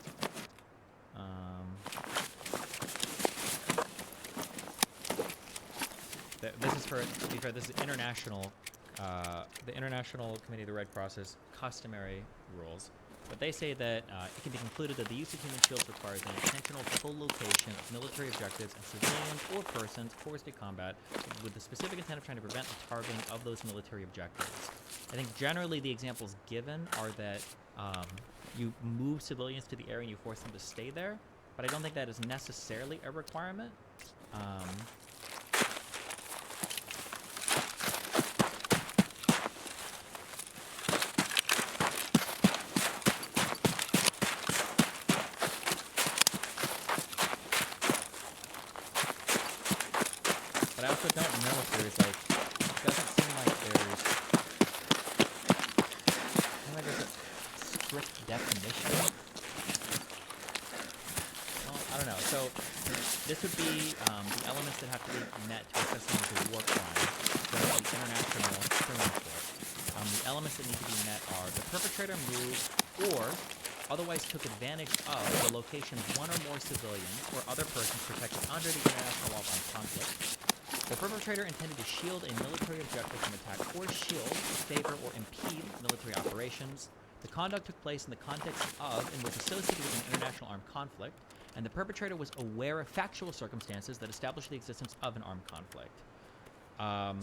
this is for, to be fair, this is international, the International Committee of the Red Cross's customary rules. But they say that it can be concluded that the use of human shields requires an intentional co-location of military objectives and civilians or persons forced to combat with the specific intent of trying to prevent the targeting of those military objectives. I think generally the examples given are that you move civilians to the area and you force them to stay there, but I don't think that is necessarily a requirement. But I also don't know if there's like, it doesn't seem like there's a strict definition. Well, I don't know. So this would be the elements that have to be met to assess them as a war crime. So the International Criminal Court. The elements that need to be met are the perpetrator moved or otherwise took advantage of the location of one or more civilians or other persons protected under the International Law on Conflict. The perpetrator intended to shield a military objective from attack or shield, favor, or impede military operations. The conduct took place in the context of and was associated with an international armed conflict, and the perpetrator was aware of factual circumstances that established the existence of an armed conflict. I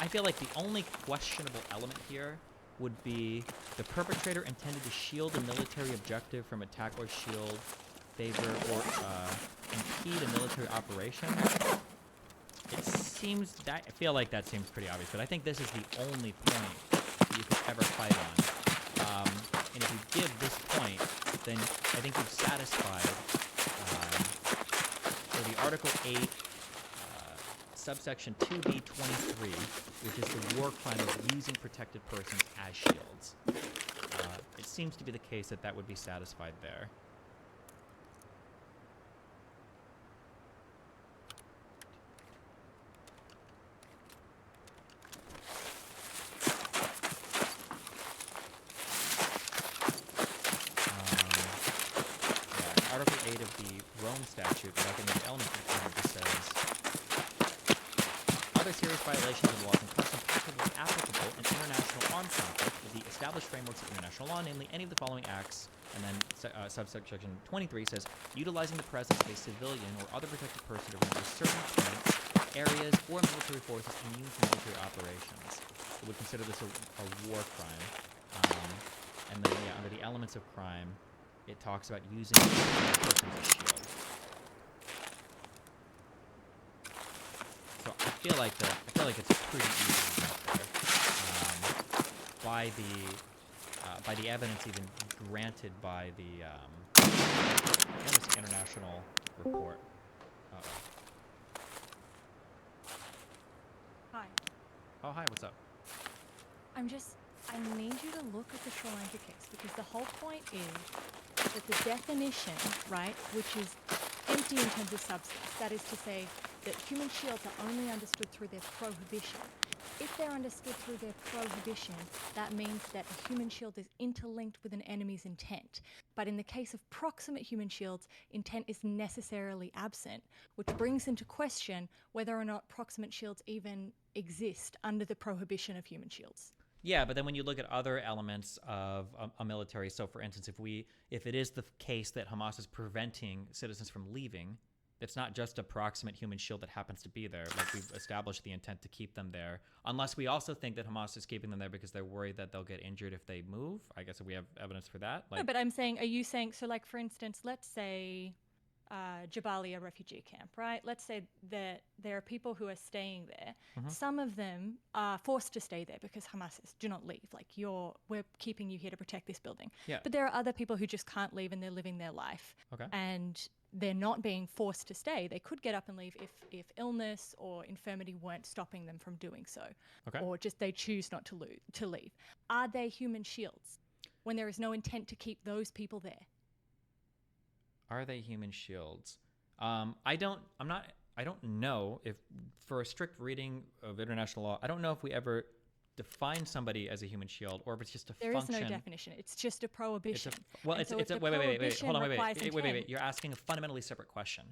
feel like the only questionable element here would be the perpetrator intended to shield a military objective from attack or shield, favor, or impede a military operation. It seems that I feel like that seems pretty obvious, but I think this is the only point that you could ever fight on. And if you give this point, then I think you've satisfied so the Article 8, subsection 2B23, which is the war crime of using protected persons as shields. It seems to be the case that that would be satisfied there. Article 8 of the Rome Statute, without getting the element requirement, just says, other serious violations of laws and customs applicable in international armed conflict with the established frameworks of international law, namely any of the following acts, and then subsection 23 says, utilizing the presence of a civilian or other protected person to render certain points areas or military forces immune to military operations. It would consider this a war crime. And then, yeah, under the elements of crime, it talks about using a person as a shield. So I feel like it's pretty easy to get there by the evidence even granted by the Amnesty International report. Hi. Oh, hi. What's up? I need you to look at the Sri Lanka case because the whole point is that the definition, right, which is empty in terms of substance, that is to say that human shields are only understood through their prohibition. If they're understood through their prohibition, that means that a human shield is interlinked with an enemy's intent. But in the case of proximate human shields, intent is necessarily absent, which brings into question whether or not proximate shields even exist under the prohibition of human shields. Yeah, but then when you look at other elements of a military, so for instance, if it is the case that Hamas is preventing citizens from leaving, it's not just a proximate human shield that happens to be there. Like, we've established the intent to keep them there, unless we also think that Hamas is keeping them there because they're worried that they'll get injured if they move. I guess we have evidence for that. No, but I'm saying, are you saying, so like for instance, let's say Jabalia refugee camp, right? Let's say that there are people who are staying there. Some of them are forced to stay there because Hamas says, do not leave. Like, we're keeping you here to protect this building. Yeah. But there are other people who just can't leave and they're living their life. Okay. And they're not being forced to stay. They could get up and leave if illness or infirmity weren't stopping them from doing so. Okay. Or just they choose not to leave. Are they human shields when there is no intent to keep those people there? Are they human shields? I don't know if, for a strict reading of international law, I don't know if we ever define somebody as a human shield or if it's just a There function. is no definition. It's just a prohibition. Wait. Hold on, wait. You're asking a fundamentally separate question.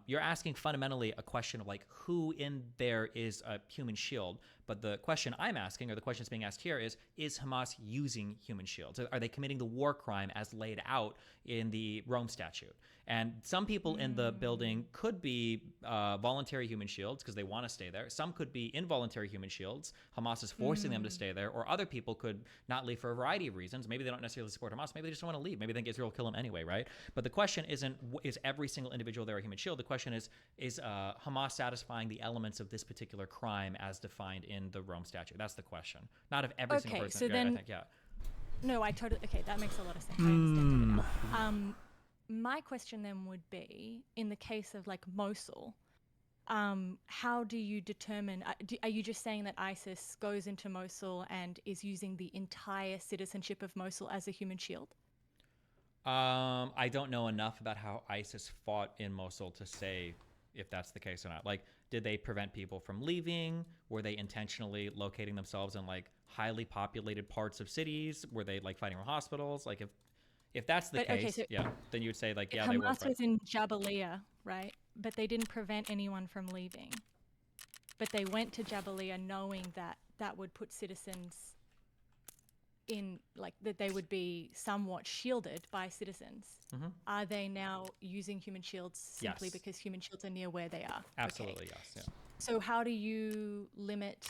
You're asking fundamentally a question of like who in there is a human shield. But the question I'm asking, or the question that's being asked here, is Hamas using human shields? Are they committing the war crime as laid out in the Rome Statute? And some people in the building could be voluntary human shields because they want to stay there. Some could be involuntary human shields. Hamas is forcing them to stay there. Or other people could not leave for a variety of reasons. Maybe they don't necessarily support Hamas. Maybe they just don't want to leave. Maybe they think Israel will kill them anyway, right? But the question isn't, is every single individual there a human shield? The question is Hamas satisfying the elements of this particular crime as defined in the Rome Statute? That's the question. Not of every single person. So then, I think, yeah. No, okay, that makes a lot of sense. I understand that now. My question then would be, in the case of like Mosul, how do you determine, are you just saying that ISIS goes into Mosul and is using the entire citizenship of Mosul as a human shield? I don't know enough about how ISIS fought in Mosul to say if that's the case or not. Like, did they prevent people from leaving? Were they intentionally locating themselves in like highly populated parts of cities? Were they like fighting from hospitals? Like, if that's the case, okay, so yeah, then you would say like, yeah, they were. Hamas was in Jabalia, right? But they didn't prevent anyone from leaving. But they went to Jabalia knowing that that would put citizens in, like, that they would be somewhat shielded by citizens. Are they now using human shields simply Yes. because human shields are near where they are? Absolutely, Okay. yes. Yeah. So how do you limit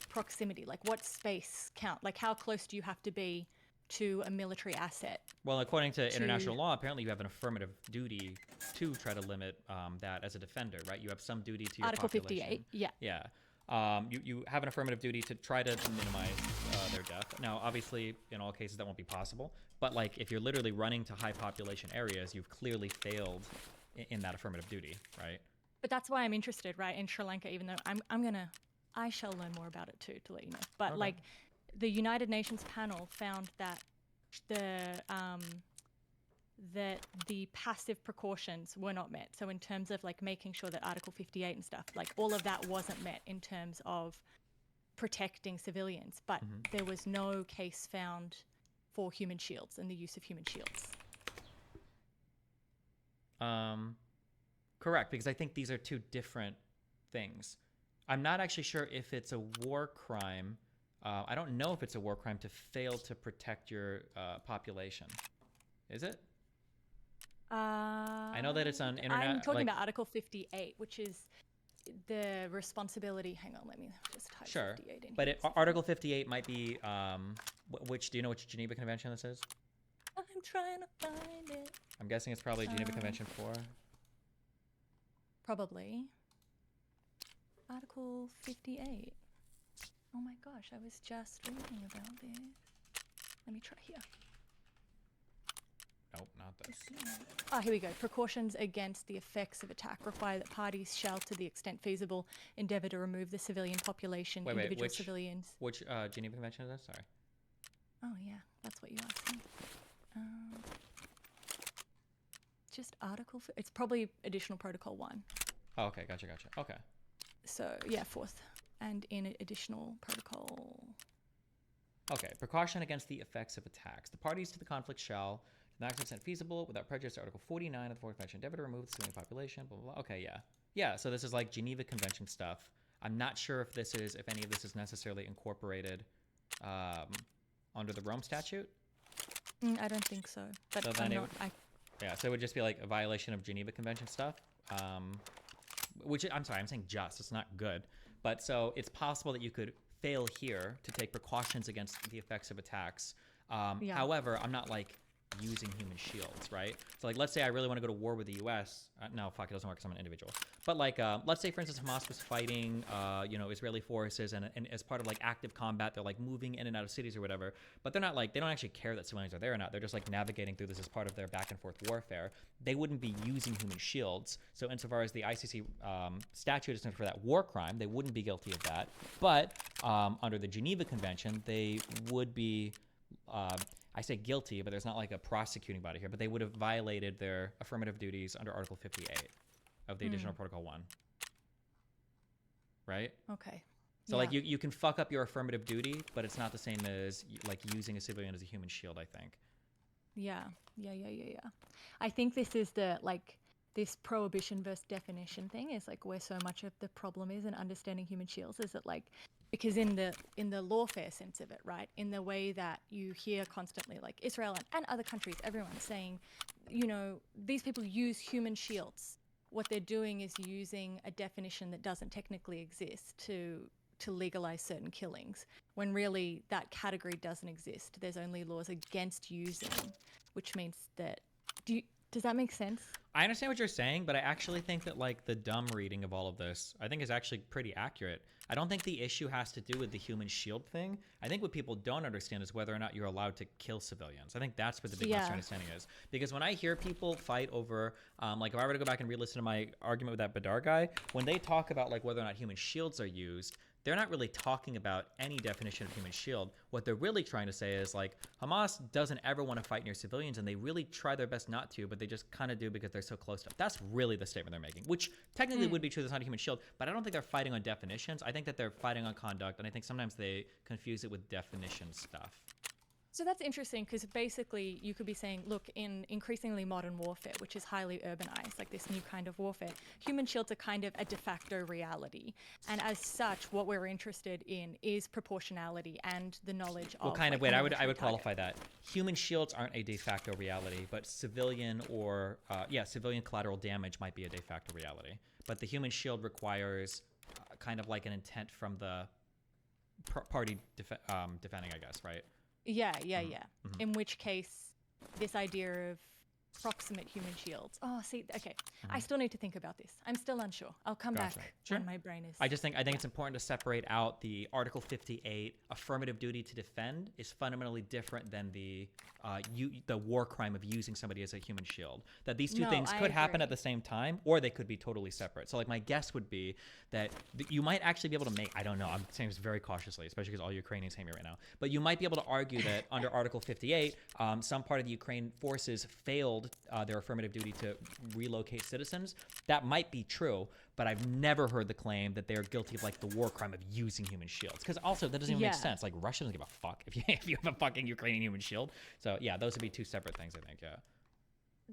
proximity? Like, what space count? Like, how close do you have to be to a military asset? Well, according to international law, apparently you have an affirmative duty to try to limit that as a defender, right? You have some duty to your Article population. 58, yeah. Yeah. You have an affirmative duty to try to minimize their death. Now, obviously, in all cases, that won't be possible. But like, if you're literally running to high population areas, you've clearly failed in that affirmative duty, right? But that's why I'm interested, right, in Sri Lanka, even though I shall learn more about it too, to let you know. But Okay. like, the United Nations panel found that the passive precautions were not met. So in terms of like making sure that Article 58 and stuff, like all of that wasn't met in terms of protecting civilians. But there was no case found for human shields and the use of human shields. Correct, because I think these are two different things. I'm not actually sure if it's a war crime. I don't know if it's a war crime to fail to protect your population. Is it? I know that it's on internet. I'm talking about Article 58, which is the responsibility. Hang on, let me just type Sure. 58 in But here. Article 58 might be which do you know which Geneva Convention this is? I'm trying to find it. I'm guessing it's probably Geneva Convention 4. Probably. Article 58. Oh my gosh, I was just reading about this. Let me try here. Nope, not this. Ah, here we go. Precautions against the effects of attack require that parties shall, to the extent feasible, endeavour to remove the civilian population, Wait, individual which civilians. Which Geneva Convention is this? Sorry. Oh yeah, that's what you asked me. Just article. It's probably additional protocol 1. Oh, okay, gotcha. Okay. So yeah, 4th, and in additional protocol. Okay, precaution against the effects of attacks. The parties to the conflict shall, to the maximum extent feasible, without prejudice to Article 49 of the 4th Convention, endeavor to remove the civilian population, blah, blah, blah. Okay, yeah. Yeah, so this is like Geneva Convention stuff. I'm not sure if any of this is necessarily incorporated under the Rome Statute. I don't think so. But So then I'm it not. would- Yeah, so it would just be like a violation of Geneva Convention stuff. Which, I'm sorry, I'm saying just, it's not good. But so it's possible that you could fail here to take precautions against the effects of attacks. Yeah. However, I'm not like using human shields, right? So like, let's say I really want to go to war with the U.S. No, fuck, it doesn't work because I'm an individual. But like, let's say for instance, Hamas was fighting, Israeli forces, and as part of like active combat, they're like moving in and out of cities or whatever. But they're not like, they don't actually care that civilians are there or not. They're just like navigating through this as part of their back and forth warfare. They wouldn't be using human shields. So insofar as the ICC statute is for that war crime, they wouldn't be guilty of that. But under the Geneva Convention, they would be. I say guilty, but there's not like a prosecuting body here, but they would have violated their affirmative duties under Article 58 of the Additional Protocol 1. Right? Okay. So like you can fuck up your affirmative duty, but it's not the same as like using a civilian as a human shield, I think. Yeah. I think this is this prohibition versus definition thing is like where so much of the problem is in understanding human shields. Is that like, because in the lawfare sense of it, right, in the way that you hear constantly like Israel and other countries, everyone's saying, these people use human shields. What they're doing is using a definition that doesn't technically exist to legalize certain killings, when really that category doesn't exist. There's only laws against using, which means that does that make sense? I understand what you're saying, but I actually think that like the dumb reading of all of this, I think is actually pretty accurate. I don't think the issue has to do with the human shield thing. I think what people don't understand is whether or not you're allowed to kill civilians. I think that's what the big misunderstanding is. Because when I hear people fight over, like if I were to go back and re-listen to my argument with that Badar guy, when they talk about like whether or not human shields are used, they're not really talking about any definition of human shield. What they're really trying to say is like Hamas doesn't ever want to fight near civilians, and they really try their best not to, but they just kind of do because they're so close to it. That's really the statement they're making, which technically would be true. That's not a human shield, but I don't think they're fighting on definitions. I think that they're fighting on conduct, and I think sometimes they confuse it with definition stuff. So that's interesting because basically you could be saying, look, in increasingly modern warfare, which is highly urbanized, like this new kind of warfare, human shields are kind of a de facto reality. And as such, what we're interested in is proportionality and the knowledge of. Well, kind of. like, Wait, I military would qualify target. that. Human shields aren't a de facto reality, but civilian or civilian collateral damage might be a de facto reality. But the human shield requires kind of like an intent from the party defending, I guess, right? Yeah. In which case, this idea of proximate human shields. Oh, see, okay. I still need to think about this. I'm still unsure. I'll come Gotcha. back Sure. when my brain is. I think it's important to separate out the Article 58 affirmative duty to defend is fundamentally different than the war crime of using somebody as a human shield. That these two things could happen at the same time, or they could be totally separate. So like my guess would be that you might actually be able to make, I don't know, I'm saying this very cautiously, especially because all Ukrainians hate me right now, but you might be able to argue that under Article 58, some part of the Ukraine forces failed their affirmative duty to relocate citizens. That might be true, but I've never heard the claim that they're guilty of like the war crime of using human shields. Because also that doesn't even make sense. Like Russia doesn't give a fuck if you have a fucking Ukrainian human shield. So yeah, those would be two separate things, I think. Yeah.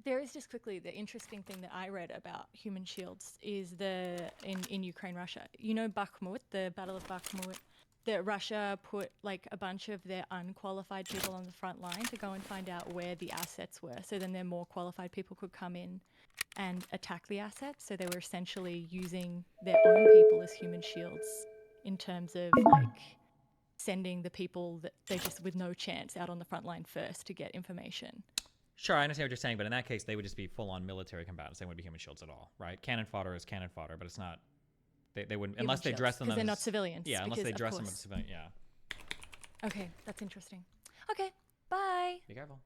There is just quickly the interesting thing that I read about human shields is in Ukraine, Russia. You know Bakhmut, the Battle of Bakhmut. that Russia put like a bunch of their unqualified people on the front line to go and find out where the assets were. So then their more qualified people could come in and attack the assets. So they were essentially using their own people as human shields in terms of like sending the people that they just with no chance out on the front line first to get information. Sure, I understand what you're saying, but in that case, they would just be full-on military combatants. They wouldn't be human shields at all, right? Cannon fodder is cannon fodder, but it's not. They wouldn't unless they dress them. Because they're not civilians. Yeah, unless because, they of dress them course. as civilian. Yeah. Okay, that's interesting. Okay, bye. Be careful.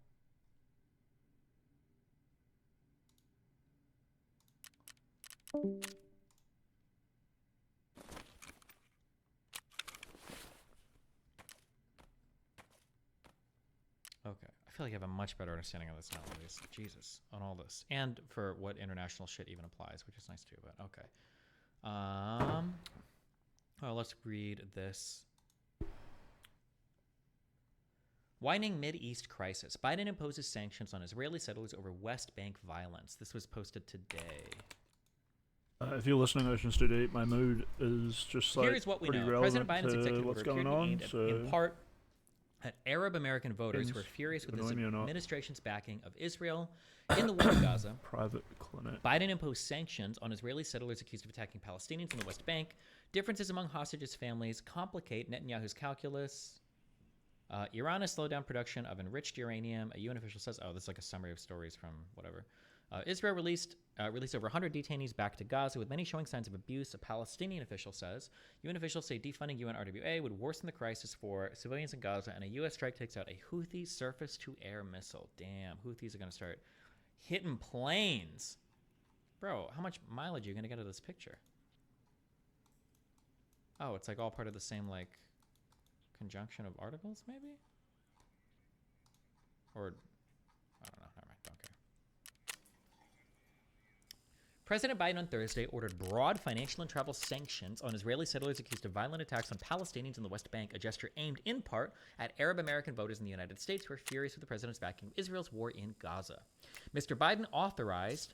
Okay, I feel like I have a much better understanding of this nowadays. Jesus, on all this, and for what international shit even applies, which is nice too. But okay. Well, let's read this. Widening Mideast crisis. Biden imposes sanctions on Israeli settlers over West Bank violence. This was posted today. If you're listening to Oceans Too Deep, my mood is just like Here's what we pretty know. relevant President Biden's to executive what's order going appeared to be on. aimed So in part at Arab American voters who are Things furious with annoy his me or not. administration's backing of Israel in the war in Gaza. Private clinic. Biden imposed sanctions on Israeli settlers accused of attacking Palestinians in the West Bank. Differences among hostages' families complicate Netanyahu's calculus. Iran has slowed down production of enriched uranium. A UN official says, "Oh, this is like a summary of stories from whatever." Israel released over 100 detainees back to Gaza, with many showing signs of abuse. A Palestinian official says. UN officials say defunding UN RWA would worsen the crisis for civilians in Gaza, and a U.S. strike takes out a Houthi surface-to-air missile. Damn, Houthis are going to start hitting planes. Bro, how much mileage are you going to get out of this picture? Oh, it's like all part of the same, like, conjunction of articles, maybe? Or, I don't know. Never mind. Don't care. President Biden on Thursday ordered broad financial and travel sanctions on Israeli settlers accused of violent attacks on Palestinians in the West Bank, a gesture aimed in part at Arab American voters in the United States who are furious with the president's backing of Israel's war in Gaza. Mr. Biden authorized...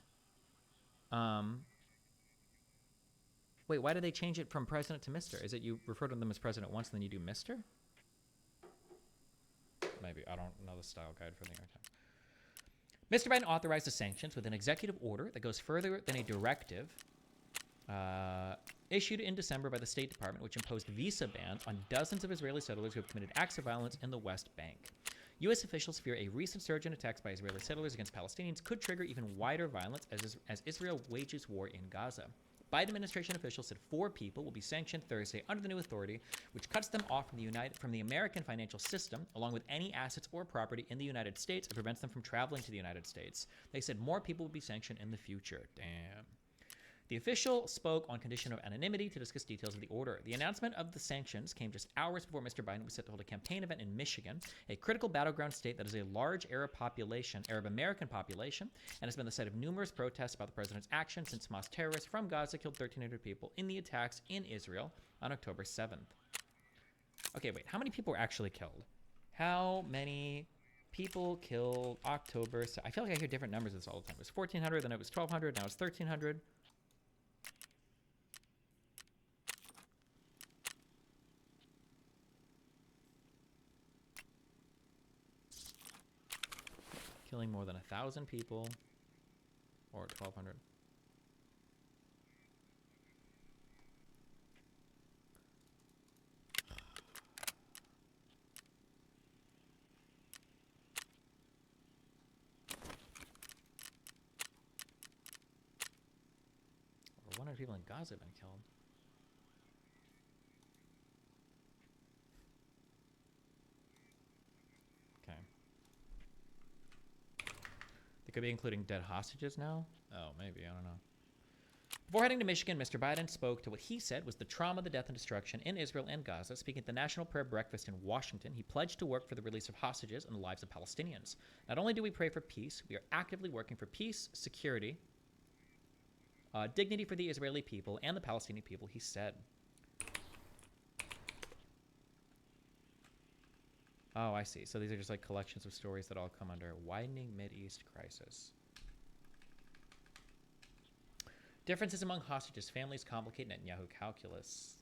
Wait, why did they change it from president to Mr.? Is it you refer to them as president once and then you do Mr.? Maybe. I don't know the style guide for the New York Times. Mr. Biden authorized the sanctions with an executive order that goes further than a directive issued in December by the State Department, which imposed visa bans on dozens of Israeli settlers who have committed acts of violence in the West Bank. U.S. officials fear a recent surge in attacks by Israeli settlers against Palestinians could trigger even wider violence as Israel wages war in Gaza. Biden administration officials said 4 people will be sanctioned Thursday under the new authority, which cuts them off from the American financial system, along with any assets or property in the United States, and prevents them from traveling to the United States. They said more people will be sanctioned in the future. Damn. The official spoke on condition of anonymity to discuss details of the order. The announcement of the sanctions came just hours before Mr. Biden was set to hold a campaign event in Michigan, a critical battleground state that has a large Arab American population, and has been the site of numerous protests about the president's actions since Hamas terrorists from Gaza killed 1,300 people in the attacks in Israel on October 7th. Okay, wait, how many people were actually killed? How many people killed October? I feel like I hear different numbers of this all the time. It was 1,400, then it was 1,200, now it's 1,300. Killing more than 1,000 people, or 1,200. Over 100 people in Gaza have been killed. Okay. They could be including dead hostages now? Oh, maybe. I don't know. Before heading to Michigan, Mr. Biden spoke to what he said was the trauma, the death, and destruction in Israel and Gaza. Speaking at the National Prayer Breakfast in Washington, he pledged to work for the release of hostages and the lives of Palestinians. Not only do we pray for peace, we are actively working for peace, security, dignity for the Israeli people and the Palestinian people, he said. Oh, I see. So these are just like collections of stories that all come under widening Mideast crisis. Differences among hostages' families complicate Netanyahu calculus.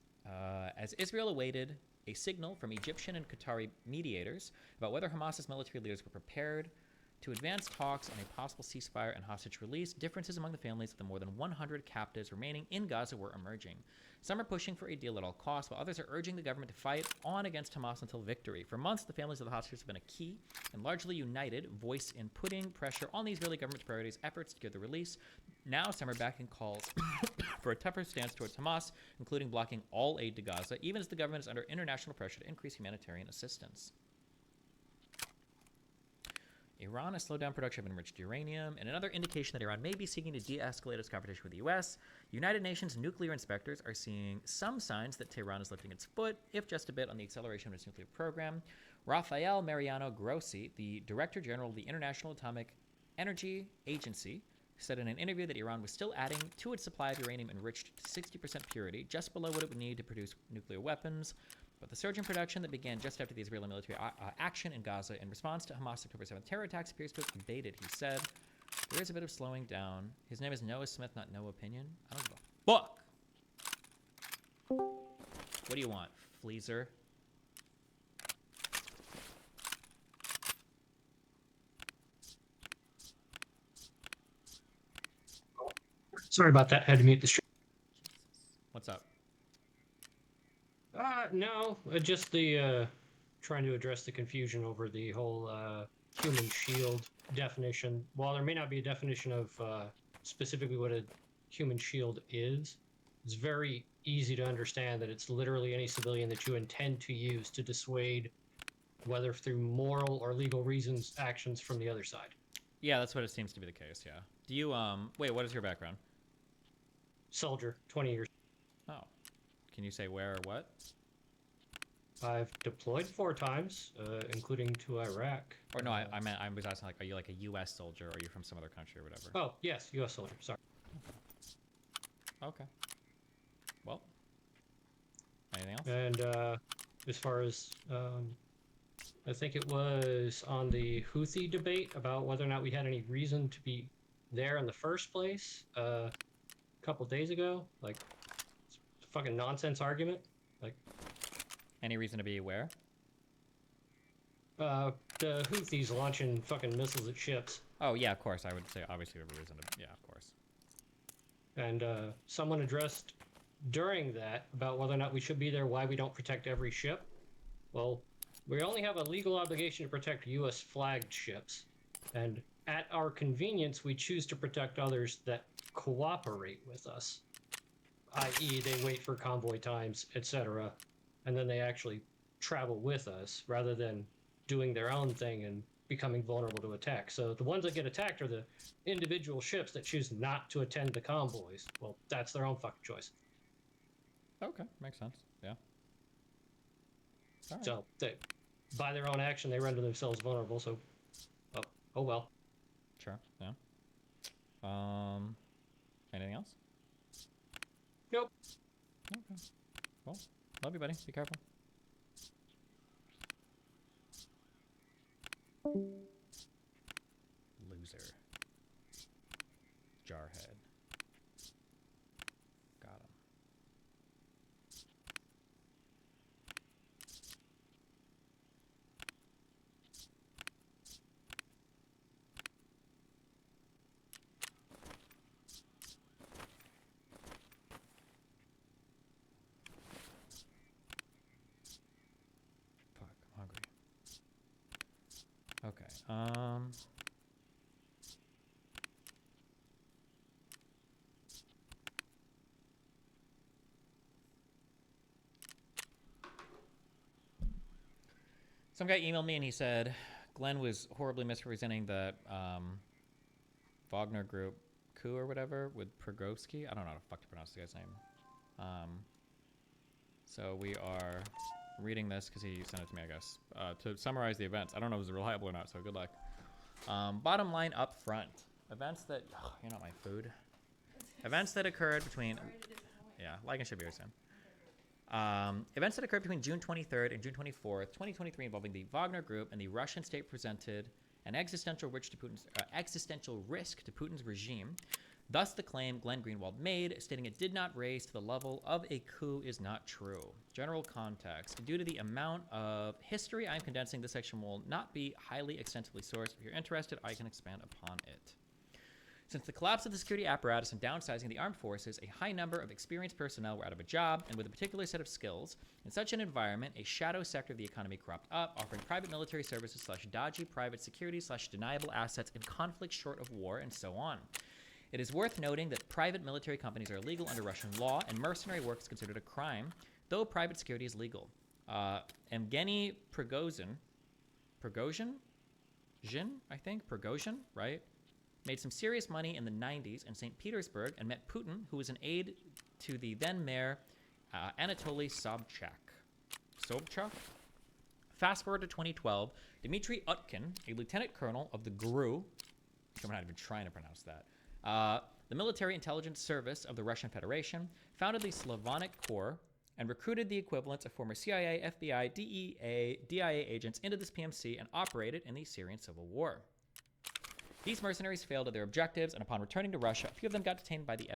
As Israel awaited a signal from Egyptian and Qatari mediators about whether Hamas's military leaders were prepared to advance talks on a possible ceasefire and hostage release. Differences among the families of the more than 100 captives remaining in Gaza were emerging. Some are pushing for a deal at all costs, while others are urging the government to fight on against Hamas until victory. For months, the families of the hostages have been a key and largely united voice in putting pressure on the Israeli government's priorities efforts to get the release. Now, some are backing calls for a tougher stance towards Hamas, including blocking all aid to Gaza, even as the government is under international pressure to increase humanitarian assistance. Iran has slowed down production of enriched uranium, and another indication that Iran may be seeking to de-escalate its competition with the U.S. United Nations nuclear inspectors are seeing some signs that Tehran is lifting its foot, if just a bit, on the acceleration of its nuclear program. Rafael Mariano Grossi, the Director General of the International Atomic Energy Agency, said in an interview that Iran was still adding to its supply of uranium enriched to 60% purity, just below what it would need to produce nuclear weapons. But the surge in production that began just after the Israeli military action in Gaza in response to Hamas' October 7th terror attacks appears to have abated, he said. There is a bit of slowing down. His name is Noah Smith, not No Opinion. I don't give a fuck. What do you want, Fleazer? Sorry about that. Had to mute the stream. What's up? No, just the trying to address the confusion over the whole human shield definition. While there may not be a definition of specifically what a human shield is, it's very easy to understand that it's literally any civilian that you intend to use to dissuade, whether through moral or legal reasons, actions from the other side. Yeah, that's what it seems to be the case, yeah. Do you, wait, what is your background? Soldier, 20 years. Oh. Can you say where or what? I've deployed 4 times, including to Iraq. Or no, I meant, I was asking, like, are you like a U.S. soldier or are you from some other country or whatever? Oh, yes, U.S. soldier, sorry. Okay. Well, anything else? And as far as, I think it was on the Houthi debate about whether or not we had any reason to be there in the first place, a couple days ago. Like, it's a fucking nonsense argument. Like, any reason to be where? The Houthis launching fucking missiles at ships. Oh, yeah, of course. I would say, obviously, we have a reason to, yeah, of course. And someone addressed during that about whether or not we should be there, why we don't protect every ship. Well, we only have a legal obligation to protect U.S. flagged ships. And at our convenience, we choose to protect others that cooperate with us. I.e., they wait for convoy times, etc. And then they actually travel with us rather than doing their own thing and becoming vulnerable to attack. So the ones that get attacked are the individual ships that choose not to attend the convoys. Well, that's their own fucking choice. Okay, makes sense. Yeah. All right. So they, by their own action, they render themselves vulnerable. So, oh well. Sure. Yeah. Anything else? Nope. Okay. Well, love you, buddy. Be careful. Loser. Jarhead. Got him. Fuck, I'm hungry. Okay, some guy emailed me and he said Glenn was horribly misrepresenting the Wagner Group coup or whatever with Prigozhin. I don't know how the fuck to pronounce the guy's name. So we are reading this because he sent it to me, I guess. To summarize the events, I don't know if it's reliable or not, so good luck. Bottom line up front. Events that, you're not my food. Events that occurred between, yeah, like and should be here soon. Events that occurred between June 23rd and June 24th, 2023 involving the Wagner Group and the Russian state presented an existential risk to Putin's regime. Thus, the claim Glenn Greenwald made, stating it did not raise to the level of a coup, is not true. General context. Due to the amount of history I'm condensing, this section will not be highly extensively sourced. If you're interested, I can expand upon it. Since the collapse of the security apparatus and downsizing the armed forces, a high number of experienced personnel were out of a job and with a particular set of skills. In such an environment, a shadow sector of the economy cropped up, offering private military services / dodgy private security / deniable assets in conflict short of war, and so on. It is worth noting that private military companies are illegal under Russian law, and mercenary work is considered a crime, though private security is legal. Evgeny Prigozhin, right? Made some serious money in the 90s in St. Petersburg and met Putin, who was an aide to the then mayor, Anatoly Sobchak. Fast forward to 2012, Dmitry Utkin, a lieutenant colonel of the GRU, I'm not even trying to pronounce that, the military intelligence service of the Russian Federation, founded the Slavonic Corps and recruited the equivalents of former CIA, FBI, DEA, DIA agents into this PMC and operated in the Syrian civil war. These mercenaries failed at their objectives, and upon returning to Russia, a few of them got detained by the